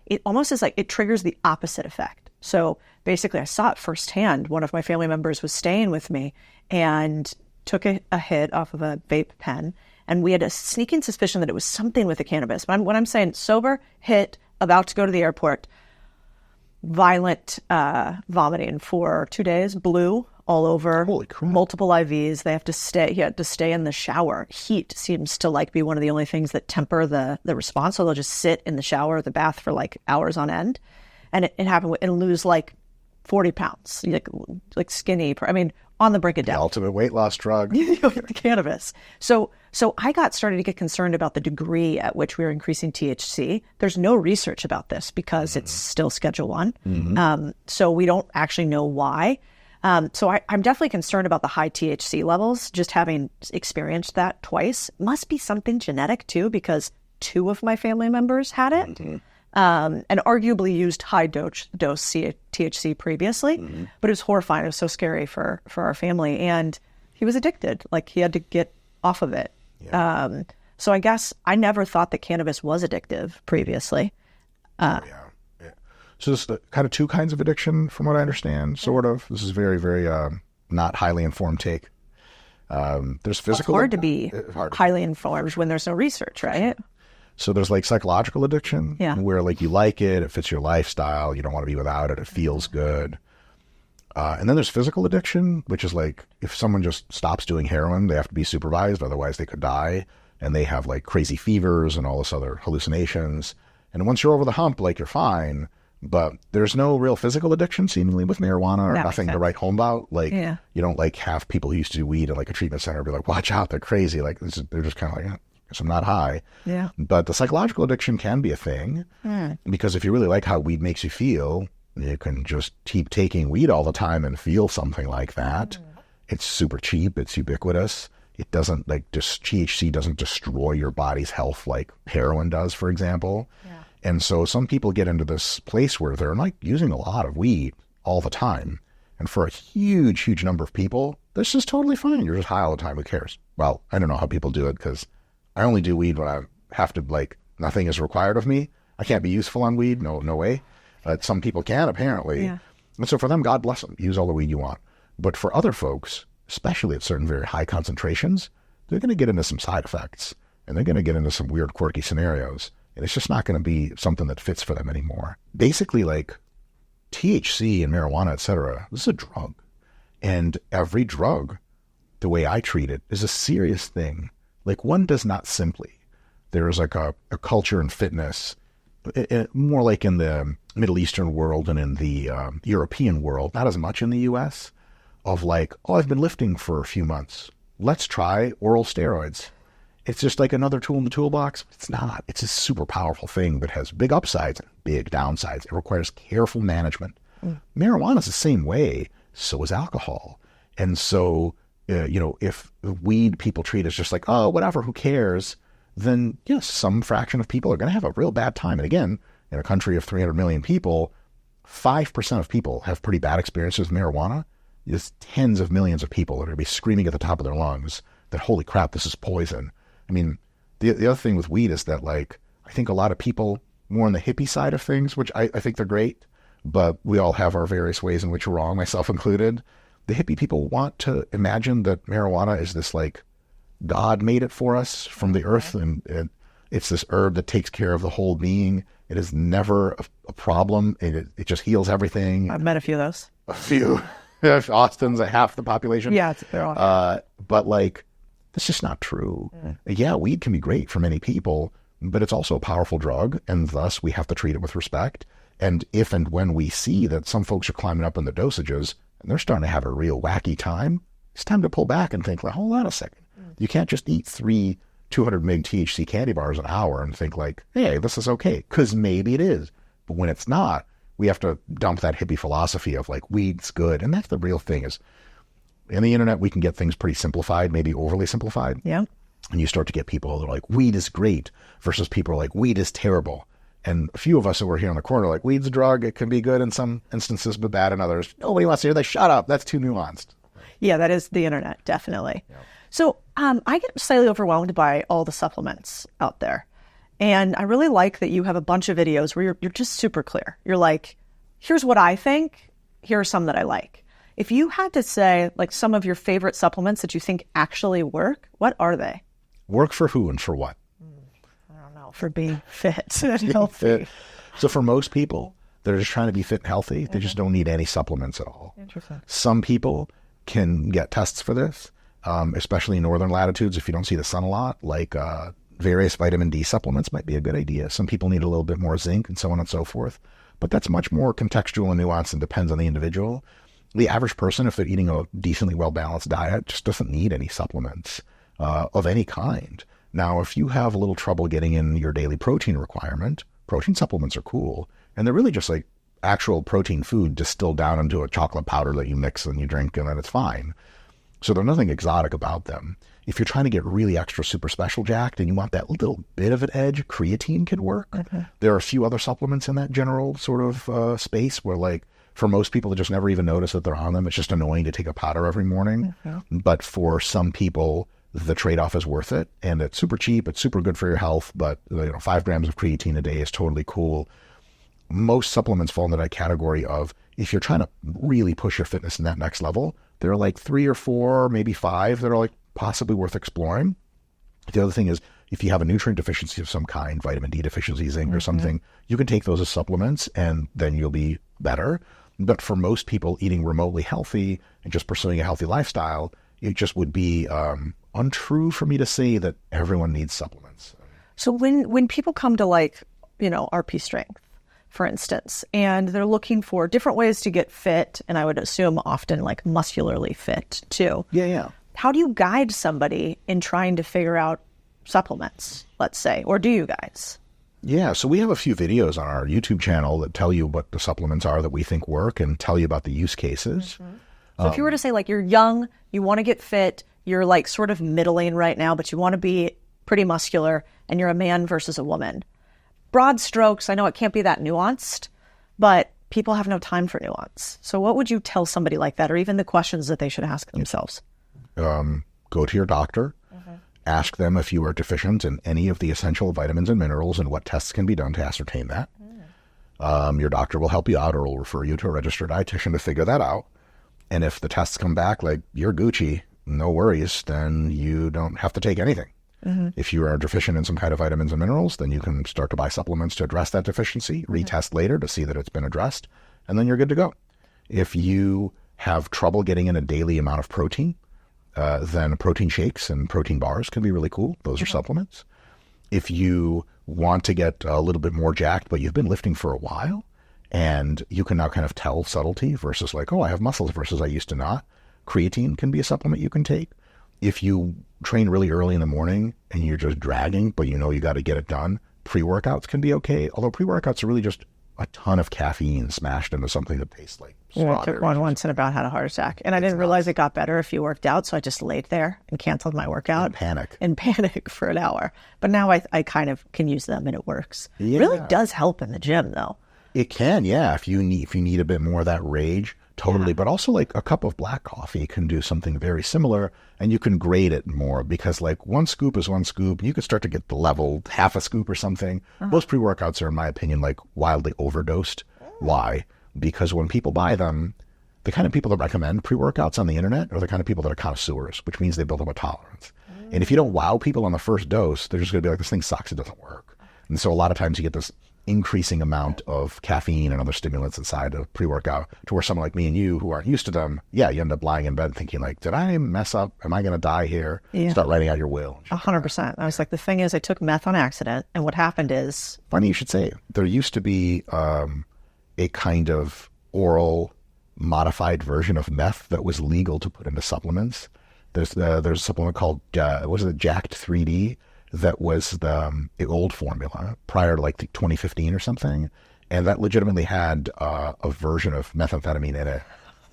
it almost is like it triggers the opposite effect. So basically I saw it firsthand. One of my family members was staying with me and took a hit off of a vape pen. And we had a sneaking suspicion that it was something with the cannabis. But when I'm saying sober, hit, about to go to the airport, violent vomiting for 2 days, blue all over, holy crap, multiple IVs. They have to stay. He had to stay in the shower. Heat seems to like be one of the only things that temper the response. So they'll just sit in the shower or the bath for like hours on end, and it happened and lose like 40 pounds, like skinny. I mean, on the brink of death. The ultimate weight loss drug. Cannabis. So I started to get concerned about the degree at which we were increasing THC. There's no research about this because it's still Schedule 1. So we don't actually know why. So I'm definitely concerned about the high THC levels, just having experienced that twice. Must be something genetic too, because 2 of my family members had it. and arguably used high dose THC previously, but it was horrifying. It was so scary for our family, and he was addicted. Like, he had to get off of it. Yeah. So I guess I never thought that cannabis was addictive previously. So there's kind of two kinds of addiction, from what I understand, sort of. This is very, very not highly informed take. There's physical. It's hard to be highly informed when there's no research, right? So there's like psychological addiction, where like you like it fits your lifestyle, you don't want to be without it feels good. And then there's physical addiction, which is like if someone just stops doing heroin, they have to be supervised, otherwise they could die. And they have like crazy fevers and all this other hallucinations. And once you're over the hump, like you're fine. But there's no real physical addiction seemingly with marijuana, or nothing to write home about. Like you don't like have people who used to do weed in like a treatment center be like, watch out, they're crazy. Like they're just kind of like, guess I'm not high. Yeah. But the psychological addiction can be a thing because if you really like how weed makes you feel, you can just keep taking weed all the time and feel something like that. It's super cheap. It's ubiquitous. It doesn't THC doesn't destroy your body's health like heroin does, for example. And so some people get into this place where they're like using a lot of weed all the time. And for a huge, huge number of people, this is totally fine. You're just high all the time. Who cares? Well, I don't know how people do it because I only do weed when I have to, like, nothing is required of me. I can't be useful on weed. No way. But some people can, apparently. Yeah. And so for them, God bless them. Use all the weed you want. But for other folks, especially at certain very high concentrations, they're going to get into some side effects. And they're going to get into some weird, quirky scenarios. And it's just not going to be something that fits for them anymore. Basically, like THC and marijuana, etc., this is a drug. And every drug, the way I treat it, is a serious thing. Like, one does not simply. There is like a culture in fitness, more like in the Middle Eastern world and in the European world, not as much in the US, of like, oh, I've been lifting for a few months. Let's try oral steroids. It's just like another tool in the toolbox. It's not. It's a super powerful thing that has big upsides and big downsides. It requires careful management. Marijuana is the same way. So is alcohol. And so, if weed people treat as just like, oh, whatever, who cares? Then yes, some fraction of people are going to have a real bad time. And again, in a country of 300 million people, 5% of people have pretty bad experiences with marijuana. There's tens of millions of people that are going to be screaming at the top of their lungs that, holy crap, this is poison. I mean, the other thing with weed is that, like, I think a lot of people more on the hippie side of things, which I think they're great, but we all have our various ways in which we're wrong, myself included. The hippie people want to imagine that marijuana is this, like, God made it for us from the earth, and it's this herb that takes care of the whole being. It is never a problem. It just heals everything. I've met a few of those. A few. Austin's at half the population. Yeah, they're all. But, like, that's just not true. Yeah, weed can be great for many people, but it's also a powerful drug, and thus we have to treat it with respect. And if and when we see that some folks are climbing up in the dosages and they're starting to have a real wacky time, it's time to pull back and think, like, hold on a second. You can't just eat 3 200 mg THC candy bars an hour and think like, hey, this is okay, because maybe it is. But when it's not, we have to dump that hippie philosophy of like, weed's good. And that's the real thing is, in the internet, we can get things pretty simplified, maybe overly simplified. Yeah. And you start to get people that are like, weed is great, versus people are like, weed is terrible. And a few of us who are here on the corner are like, weed's a drug. It can be good in some instances, but bad in others. Nobody wants to hear that. Shut up. That's too nuanced. Yeah, that is the internet, definitely. Yeah. So I get slightly overwhelmed by all the supplements out there. And I really like that you have a bunch of videos where you're just super clear. You're like, here's what I think. Here are some that I like. If you had to say like some of your favorite supplements that you think actually work, what are they? Work for who and for what? I don't know. For being fit and healthy. So for most people, they're just trying to be fit and healthy. They just don't need any supplements at all. Interesting. Some people can get tests for this, especially in northern latitudes if you don't see the sun a lot, like various vitamin D supplements might be a good idea. Some people need a little bit more zinc and so on and so forth. But that's much more contextual and nuanced and depends on the individual. The average person, if they're eating a decently well-balanced diet, just doesn't need any supplements of any kind. Now, if you have a little trouble getting in your daily protein requirement, protein supplements are cool. And they're really just like actual protein food distilled down into a chocolate powder that you mix and you drink, and then it's fine. So there's nothing exotic about them. If you're trying to get really extra super special jacked and you want that little bit of an edge, creatine could work. There are a few other supplements in that general sort of space where, like, for most people that just never even notice that they're on them, it's just annoying to take a powder every morning. But for some people, the trade-off is worth it, and it's super cheap. It's super good for your health, but 5 grams of creatine a day is totally cool. Most supplements fall into that category of, if you're trying to really push your fitness in that next level, there are like 3 or 4, maybe 5 that are like possibly worth exploring. The other thing is, if you have a nutrient deficiency of some kind, vitamin D deficiency, zinc or something, you can take those as supplements and then you'll be better. But for most people, eating remotely healthy and just pursuing a healthy lifestyle, it just would be untrue for me to say that everyone needs supplements. So when people come to, like, RP Strength, for instance, and they're looking for different ways to get fit, and I would assume often like muscularly fit too. Yeah. How do you guide somebody in trying to figure out supplements, let's say, or do you guys? Yeah, so we have a few videos on our YouTube channel that tell you what the supplements are that we think work and tell you about the use cases. So if you were to say, like, you're young, you want to get fit, you're like sort of middling right now, but you want to be pretty muscular, and you're a man versus a woman. Broad strokes, I know it can't be that nuanced, but people have no time for nuance. So what would you tell somebody like that, or even the questions that they should ask themselves? Go to your doctor, ask them if you are deficient in any of the essential vitamins and minerals and what tests can be done to ascertain that. Your doctor will help you out, or will refer you to a registered dietitian to figure that out. And if the tests come back like you're Gucci, no worries, then you don't have to take anything. If you are deficient in some kind of vitamins and minerals, then you can start to buy supplements to address that deficiency, retest later to see that it's been addressed, and then you're good to go. If you have trouble getting in a daily amount of protein, then protein shakes and protein bars can be really cool. Those are supplements. If you want to get a little bit more jacked, but you've been lifting for a while, and you can now kind of tell subtlety versus like, oh, I have muscles versus I used to not, creatine can be a supplement you can take. If you train really early in the morning and you're just dragging, but you got to get it done, pre-workouts can be okay. Although pre-workouts are really just a ton of caffeine smashed into something that tastes like strawberries. I took one once and about had a heart attack. And I didn't realize it got better if you worked out, so I just laid there and canceled my workout. In panic for an hour. But now I kind of can use them and it works. Yeah. It really does help in the gym, though. It can, yeah. If you need a bit more of that rage, totally. Yeah. But also, like, a cup of black coffee can do something very similar, and you can grade it more because, like, 1 scoop is 1 scoop. You could start to get the level half a scoop or something. Most pre-workouts are, in my opinion, like, wildly overdosed. Why? Because when people buy them, the kind of people that recommend pre-workouts on the internet are the kind of people that are connoisseurs, which means they build up a tolerance. And if you don't wow people on the first dose, they're just going to be like, this thing sucks, it doesn't work. And so a lot of times you get this increasing amount of caffeine and other stimulants inside of pre-workout to where someone like me and you who aren't used to them, you end up lying in bed thinking like, did I mess up? Am I going to die here? Start writing out your will. 100%. I was like, the thing is, I took meth on accident, and what happened is... Funny you should say. There used to be a kind of oral modified version of meth that was legal to put into supplements. There's a supplement called, Jacked 3D? That was the old formula prior to like 2015 or something. And that legitimately had a version of methamphetamine in it.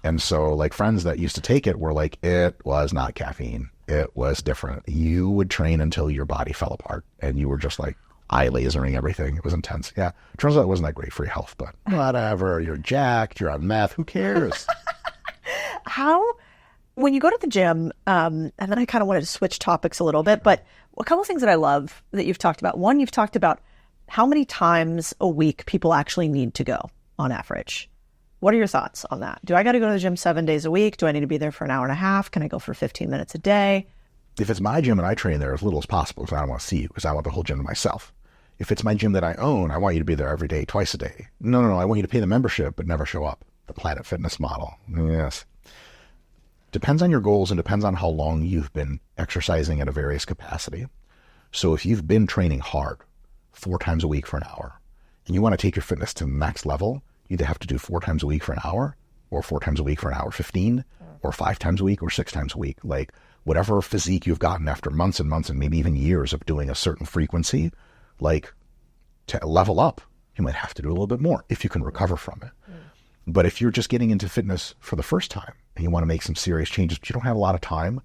And so like friends that used to take it were like, it was not caffeine. It was different. You would train until your body fell apart and you were just like eye lasering everything. It was intense. Yeah. Turns out it wasn't that great for your health, but whatever. You're jacked. You're on meth. Who cares? When you go to the gym, and then I kind of wanted to switch topics a little bit, but a couple of things that I love that you've talked about. One, you've talked about how many times a week people actually need to go on average. What are your thoughts on that? Do I got to go to the gym 7 days a week? Do I need to be there for an hour and a half? Can I go for 15 minutes a day? If it's my gym and I train there as little as possible because I don't want to see you because I want the whole gym to myself. If it's my gym that I own, I want you to be there every day, twice a day. No. I want you to pay the membership but never show up. The Planet Fitness model. Yes. Depends on your goals and depends on how long you've been exercising at a various capacity. So if you've been training hard 4 times a week for an hour and you want to take your fitness to the next level, you either have to do 4 times a week for an hour or 4 times a week for an hour 15 or 5 times a week or 6 times a week. Like whatever physique you've gotten after months and months and maybe even years of doing a certain frequency, like to level up, you might have to do a little bit more if you can recover from it. But if you're just getting into fitness for the first time and you want to make some serious changes, but you don't have a lot of time,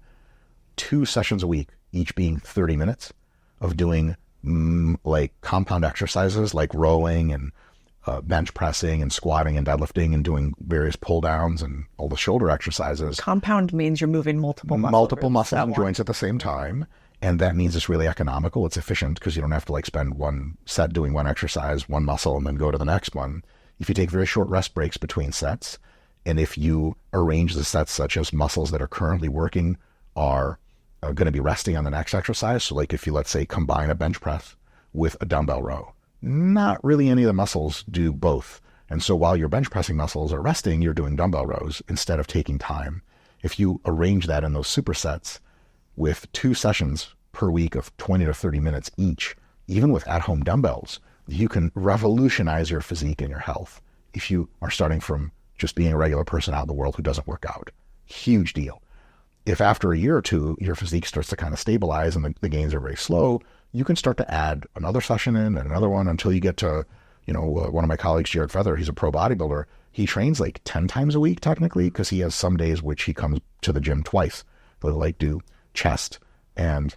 2 sessions a week, each being 30 minutes of doing like compound exercises like rowing and bench pressing and squatting and deadlifting and doing various pull downs and all the shoulder exercises. Compound means you're moving multiple muscles and joints at the same time. And that means it's really economical. It's efficient because you don't have to like spend one set doing one exercise, one muscle, and then go to the next one. If you take very short rest breaks between sets, and if you arrange the sets such as muscles that are currently working are going to be resting on the next exercise. So like if you, let's say, combine a bench press with a dumbbell row, not really any of the muscles do both. And so while your bench pressing muscles are resting, you're doing dumbbell rows instead of taking time. If you arrange that in those supersets with 2 sessions per week of 20 to 30 minutes each, even with at-home dumbbells, you can revolutionize your physique and your health if you are starting from just being a regular person out in the world who doesn't work out. Huge deal. If after a year or two, your physique starts to kind of stabilize and the gains are very slow, you can start to add another session in and another one until you get to, one of my colleagues, Jared Feather, he's a pro bodybuilder. He trains like 10 times a week technically because he has some days which he comes to the gym twice. He'll like do chest and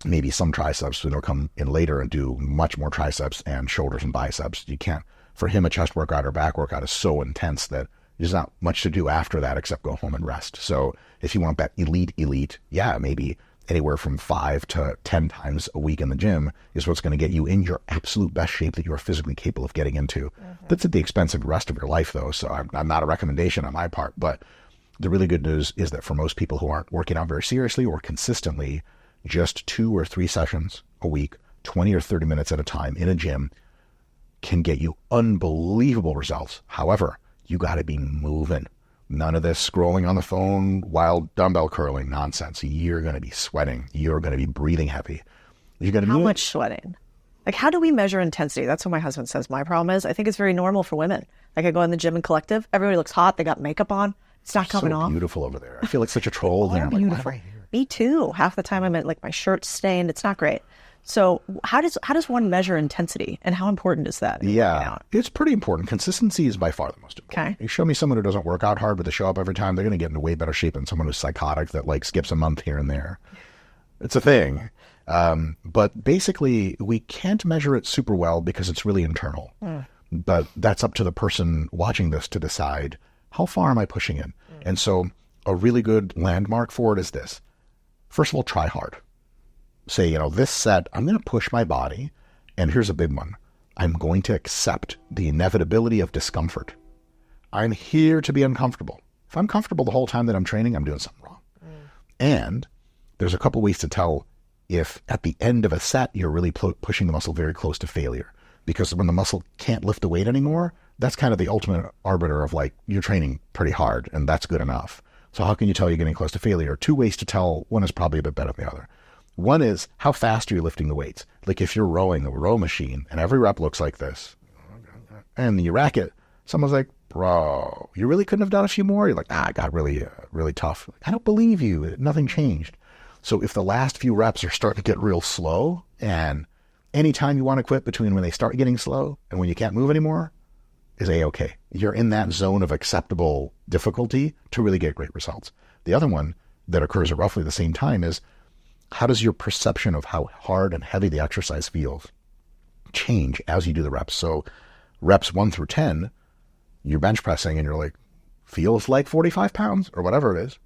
maybe some triceps. So they'll come in later and do much more triceps and shoulders and biceps. You can't, for him, a chest workout or back workout is so intense that there's not much to do after that except go home and rest. So if you want that elite, yeah, maybe anywhere from 5 to 10 times a week in the gym is what's going to get you in your absolute best shape that you are physically capable of getting into. That's at the expense of the rest of your life, though. So I'm not a recommendation on my part. But the really good news is that for most people who aren't working out very seriously or consistently, just 2 or 3 sessions a week, 20 or 30 minutes at a time in a gym can get you unbelievable results. However, you got to be moving. None of this scrolling on the phone while dumbbell curling nonsense. You're going to be sweating. You're going to be breathing heavy. You're going to How much sweating? Like, how do we measure intensity? That's what my husband says my problem is. I think it's very normal for women. Like, I go in the gym in Collective. Everybody looks hot. They got makeup on. It's not coming off. Beautiful over there. I feel like such a troll there. I'm like, why am I here? Me too. Half the time I'm at like my shirt's stained. It's not great. So how does one measure intensity, and how important is that? Yeah, it's pretty important. Consistency is by far the most important. Okay. You show me someone who doesn't work out hard, but they show up every time, they're going to get into way better shape than someone who's psychotic that like skips a month here and there. It's a thing. But basically, we can't measure it super well because it's really internal. But that's up to the person watching this to decide, how far am I pushing it? And so a really good landmark for it is this. First of all, try hard. Say, this set, I'm going to push my body. And here's a big one. I'm going to accept the inevitability of discomfort. I'm here to be uncomfortable. If I'm comfortable the whole time that I'm training, I'm doing something wrong. And there's a couple ways to tell if at the end of a set, you're really pushing the muscle very close to failure. Because when the muscle can't lift the weight anymore, that's kind of the ultimate arbiter of like, you're training pretty hard and that's good enough. So how can you tell you're getting close to failure? 2 ways to tell. One is probably a bit better than the other. One is, how fast are you lifting the weights? Like if you're rowing a row machine and every rep looks like this, and you rack it, someone's like, bro, you really couldn't have done a few more? You're like, it got really, really tough. I don't believe you. Nothing changed. So if the last few reps are starting to get real slow, and anytime you want to quit between when they start getting slow and when you can't move anymore is A-okay. You're in that zone of acceptable difficulty to really get great results. The other one that occurs at roughly the same time is, how does your perception of how hard and heavy the exercise feels change as you do the reps? So reps 1 through 10, you're bench pressing and you're like, feels like 45 pounds or whatever it is.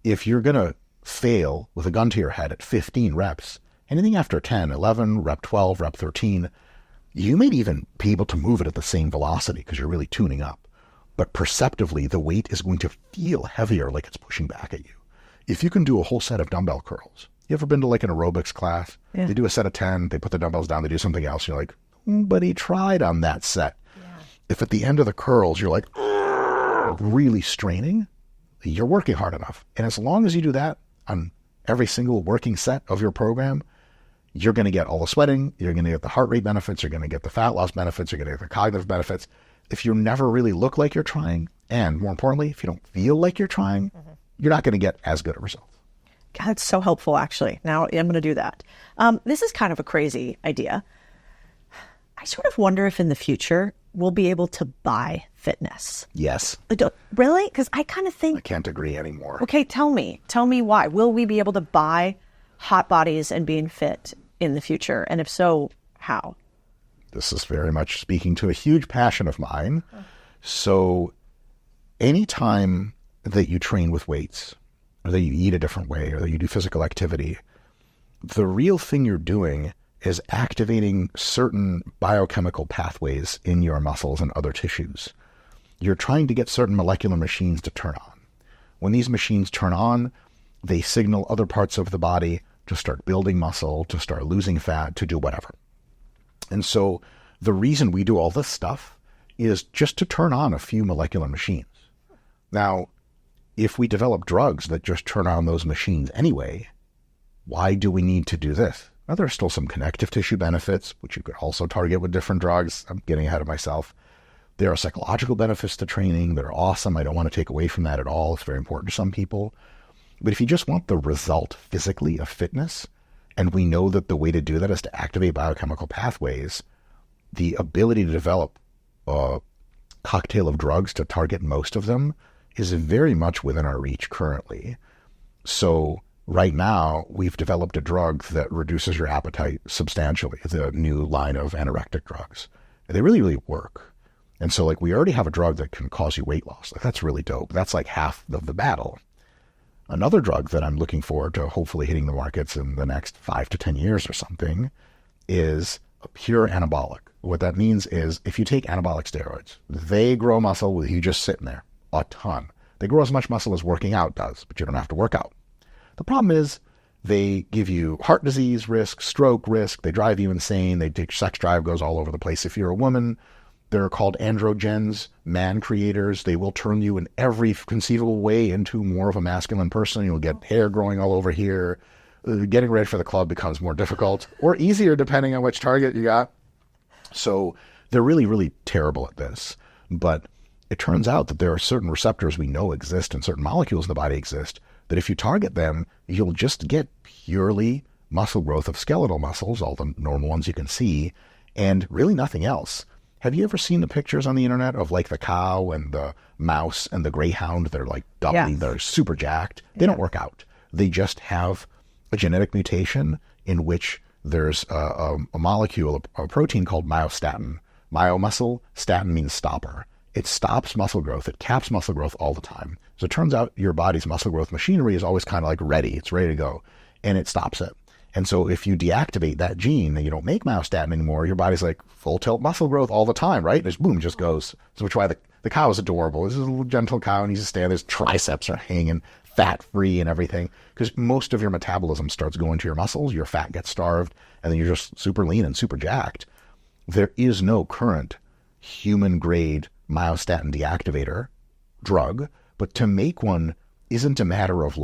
If you're going to fail with a gun to your head at 15 reps, anything after 10, 11, rep 12, rep 13, you may even be able to move it at the same velocity because you're really tuning up. But perceptively, the weight is going to feel heavier, like it's pushing back at you. If you can do a whole set of dumbbell curls, you ever been to like an aerobics class? Yeah. They do a set of 10, they put the dumbbells down, they do something else. You're like, but he tried on that set. Yeah. If at the end of the curls, you're like, really straining, you're working hard enough. And as long as you do that on every single working set of your program, you're going to get all the sweating, you're going to get the heart rate benefits, you're going to get the fat loss benefits, you're going to get the cognitive benefits. If you never really look like you're trying, and more importantly, if you don't feel like you're trying, you're not going to get as good a result. God, that's so helpful, actually. Now I'm going to do that. This is kind of a crazy idea. I sort of wonder if in the future we'll be able to buy fitness. Yes. Really? Because I kind of think... I can't agree anymore. Okay, tell me why. Will we be able to buy hot bodies and being fit in the future? And if so, how? This is very much speaking to a huge passion of mine. So anytime that you train with weights, or that you eat a different way, or that you do physical activity, the real thing you're doing is activating certain biochemical pathways in your muscles and other tissues. You're trying to get certain molecular machines to turn on. When these machines turn on, they signal other parts of the body to start building muscle, to start losing fat, to do whatever. And so the reason we do all this stuff is just to turn on a few molecular machines. Now, if we develop drugs that just turn on those machines anyway, why do we need to do this? Now, there are still some connective tissue benefits, which you could also target with different drugs. I'm getting ahead of myself. There are psychological benefits to training that are awesome. I don't want to take away from that at all. It's very important to some people. But if you just want the result physically of fitness, and we know that the way to do that is to activate biochemical pathways, the ability to develop a cocktail of drugs to target most of them is very much within our reach currently. So right now, we've developed a drug that reduces your appetite substantially, the new line of anorectic drugs. They really, really work. And so we already have a drug that can cause you weight loss. That's really dope. That's half of the battle. Another drug that I'm looking forward to hopefully hitting the markets in the next 5 to 10 years or something is a pure anabolic. What that means is if you take anabolic steroids, they grow muscle with you just sitting there, a ton. They grow as much muscle as working out does, but you don't have to work out. The problem is they give you heart disease risk, stroke risk, they drive you insane, sex drive goes all over the place. If you're a woman, they're called androgens, man creators. They will turn you in every conceivable way into more of a masculine person. You'll get hair growing all over here. Getting ready for the club becomes more difficult or easier depending on which target you got. So they're really, really terrible at this. But it turns out that there are certain receptors we know exist and certain molecules in the body exist that if you target them, you'll just get purely muscle growth of skeletal muscles, all the normal ones you can see, and really nothing else. Have you ever seen the pictures on the internet of the cow and the mouse and the greyhound? They're doubly, they're super jacked. They don't work out. They just have a genetic mutation in which there's a molecule, a protein called myostatin. Myomuscle, statin means stopper. It stops muscle growth. It caps muscle growth all the time. So it turns out your body's muscle growth machinery is always kind of ready. It's ready to go. And it stops it. And so if you deactivate that gene and you don't make myostatin anymore, your body's full tilt muscle growth all the time, right? And boom, just goes. So which is why the cow is adorable. This is a little gentle cow and he's just standing. His triceps are hanging fat-free and everything because most of your metabolism starts going to your muscles. Your fat gets starved and then you're just super lean and super jacked. There is no current human-grade myostatin deactivator drug, but to make one isn't a matter of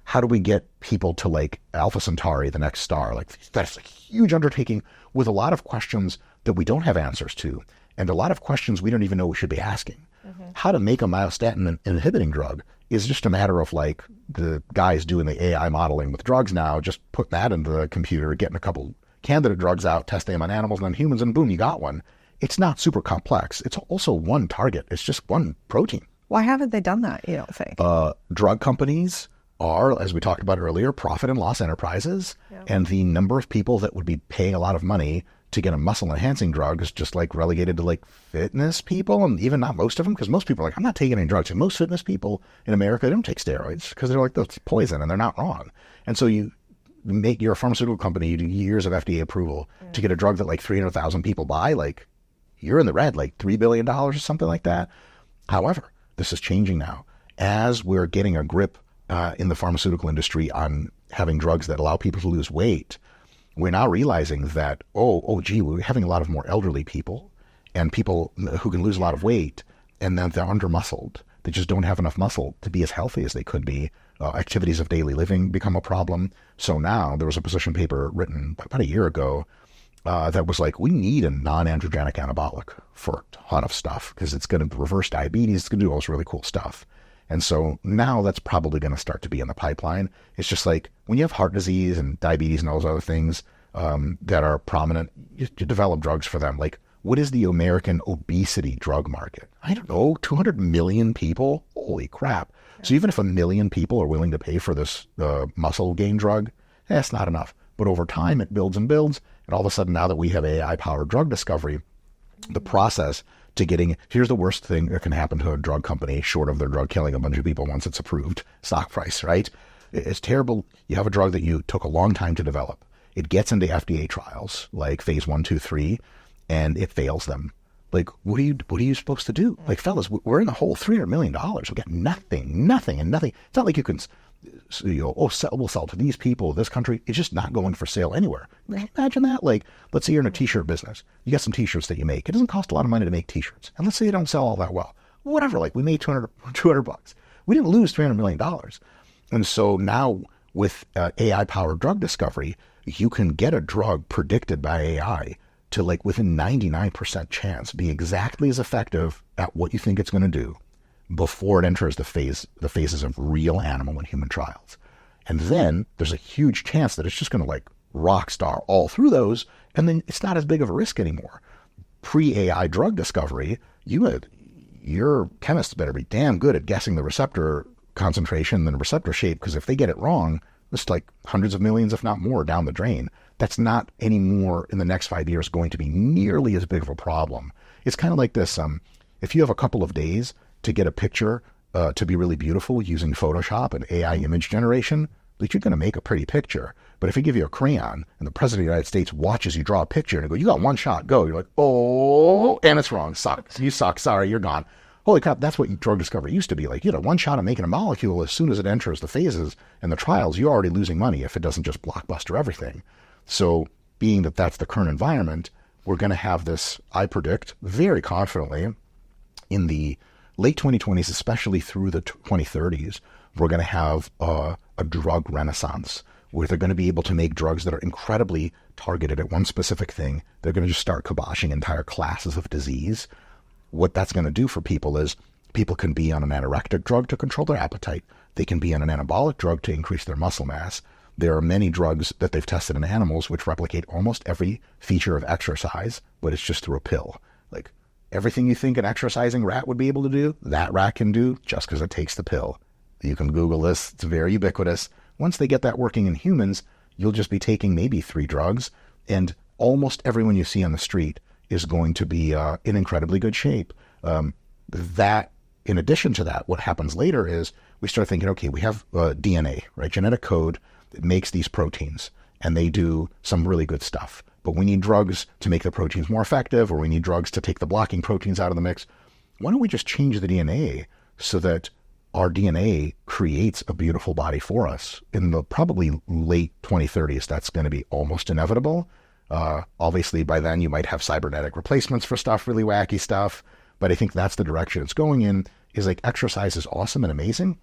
how do we get people to Alpha Centauri, the next star? That's a huge undertaking with a lot of questions that we don't have answers to and a lot of questions we don't even know we should be asking. Mm-hmm. How to make a myostatin inhibiting drug is just a matter of the guys doing the AI modeling with drugs now, just putting that into the computer, getting a couple candidate drugs out, testing them on animals and on humans, and boom, you got one. It's not super complex. It's also one target. It's just one protein. Why haven't they done that, you don't think? Drug companies are, as we talked about earlier, profit and loss enterprises. Yeah. And the number of people that would be paying a lot of money to get a muscle enhancing drug is just relegated to fitness people. And even not most of them, because most people are I'm not taking any drugs. And most fitness people in America, they don't take steroids because they're that's poison and they're not wrong. And so you're a pharmaceutical company, you do years of FDA approval to get a drug that 300,000 people buy, you're in the red, $3 billion or something like that. However, this is changing now. As we're getting a grip in the pharmaceutical industry on having drugs that allow people to lose weight, we're now realizing that, we're having a lot of more elderly people and people who can lose a lot of weight, and then they're under-muscled. They just don't have enough muscle to be as healthy as they could be. Activities of daily living become a problem. So now there was a position paper written about a year ago that was we need a non-androgenic anabolic for a ton of stuff because it's going to reverse diabetes. It's going to do all this really cool stuff. And so now that's probably going to start to be in the pipeline. It's just when you have heart disease and diabetes and all those other things, that are prominent, you develop drugs for them. Like, what is the American obesity drug market? I don't know, 200 million people? Holy crap. So even if 1 million people are willing to pay for this muscle gain drug, that's not enough. But over time, it builds and builds. And all of a sudden, now that we have AI-powered drug discovery, the process to getting, here's the worst thing that can happen to a drug company, short of their drug killing a bunch of people once it's approved, stock price, right? It's terrible. You have a drug that you took a long time to develop. It gets into FDA trials, like phase 1, 2, 3, and it fails them. Like, what are you supposed to do? Like, fellas, we're in the hole, $300 million. We got nothing. It's not like you can, we'll sell to these people, this country. It's just not going for sale anywhere. Imagine that. Like, let's say you're in a t-shirt business. You got some t-shirts that you make. It doesn't cost a lot of money to make t-shirts. And let's say you don't sell all that well. Whatever, like, we made $200. We didn't lose $300 million. And so now with AI-powered drug discovery, you can get a drug predicted by AI to, like, within 99% chance be exactly as effective at what you think it's going to do before it enters the phases of real animal and human trials. And then there's a huge chance that it's just going to, like, rock star all through those, and then it's not as big of a risk anymore. Pre-AI drug discovery, your chemists better be damn good at guessing the receptor concentration and the receptor shape, because if they get it wrong, it's like hundreds of millions, if not more, down the drain. That's not anymore in the next 5 years going to be nearly as big of a problem. It's kind of like this. If you have a couple of days to get a picture to be really beautiful using Photoshop and AI image generation, that you're going to make a pretty picture. But if I give you a crayon and the president of the United States watches you draw a picture and you go, you got one shot, go. You're like, oh, and it's wrong. Sucks. You suck. Sorry, you're gone. Holy crap, that's what drug discovery used to be like. You had one shot of making a molecule. As soon as it enters the phases and the trials, you're already losing money if it doesn't just blockbuster everything. So being that that's the current environment, we're going to have this, I predict, very confidently, in the late 2020s, especially through the 2030s, we're going to have a drug renaissance where they're going to be able to make drugs that are incredibly targeted at one specific thing. They're going to just start kiboshing entire classes of disease. What that's going to do for people is people can be on an anorectic drug to control their appetite. They can be on an anabolic drug to increase their muscle mass. There are many drugs that they've tested in animals which replicate almost every feature of exercise, but it's just through a pill. Like, everything you think an exercising rat would be able to do, that rat can do just because it takes the pill. You can Google this. It's very ubiquitous. Once they get that working in humans, you'll just be taking maybe 3 drugs, and almost everyone you see on the street is going to be in incredibly good shape. That, in addition to that, what happens later is we start thinking, okay, we have DNA, right? Genetic code that makes these proteins, and they do some really good stuff. But we need drugs to make the proteins more effective, or we need drugs to take the blocking proteins out of the mix. Why don't we just change the DNA so that our DNA creates a beautiful body for us? In the probably late 2030s, that's going to be almost inevitable. Obviously, by then you might have cybernetic replacements for stuff, really wacky stuff. But I think that's the direction it's going in, is like exercise is awesome and amazing.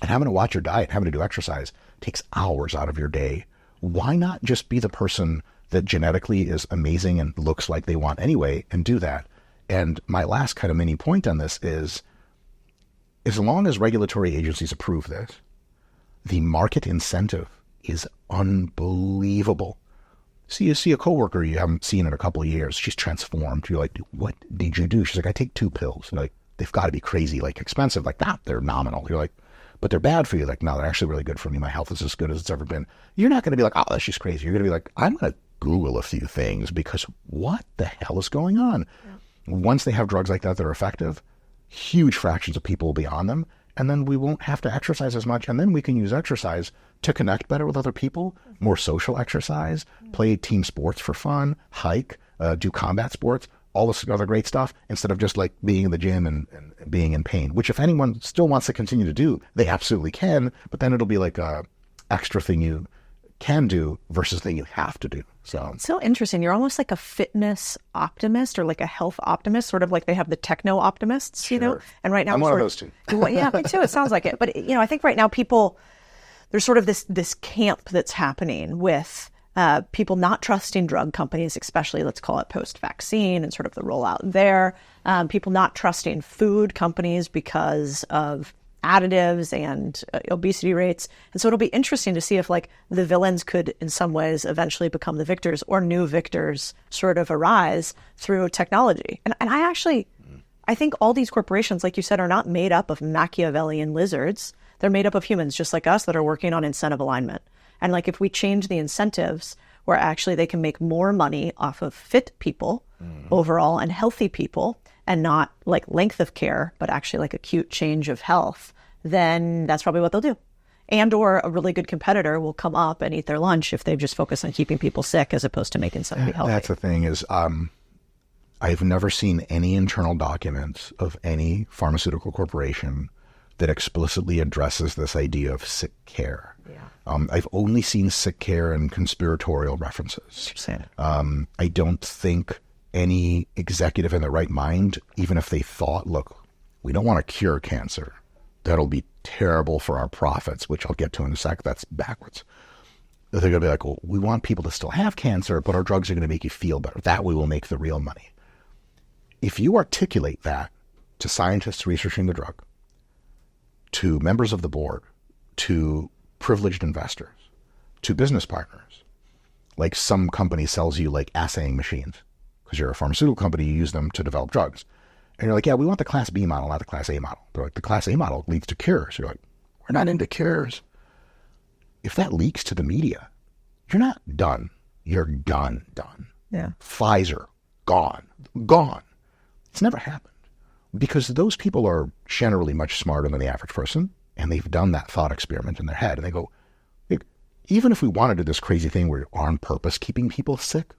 And having to watch your diet, having to do exercise takes hours out of your day. Why not just be the person that genetically is amazing and looks like they want anyway and do that? And my last kind of mini point on this is, as long as regulatory agencies approve this, the market incentive is unbelievable. So you see a coworker you haven't seen in a couple of years. She's transformed. You're like, what did you do? She's like, I take 2 pills. You're like, they've got to be crazy, like expensive. Like, nah, they're nominal. You're like, but they're bad for you. Like, no, they're actually really good for me. My health is as good as it's ever been. You're not going to be like, oh, that's just crazy. You're going to be like, I'm going to Google a few things because what the hell is going on? Yeah. Once they have drugs like that that are effective, huge fractions of people will be on them. And then we won't have to exercise as much. And then we can use exercise to connect better with other people, more social exercise, play team sports for fun, hike, do combat sports, all this other great stuff, instead of just like being in the gym and being in pain, which if anyone still wants to continue to do, they absolutely can. But then it'll be like a extra thing you can do versus thing you have to do. So it's so interesting. You're almost like a fitness optimist or like a health optimist, sort of like they have the techno optimists, sure. You know? And right now I'm one of those two. Yeah, me too. It sounds like it. But, you know, I think right now there's sort of this camp that's happening with people not trusting drug companies, especially, let's call it post-vaccine and sort of the rollout there. People not trusting food companies because of additives and obesity rates. And so it'll be interesting to see if like the villains could in some ways eventually become the victors, or new victors sort of arise through technology. And I think all these corporations, like you said, are not made up of Machiavellian lizards. They're made up of humans just like us that are working on incentive alignment. And like if we change the incentives where actually they can make more money off of fit people overall and healthy people, and not like length of care, but actually like acute change of health, then that's probably what they'll do. And or a really good competitor will come up and eat their lunch if they've just focused on keeping people sick as opposed to making somebody healthy. That's the thing is, I've never seen any internal documents of any pharmaceutical corporation that explicitly addresses this idea of sick care. Yeah. I've only seen sick care in conspiratorial references. I don't think any executive in their right mind, even if they thought, look, we don't want to cure cancer. That'll be terrible for our profits, which I'll get to in a sec. That's backwards. They're going to be like, well, we want people to still have cancer, but our drugs are going to make you feel better. That way we'll make the real money. If you articulate that to scientists researching the drug, to members of the board, to privileged investors, to business partners, like some company sells you like assaying machines, because you're a pharmaceutical company, you use them to develop drugs. And you're like, yeah, we want the Class B model, not the Class A model. They're like, the Class A model leads to cures. You're like, we're not into cures. If that leaks to the media, you're not done. You're done. Yeah. Pfizer, gone. It's never happened. Because those people are generally much smarter than the average person, and they've done that thought experiment in their head. And they go, even if we want to do this crazy thing where you're on purpose keeping people sick,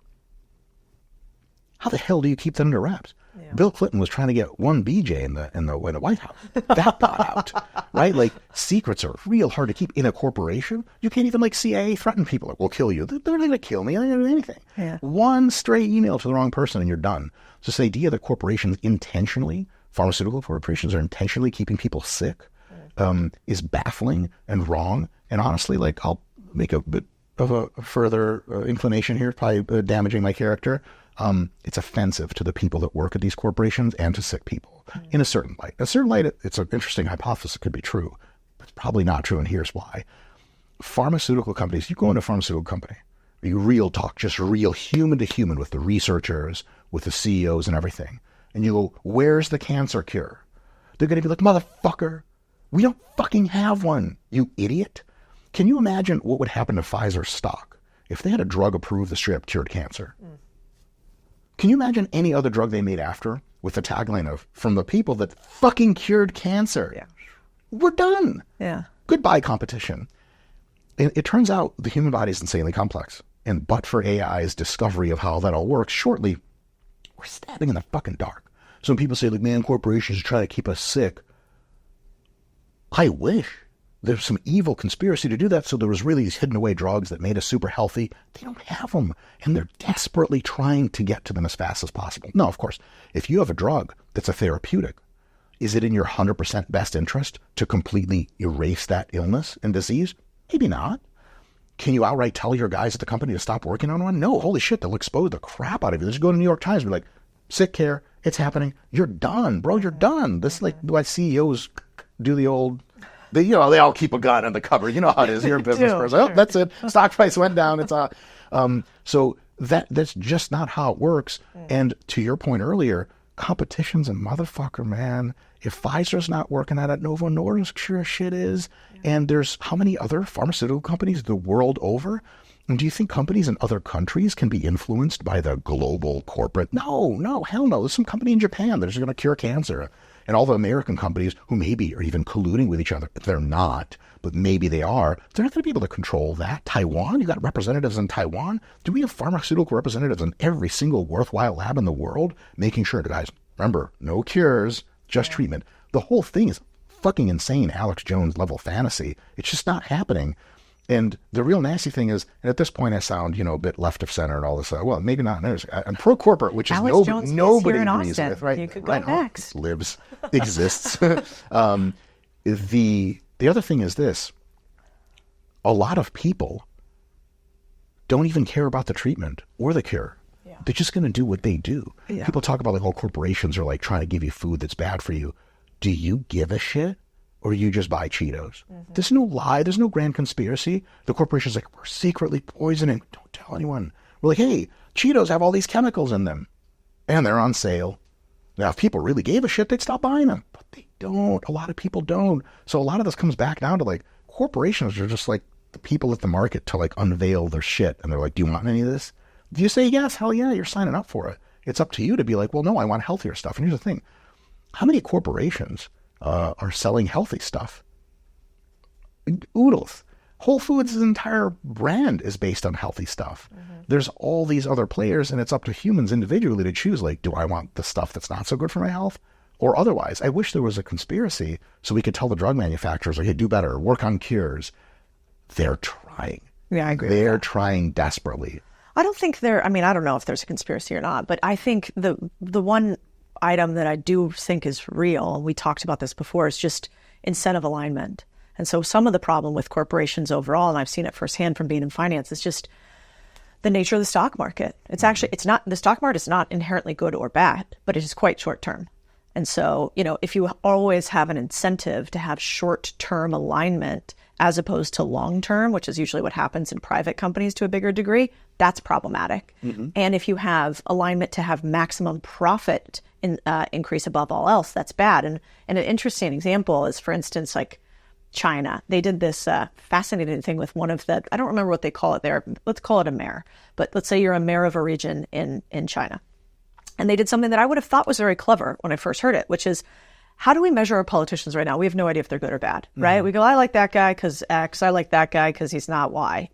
how the hell do you keep that under wraps? Yeah. Bill Clinton was trying to get one BJ in the White House. That got out, right? Like secrets are real hard to keep in a corporation. You can't even like CIA threaten people. Like, we'll kill you. They're not going to kill me. I don't do anything. Yeah. One stray email to the wrong person and you're done. So this idea that corporations intentionally, pharmaceutical corporations are intentionally keeping people sick is baffling and wrong. And honestly, like I'll make a bit of a further inclination here, probably damaging my character. It's offensive to the people that work at these corporations and to sick people in a certain light. A certain light, it's an interesting hypothesis. It could be true, but it's probably not true. And here's why. Pharmaceutical companies, you go into a pharmaceutical company, you real talk, just real human to human with the researchers, with the CEOs and everything. And you go, where's the cancer cure? They're going to be like, motherfucker, we don't fucking have one, you idiot. Can you imagine what would happen to Pfizer's stock if they had a drug approved that straight up cured cancer? Can you imagine any other drug they made after with the tagline of, from the people that fucking cured cancer? Yeah. We're done. Yeah. Goodbye, competition. And it turns out the human body is insanely complex. And but for AI's discovery of how that all works, shortly, we're stabbing in the fucking dark. So when people say, like, man, corporations try to keep us sick, I wish there's some evil conspiracy to do that. So there was really these hidden away drugs that made us super healthy. They don't have them. And they're desperately trying to get to them as fast as possible. No, of course, if you have a drug that's a therapeutic, is it in your 100% best interest to completely erase that illness and disease? Maybe not. Can you outright tell your guys at the company to stop working on one? No, holy shit, they'll expose the crap out of you. They'll just go to New York Times and be like, sick care, it's happening. You're done, bro, you're done. This is like why CEOs do the old... they all keep a gun on the cover. You know how it is. You're a business person. Sure. Oh, that's it. Stock price went down. It's so that's just not how it works. And to your point earlier, competition's a motherfucker, man. If Pfizer's not working at it, Novo Nordisk sure as shit is. And there's how many other pharmaceutical companies the world over? And do you think companies in other countries can be influenced by the global corporate? No, hell no. There's some company in Japan that's going to cure cancer. And all the American companies who maybe are even colluding with each other, they're not, but maybe they are, they're not going to be able to control that. Taiwan, you got representatives in Taiwan. Do we have pharmaceutical representatives in every single worthwhile lab in the world? Making sure, guys, remember, no cures, just treatment. The whole thing is fucking insane, Alex Jones level fantasy. It's just not happening. And the real nasty thing is, and at this point I sound, a bit left of center and all this. Well, maybe not. I'm pro-corporate, which is nobody agrees with. Right? You could go next. Lives, exists. The other thing is this. A lot of people don't even care about the treatment or the cure. Yeah. They're just going to do what they do. Yeah. People talk about like all corporations are like trying to give you food that's bad for you. Do you give a shit? or you just buy Cheetos. There's no lie. There's no grand conspiracy. The corporation's like, we're secretly poisoning. Don't tell anyone. We're like, hey, Cheetos have all these chemicals in them, and they're on sale. Now, if people really gave a shit, they'd stop buying them. But they don't. A lot of people don't. So a lot of this comes back down to like corporations are just like the people at the market to like unveil their shit. And they're like, do you want any of this? If you say yes, hell yeah, you're signing up for it. It's up to you to be like, well, no, I want healthier stuff. And here's the thing. How many corporations are selling healthy stuff? Oodles. Whole Foods' entire brand is based on healthy stuff. There's all these other players, and it's up to humans individually to choose, like, do I want the stuff that's not so good for my health? Or otherwise, I wish there was a conspiracy so we could tell the drug manufacturers, like, hey, do better, work on cures. They're trying. Yeah, I agree. They're trying desperately. I don't think I don't know if there's a conspiracy or not, but I think the one item that I do think is real, and we talked about this before, is just incentive alignment. And so some of the problem with corporations overall, and I've seen it firsthand from being in finance, is just the nature of the stock market. It's actually, the stock market is not inherently good or bad, but it is quite short term. And so, if you always have an incentive to have short term alignment as opposed to long term, which is usually what happens in private companies to a bigger degree, that's problematic. And if you have alignment to have maximum profit increase above all else, that's bad. And an interesting example is, for instance, like China. They did this fascinating thing with one of the, I don't remember what they call it there. Let's call it a mayor. But let's say you're a mayor of a region in China. And they did something that I would have thought was very clever when I first heard it, which is, how do we measure our politicians right now? We have no idea if they're good or bad, right? We go, I like that guy because X. I like that guy because he's not Y,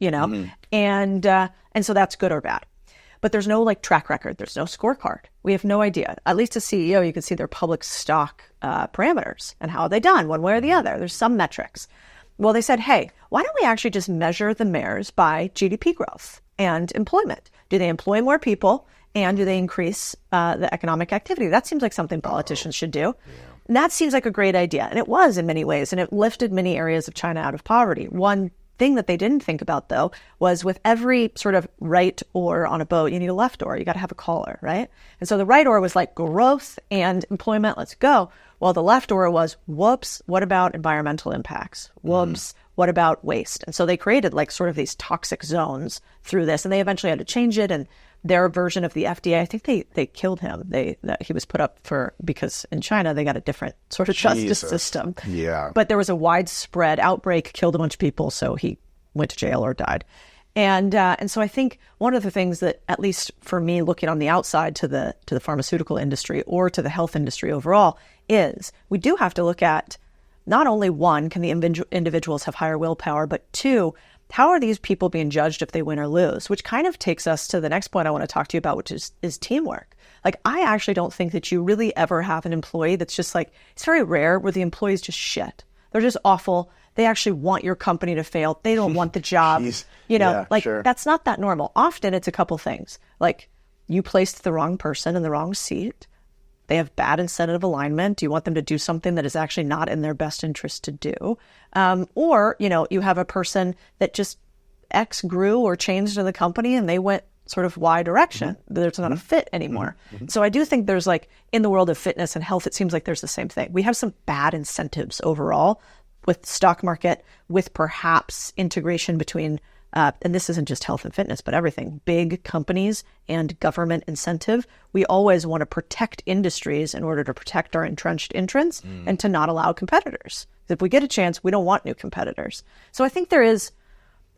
And so that's good or bad. But there's no like track record. There's no scorecard. We have no idea. At least as CEO, you can see their public stock parameters and how have they done one way or the other. There's some metrics. Well, they said, hey, why don't we actually just measure the mayors by GDP growth and employment? Do they employ more people? And do they increase the economic activity? That seems like something politicians should do. And that seems like a great idea. And it was in many ways. And it lifted many areas of China out of poverty. One thing that they didn't think about, though, was with every sort of right oar on a boat, you need a left oar. You got to have a collar, right? And so the right oar was like growth and employment, let's go. While the left oar was, whoops, what about environmental impacts? Whoops, what about waste? And so they created like sort of these toxic zones through this. And they eventually had to change it. And their version of the FDA, I think they killed him. He was put up because in China they got a different sort of justice system. Yeah. But there was a widespread outbreak, killed a bunch of people, so he went to jail or died. And so I think one of the things that, at least for me, looking on the outside to the pharmaceutical industry or to the health industry overall, is we do have to look at not only one, can the individuals have higher willpower, but two, how are these people being judged if they win or lose? Which kind of takes us to the next point I want to talk to you about, which is teamwork. Like, I actually don't think that you really ever have an employee that's just like, it's very rare where the employee's just shit. They're just awful. They actually want your company to fail. They don't want the job. That's not that normal. Often it's a couple things. Like, you placed the wrong person in the wrong seat. They have bad incentive alignment. You want them to do something that is actually not in their best interest to do. Or, you have a person that just X grew or changed in the company and they went sort of Y direction. There's not a fit anymore. So I do think there's like, in the world of fitness and health, it seems like there's the same thing. We have some bad incentives overall with stock market, with perhaps integration between and this isn't just health and fitness, but everything, big companies and government incentive. We always want to protect industries in order to protect our entrenched entrants and to not allow competitors. If we get a chance, we don't want new competitors. So I think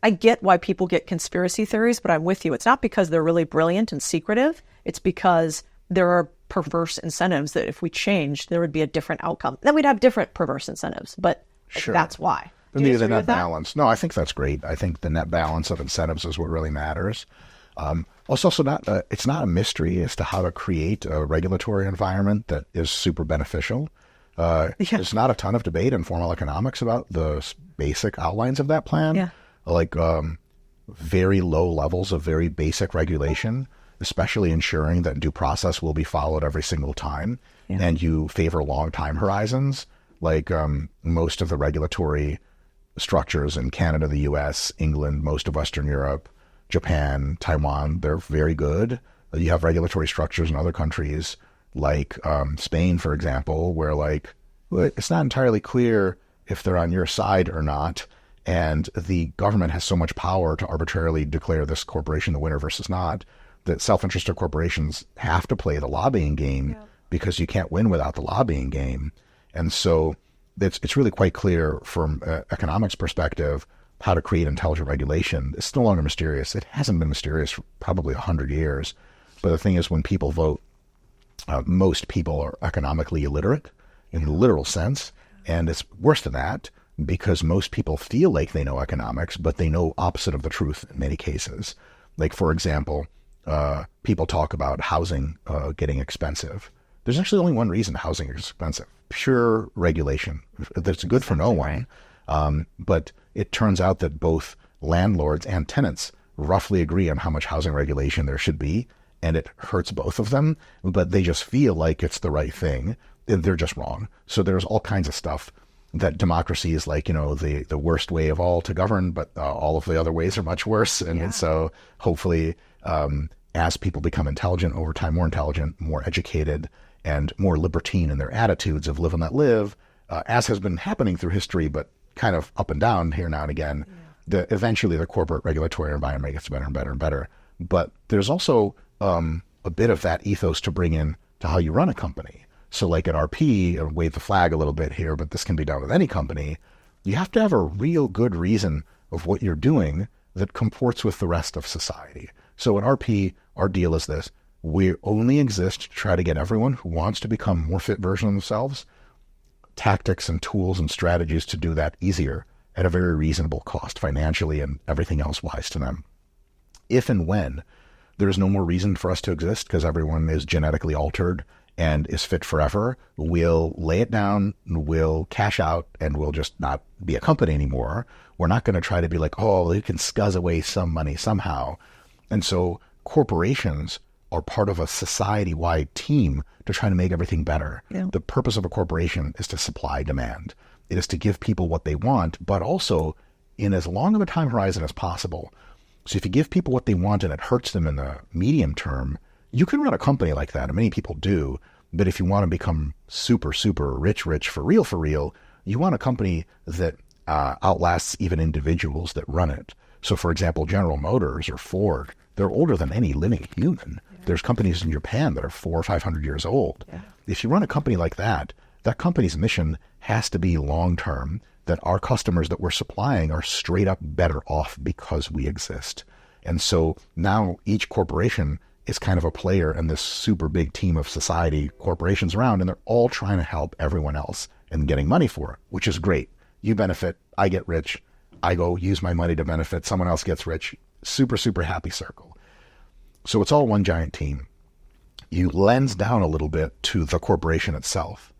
I get why people get conspiracy theories, but I'm with you. It's not because they're really brilliant and secretive. It's because there are perverse incentives that if we changed, there would be a different outcome. Then we'd have different perverse incentives, but that's why. The net balance. No, I think that's great. I think the net balance of incentives is what really matters. It's not a mystery as to how to create a regulatory environment that is super beneficial. There's not a ton of debate in formal economics about the basic outlines of that plan. Very low levels of very basic regulation, especially ensuring that due process will be followed every single time. And you favor long time horizons, like most of the regulatory structures in Canada, the US, England, most of Western Europe, Japan, Taiwan, they're very good. You have regulatory structures in other countries like Spain, for example, where like it's not entirely clear if they're on your side or not. And the government has so much power to arbitrarily declare this corporation the winner versus not, that self-interested corporations have to play the lobbying game because you can't win without the lobbying game. And so it's really quite clear from an economics perspective how to create intelligent regulation. It's no longer mysterious. It hasn't been mysterious for probably 100 years. But the thing is, when people vote, most people are economically illiterate in the literal sense. And it's worse than that, because most people feel like they know economics, but they know opposite of the truth in many cases. Like, for example, people talk about housing getting expensive. There's actually only one reason housing is expensive: pure regulation. That's good for no one. But it turns out that both landlords and tenants roughly agree on how much housing regulation there should be, and it hurts both of them, but they just feel like it's the right thing, and they're just wrong. So there's all kinds of stuff that democracy is like, the worst way of all to govern, but all of the other ways are much worse. And so hopefully, as people become intelligent over time, more intelligent, more educated, and more libertine in their attitudes of live and let live, as has been happening through history, but kind of up and down here now and again, eventually the corporate regulatory environment gets better and better and better. But there's also a bit of that ethos to bring in to how you run a company. So like at RP, I'll wave the flag a little bit here, but this can be done with any company. You have to have a real good reason of what you're doing that comports with the rest of society. So at RP, our deal is this: we only exist to try to get everyone who wants to become more fit version of themselves tactics and tools and strategies to do that easier at a very reasonable cost financially and everything else wise to them. If and when there's no more reason for us to exist because everyone is genetically altered and is fit forever, we'll lay it down, we'll cash out, and we'll just not be a company anymore. We're not going to try to be like, oh, they can scuzz away some money somehow. And so corporations are part of a society-wide team to try to make everything better. Yeah. The purpose of a corporation is to supply demand. It is to give people what they want, but also in as long of a time horizon as possible. So if you give people what they want and it hurts them in the medium term, you can run a company like that, and many people do. But if you want to become super, super rich for real, you want a company that outlasts even individuals that run it. So for example, General Motors or Ford, they're older than any living human. Yeah. There's companies in Japan that are 400 or 500 years old. Yeah. If you run a company like that, that company's mission has to be long-term, that our customers that we're supplying are straight up better off because we exist. And so now each corporation is kind of a player in this super big team of society corporations around, and they're all trying to help everyone else and getting money for it, which is great. You benefit, I get rich, I go use my money to benefit, someone else gets rich. Super, super happy circle. So it's all one giant team. You lens down a little bit to the corporation itself,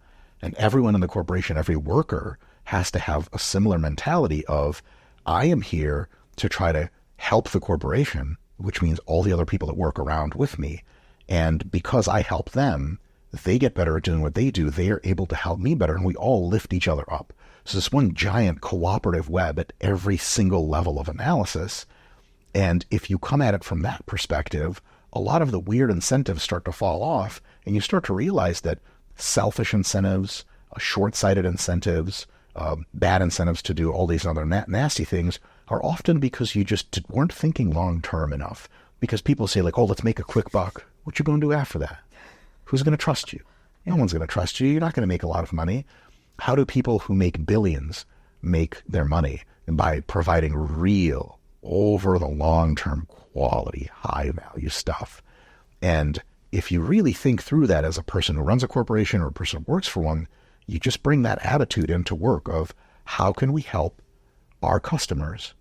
and everyone in the corporation, every worker, has to have a similar mentality of, I am here to try to help the corporation, which means all the other people that work around with me. And because I help them, they get better at doing what they do. They are able to help me better, and we all lift each other up. So this one giant cooperative web at every single level of analysis. And if you come at it from that perspective, a lot of the weird incentives start to fall off, and you start to realize that selfish incentives, short-sighted incentives, bad incentives to do all these other nasty things are often because you just weren't thinking long-term enough. Because people say like, oh, let's make a quick buck. What you going to do after that? Who's going to trust you? No one's going to trust you. You're not going to make a lot of money. How do people who make billions make their money? And by providing real, over the long-term quality, high-value stuff. And if you really think through that as a person who runs a corporation or a person who works for one, you just bring that attitude into work of how can we help our customers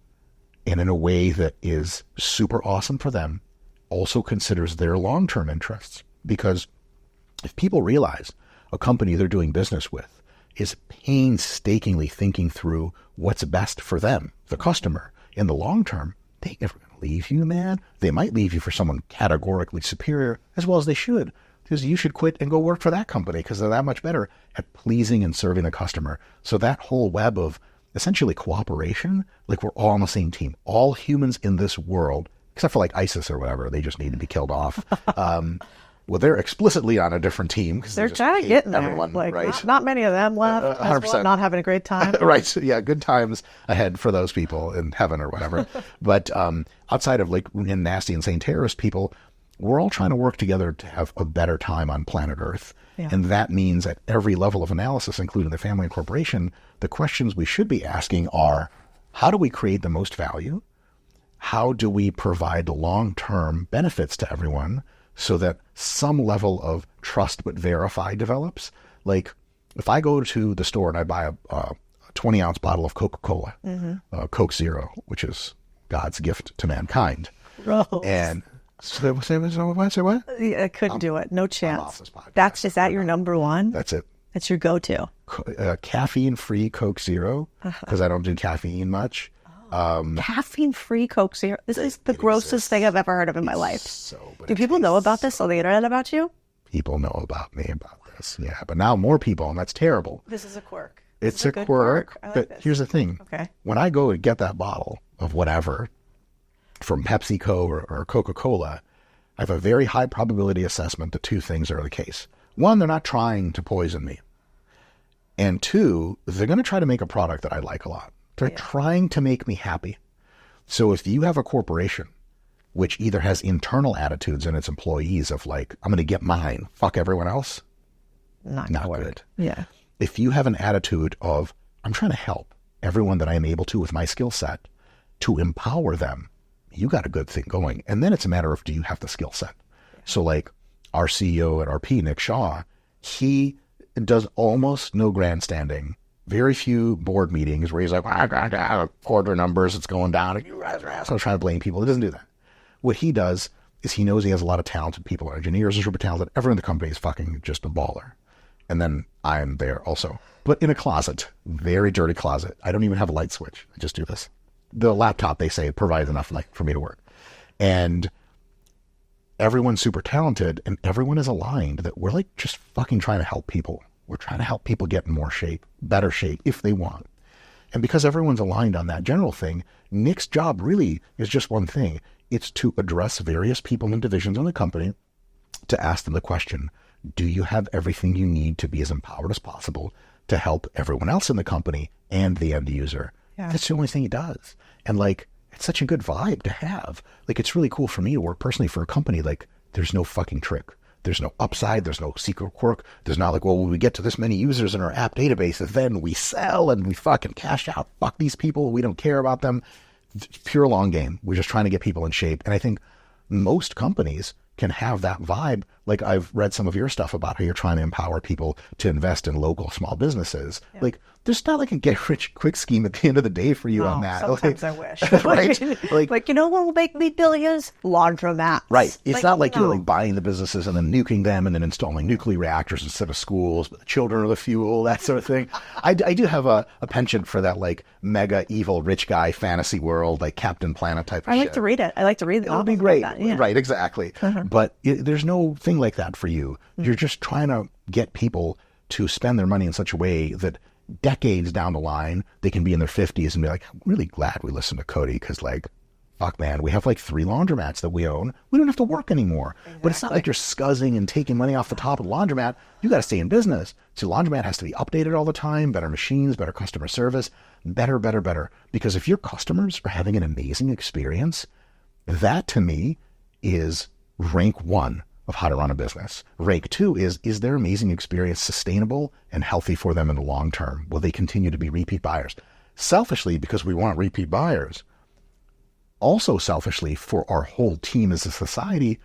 and in a way that is super awesome for them, also considers their long-term interests. Because if people realize a company they're doing business with is painstakingly thinking through what's best for them, the customer, in the long term, they ain't never going to leave you, man. They might leave you for someone categorically superior, as well as they should, because you should quit and go work for that company because they're that much better at pleasing and serving the customer. So that whole web of essentially cooperation, like we're all on the same team. All humans in this world, except for like ISIS or whatever, they just need to be killed off. Well, they're explicitly on a different team because They're trying to get there. everyone, like, right? not many of them left. 100%. Not having a great time. Right. So, yeah, good times ahead for those people in heaven or whatever. But outside of like nasty, insane terrorist people, we're all trying to work together to have a better time on planet Earth. Yeah. And that means at every level of analysis, including the family and corporation, the questions we should be asking are, how do we create the most value? How do we provide long-term benefits to everyone so that some level of trust but verify develops? Like if I go to the store and I buy a 20-ounce bottle of Coca-Cola, Coke Zero, which is God's gift to mankind. Gross. And say what? I couldn't do it. No chance. I'm off this podcast. Is that your number one? That's it. That's your go-to. Caffeine-free Coke Zero, because I don't do caffeine much. Caffeine-free Coke Zero. This is the grossest thing I've ever heard of in my life. Do people know about this on the internet about you? People know about me about this, yeah. But now more people, and that's terrible. This is a quirk. It's a quirk. But here's the thing. Okay. When I go and get that bottle of whatever from PepsiCo or Coca-Cola, I have a very high probability assessment that two things are the case. One, they're not trying to poison me. And two, they're going to try to make a product that I like a lot. They're trying to make me happy. So if you have a corporation which either has internal attitudes in its employees of like, I'm going to get mine, fuck everyone else, not good. Yeah. If you have an attitude of, I'm trying to help everyone that I am able to with my skill set to empower them, you got a good thing going. And then it's a matter of, do you have the skill set? So like our CEO at RP, Nick Shaw, he does almost no grandstanding. Very few board meetings where he's like, quarter numbers, it's going down. You guys are assholes, trying to blame people. He doesn't do that. What he does is he knows he has a lot of talented people. Engineers are super talented. Everyone in the company is fucking just a baller. And then I'm there also. But in a closet, very dirty closet. I don't even have a light switch. I just do this. The laptop, they say, provides enough light for me to work. And everyone's super talented and everyone is aligned that we're like just fucking trying to help people. We're trying to help people get in more shape, better shape if they want. And because everyone's aligned on that general thing, Nick's job really is just one thing. It's to address various people and divisions in the company to ask them the question, do you have everything you need to be as empowered as possible to help everyone else in the company and the end user? Yeah. That's the only thing he does. And like, it's such a good vibe to have. Like, it's really cool for me to work personally for a company. Like, there's no fucking trick. There's no upside. There's no secret quirk. There's not like, well, when we get to this many users in our app database, then we sell and we fucking cash out. Fuck these people. We don't care about them. It's pure long game. We're just trying to get people in shape. And I think most companies can have that vibe. Like I've read some of your stuff about how you're trying to empower people to invest in local small businesses. Yeah. Like there's not like a get rich quick scheme at the end of the day for you on that. Sometimes I wish. Right? Like, you know what will make me billions? Laundromats. Right. It's not like you're like buying the businesses and then nuking them and then installing nuclear reactors instead of schools, but the children are the fuel, that sort of thing. I do have a penchant for that like mega evil rich guy fantasy world, like Captain Planet type of shit. I like to read it. I like to read it. It'll be great. Right, exactly. But there's no thing like that for you. You're just trying to get people to spend their money in such a way that decades down the line, they can be in their 50s and be like, I'm really glad we listened to Codie because like, fuck man, we have like 3 laundromats that we own. We don't have to work anymore. Exactly. But it's not like you're scuzzing and taking money off the top of the laundromat. You got to stay in business. So laundromat has to be updated all the time, better machines, better customer service, better. Because if your customers are having an amazing experience, that to me is rank 1 of how to run a business. Rank 2 is their amazing experience sustainable and healthy for them in the long term? Will they continue to be repeat buyers? Selfishly, because we want repeat buyers. Also selfishly, for our whole team as a society,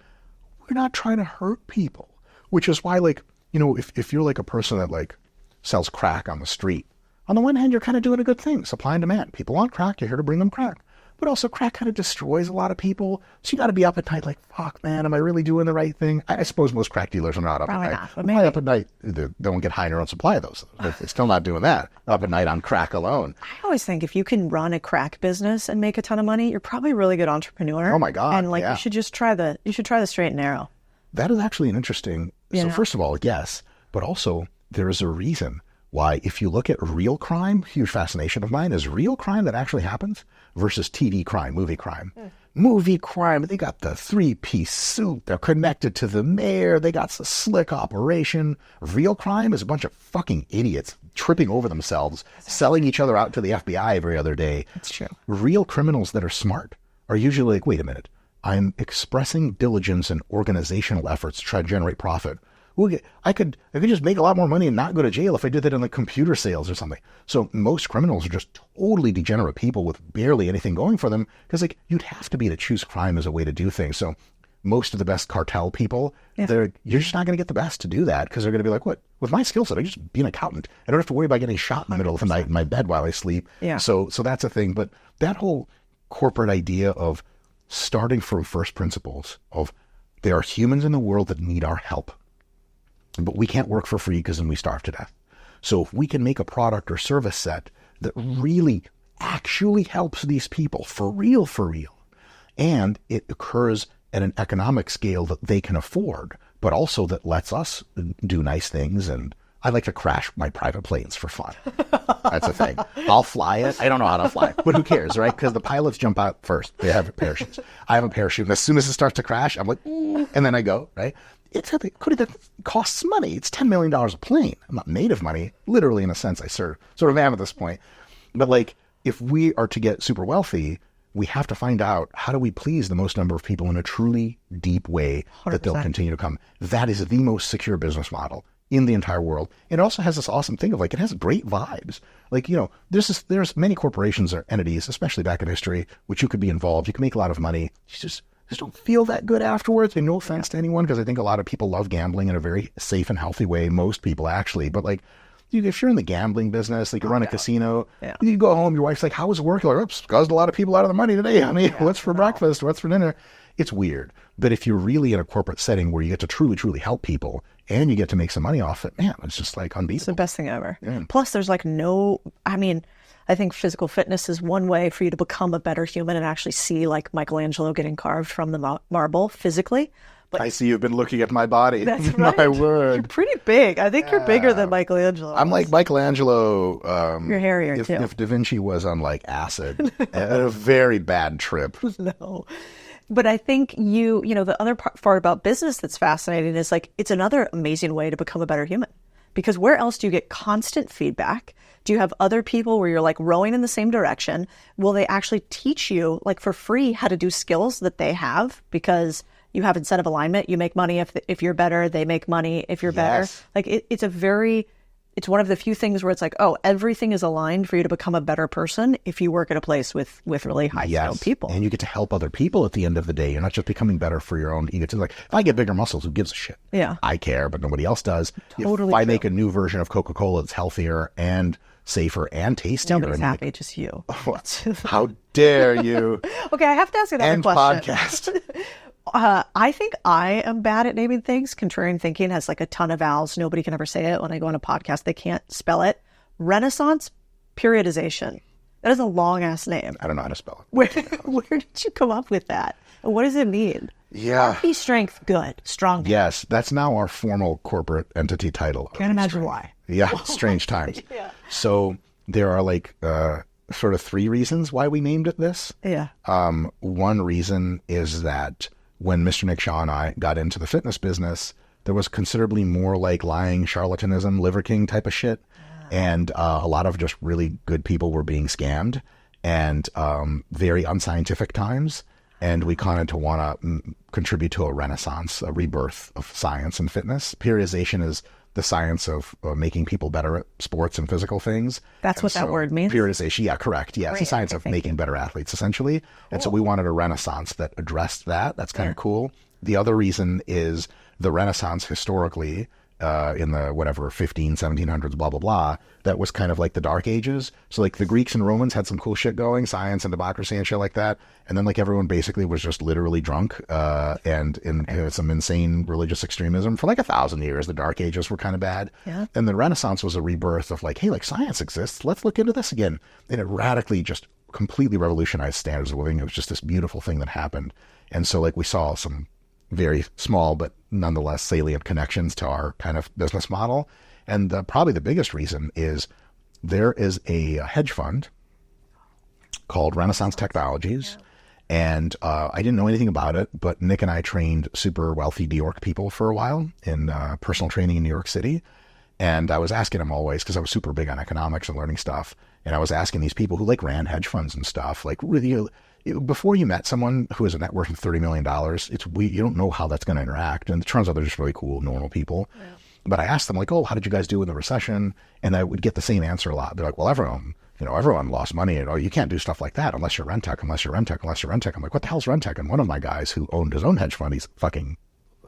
we're not trying to hurt people. Which is why, like, you know, if you're like a person that like sells crack on the street, on the one hand, you're kind of doing a good thing, supply and demand. People want crack, you're here to bring them crack. But also crack kind of destroys a lot of people. So you got to be up at night like, fuck, man, am I really doing the right thing? I suppose most crack dealers are not up Probably at night. Not, but maybe. Up at night, they don't get high in their own supply of those. They're still not doing that. Up at night on crack alone. I always think if you can run a crack business and make a ton of money, you're probably a really good entrepreneur. Oh my God. And like, you should try the straight and narrow. That is actually an interesting. So first of all, yes, but also there is a reason why if you look at real crime, huge fascination of mine is real crime that actually happens versus TV crime, movie crime. movie crime. They got the 3-piece suit. They're connected to the mayor. They got the slick operation. Real crime is a bunch of fucking idiots tripping over themselves, selling each other out to the FBI every other day. That's true. Real criminals that are smart are usually like, wait a minute, I'm expressing diligence and organizational efforts to try to generate profit. I could just make a lot more money and not go to jail if I did that in like computer sales or something. So most criminals are just totally degenerate people with barely anything going for them, because like you'd have to be to choose crime as a way to do things. So most of the best cartel people, you're just not going to get the best to do that, because they're going to be like, what? With my skill set, I just be an accountant. I don't have to worry about getting shot in the middle of the night in my bed while I sleep. Yeah. So that's a thing. But that whole corporate idea of starting from first principles of there are humans in the world that need our help, but we can't work for free because then we starve to death. So if we can make a product or service set that really actually helps these people for real, and it occurs at an economic scale that they can afford, but also that lets us do nice things. And I like to crash my private planes for fun. That's a thing. I'll fly it. I don't know how to fly, but who cares, right? Because the pilots jump out first. They have parachutes. I have a parachute. And as soon as it starts to crash, I'm like, and then I go, right? Codie, that costs money. It's $10 million a plane. I'm not made of money, literally, in a sense. I sort of am at this point. But like, if we are to get super wealthy, we have to find out, how do we please the most number of people in a truly deep way 100%. That they'll continue to come. That is the most secure business model in the entire world. It also has this awesome thing of like, it has great vibes. Like, you know, there's many corporations or entities, especially back in history, which you could be involved. You can make a lot of money. You just don't feel that good afterwards. And no offense to anyone, because I think a lot of people love gambling in a very safe and healthy way. Most people actually, but like, if you're in the gambling business, like you run a casino, you go home, your wife's like, how was work? You're like, oops, caused a lot of people out of the money today, honey. What's for breakfast? What's for dinner? It's weird. But if you're really in a corporate setting where you get to truly help people and you get to make some money off it, man, it's just like unbeatable. It's the best thing ever. Yeah. Plus, there's like I think physical fitness is one way for you to become a better human and actually see like Michelangelo getting carved from the marble physically. But I see you've been looking at my body. That's right. My word. You're pretty big. I think you're bigger than Michelangelo. I'm like Michelangelo. You're hairier too. If Da Vinci was on like acid, a very bad trip. No. But I think the other part about business that's fascinating is like, it's another amazing way to become a better human. Because where else do you get constant feedback? Do you have other people where you're like rowing in the same direction? Will they actually teach you like for free how to do skills that they have? Because you have incentive alignment. You make money if you're better. They make money if you're better. Like it's one of the few things where it's like, oh, everything is aligned for you to become a better person if you work at a place with really high skilled people. And you get to help other people at the end of the day. You're not just becoming better for your own ego. It's like, if I get bigger muscles, who gives a shit? Yeah. I care, but nobody else does. Totally if I make a new version of Coca-Cola that's healthier and safer and tastier. Nobody's happy, just you. How dare you? Okay, I have to ask another question. Podcast. I think I am bad at naming things. Contrarian thinking has like a ton of vowels. Nobody can ever say it. When I go on a podcast, they can't spell it. Renaissance periodization. That is a long ass name. I don't know how to spell it. Where did you come up with that? And what does it mean? Yeah. RP strength, good. Strong. Yes, that's now our formal corporate entity title. Can't imagine why. Yeah, strange times. Yeah. So there are like sort of 3 reasons why we named it this. Yeah. One reason is that when Mr. Nick Shaw and I got into the fitness business, there was considerably more like lying, charlatanism, Liver King type of shit. And a lot of just really good people were being scammed, and very unscientific times. And we kind of want to contribute to a renaissance, a rebirth of science and fitness. Periodization is the science of making people better at sports and physical things. That's what that word means? Periodization, yeah, correct. Yeah, it's the science of making better athletes, essentially. Cool. And so we wanted a renaissance that addressed that. That's kind of cool. The other reason is the Renaissance historically, in the 1700s, blah, blah, blah, that was kind of like the Dark Ages. So like the Greeks and Romans had some cool shit going, science and democracy and shit like that. And then like everyone basically was just literally drunk and in some insane religious extremism for like 1,000 years. The Dark Ages were kind of bad. Yeah. And the Renaissance was a rebirth of like, hey, like science exists. Let's look into this again. And it radically just completely revolutionized standards of living. It was just this beautiful thing that happened. And so like we saw some very small but nonetheless salient connections to our kind of business model. And probably the biggest reason is there is a hedge fund called Renaissance Technologies, And I didn't know anything about it, but Nick and I trained super wealthy New York people for a while in personal training in New York City. And I was asking them always, because I was super big on economics and learning stuff. And I was asking these people who like ran hedge funds and stuff, like really, before you met someone who has a net worth of $30 million, you don't know how that's going to interact. And it turns out they're just really cool, normal people. Yeah. But I asked them like, oh, how did you guys do in the recession? And I would get the same answer a lot. They're like, well, everyone lost money. And, oh, you can't do stuff like that unless you're Rentec, unless you're Rentec. I'm like, what the hell's Rentec? And one of my guys who owned his own hedge fund, he's fucking,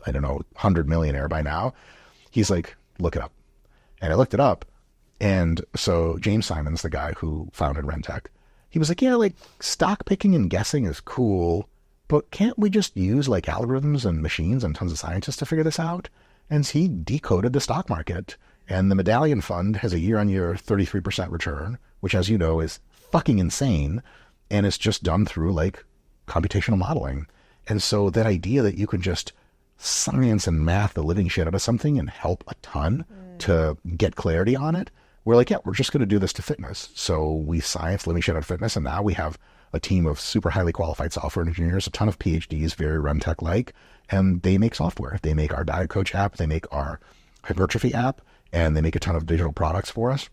I don't know, 100 millionaire by now. He's like, look it up. And I looked it up. And so James Simons, the guy who founded Rentec, he was like, yeah, like stock picking and guessing is cool, but can't we just use like algorithms and machines and tons of scientists to figure this out? And he decoded the stock market. And the Medallion Fund has a year-on-year 33% return, which, as you know, is fucking insane. And it's just done through like computational modeling. And so that idea that you can just science and math the living shit out of something and help a ton to get clarity on it, we're like, yeah, we're just going to do this to fitness. So we science living shit out of fitness. And now we have a team of super highly qualified software engineers, a ton of PhDs, very Rentec-like, and they make software. They make our diet coach app. They make our hypertrophy app, and they make a ton of digital products for us.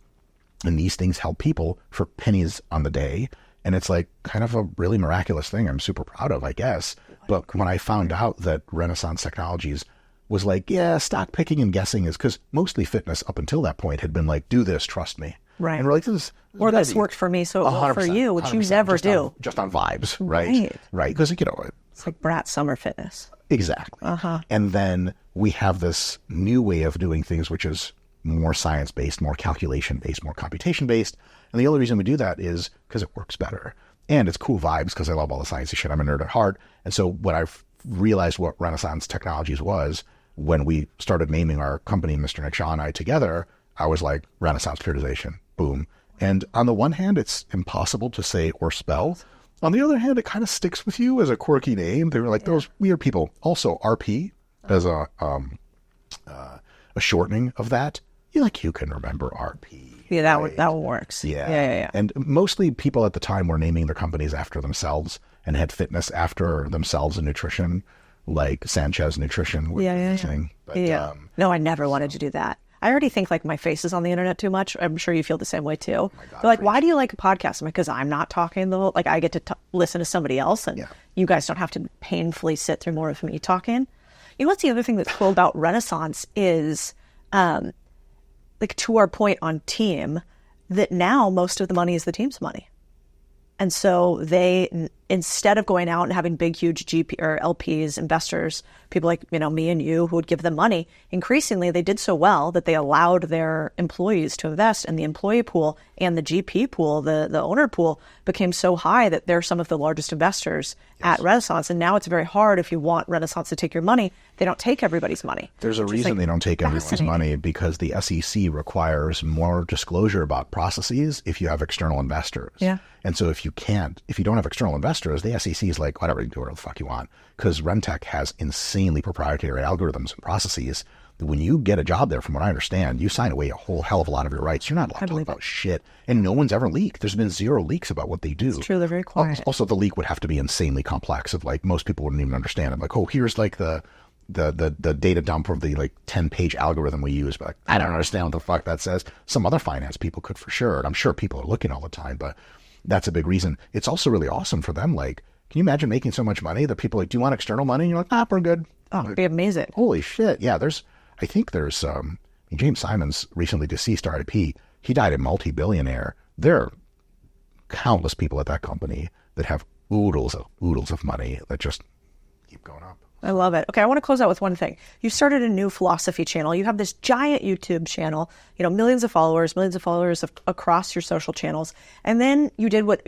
And these things help people for pennies on the day. And it's like kind of a really miraculous thing I'm super proud of, I guess. But when I found out that Renaissance Technologies was like, yeah, stock picking and guessing is, because mostly fitness up until that point had been like, do this, trust me. Right. And we're like, this this worked for me, so it will for you, which you never do. Just on vibes, right? Right. Because, it's like Brat Summer Fitness. Exactly. And then we have this new way of doing things, which is more science-based, more calculation-based, more computation-based. And the only reason we do that is because it works better. And it's cool vibes because I love all the sciencey shit. I'm a nerd at heart. And so when I've realized what Renaissance Technologies was, when we started naming our company, Mr. Nick Shaw and I together, I was like, Renaissance periodization, boom. And on the one hand, it's impossible to say or spell. On the other hand, it kind of sticks with you as a quirky name. They were like those weird people. Also, RP as a shortening of that. You can remember RP. Yeah, that works. Yeah. And mostly people at the time were naming their companies after themselves and had fitness after themselves and nutrition, like Sanchez Nutrition. But, no, I never wanted to do that. I already think like my face is on the internet too much. I'm sure you feel the same way too. Oh God, they're like, why do you like a podcast? I'm like, because I'm not talking the whole, like I get to listen to somebody else and you guys don't have to painfully sit through more of me talking. You know what's the other thing that's cool about Renaissance is, like to our point on team, that now most of the money is the team's money. And so they, instead of going out and having big, huge GP or LPs, investors, people like, me and you who would give them money, increasingly they did so well that they allowed their employees to invest, and the employee pool and the GP pool, the owner pool, became so high that they're some of the largest investors at Renaissance. And now it's very hard if you want Renaissance to take your money. They don't take everybody's money. There's a reason they don't take everyone's money, because the SEC requires more disclosure about processes if you have external investors. Yeah. And so if you don't have external investors, the SEC is like, whatever, you do whatever the fuck you want. Because Rentec has insanely proprietary algorithms and processes. When you get a job there, from what I understand, you sign away a whole hell of a lot of your rights. You're not allowed to talk about shit. And no one's ever leaked. There's been 0 leaks about what they do. It's true, they're very quiet. Also, the leak would have to be insanely complex. Of like, most people wouldn't even understand it. Like, oh, here's like the data dump of the like 10-page algorithm we use. But like, I don't understand what the fuck that says. Some other finance people could for sure. And I'm sure people are looking all the time, but that's a big reason. It's also really awesome for them. Like, can you imagine making so much money that people are like, do you want external money? And you're like, we're good. Oh, it'd be amazing. Holy shit. Yeah, I think there's James Simons, recently deceased RIP, he died a multi-billionaire. There are countless people at that company that have oodles of money that just keep going up. I love it. Okay, I want to close out with one thing. You started a new philosophy channel. You have this giant YouTube channel, millions of followers across your social channels. And then you did what,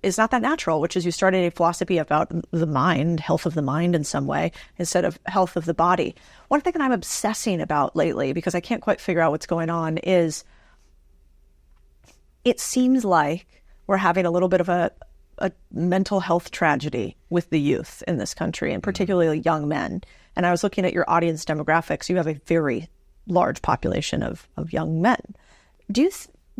is not that natural, which is you started a philosophy about the mind, health of the mind in some way, instead of health of the body. One thing that I'm obsessing about lately, because I can't quite figure out what's going on, is it seems like we're having a little bit of a mental health tragedy with the youth in this country, and particularly young men. And I was looking at your audience demographics. You have a very large population of young men. Do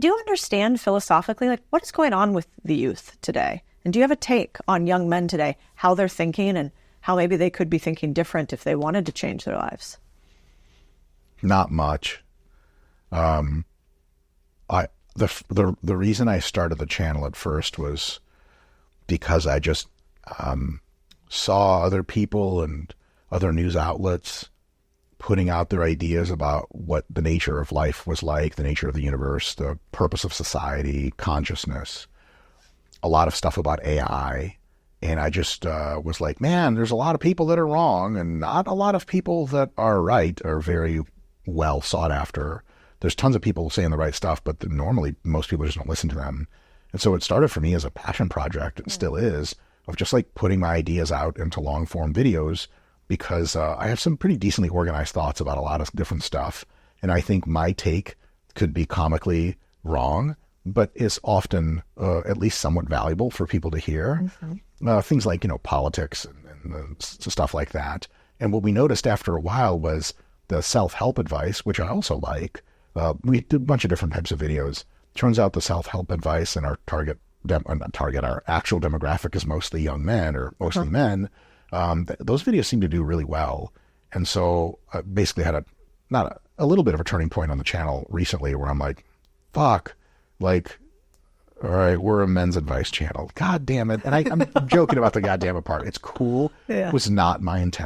you understand philosophically, like, what is going on with the youth today? And do you have a take on young men today, how they're thinking and how maybe they could be thinking different if they wanted to change their lives? Not much. The reason I started the channel at first was because I just saw other people and other news outlets putting out their ideas about what the nature of life was like, the nature of the universe, the purpose of society, consciousness, a lot of stuff about AI. And I just was like, man, there's a lot of people that are wrong and not a lot of people that are right, are very well sought after. There's tons of people saying the right stuff, but normally most people just don't listen to them. And so it started for me as a passion project, and still is, of just like putting my ideas out into long form videos, because I have some pretty decently organized thoughts about a lot of different stuff. And I think my take could be comically wrong, but is often at least somewhat valuable for people to hear. Things like, politics and stuff like that. And what we noticed after a while was the self-help advice, which I also like. We did a bunch of different types of videos. Turns out the self-help advice and our our actual demographic is mostly young men, or mostly men. Those videos seem to do really well. And so I basically had a little bit of a turning point on the channel recently where I'm like, fuck, like, all right, we're a men's advice channel. God damn it. And I'm joking about the goddamn part. It's cool. Yeah. It was not my intention.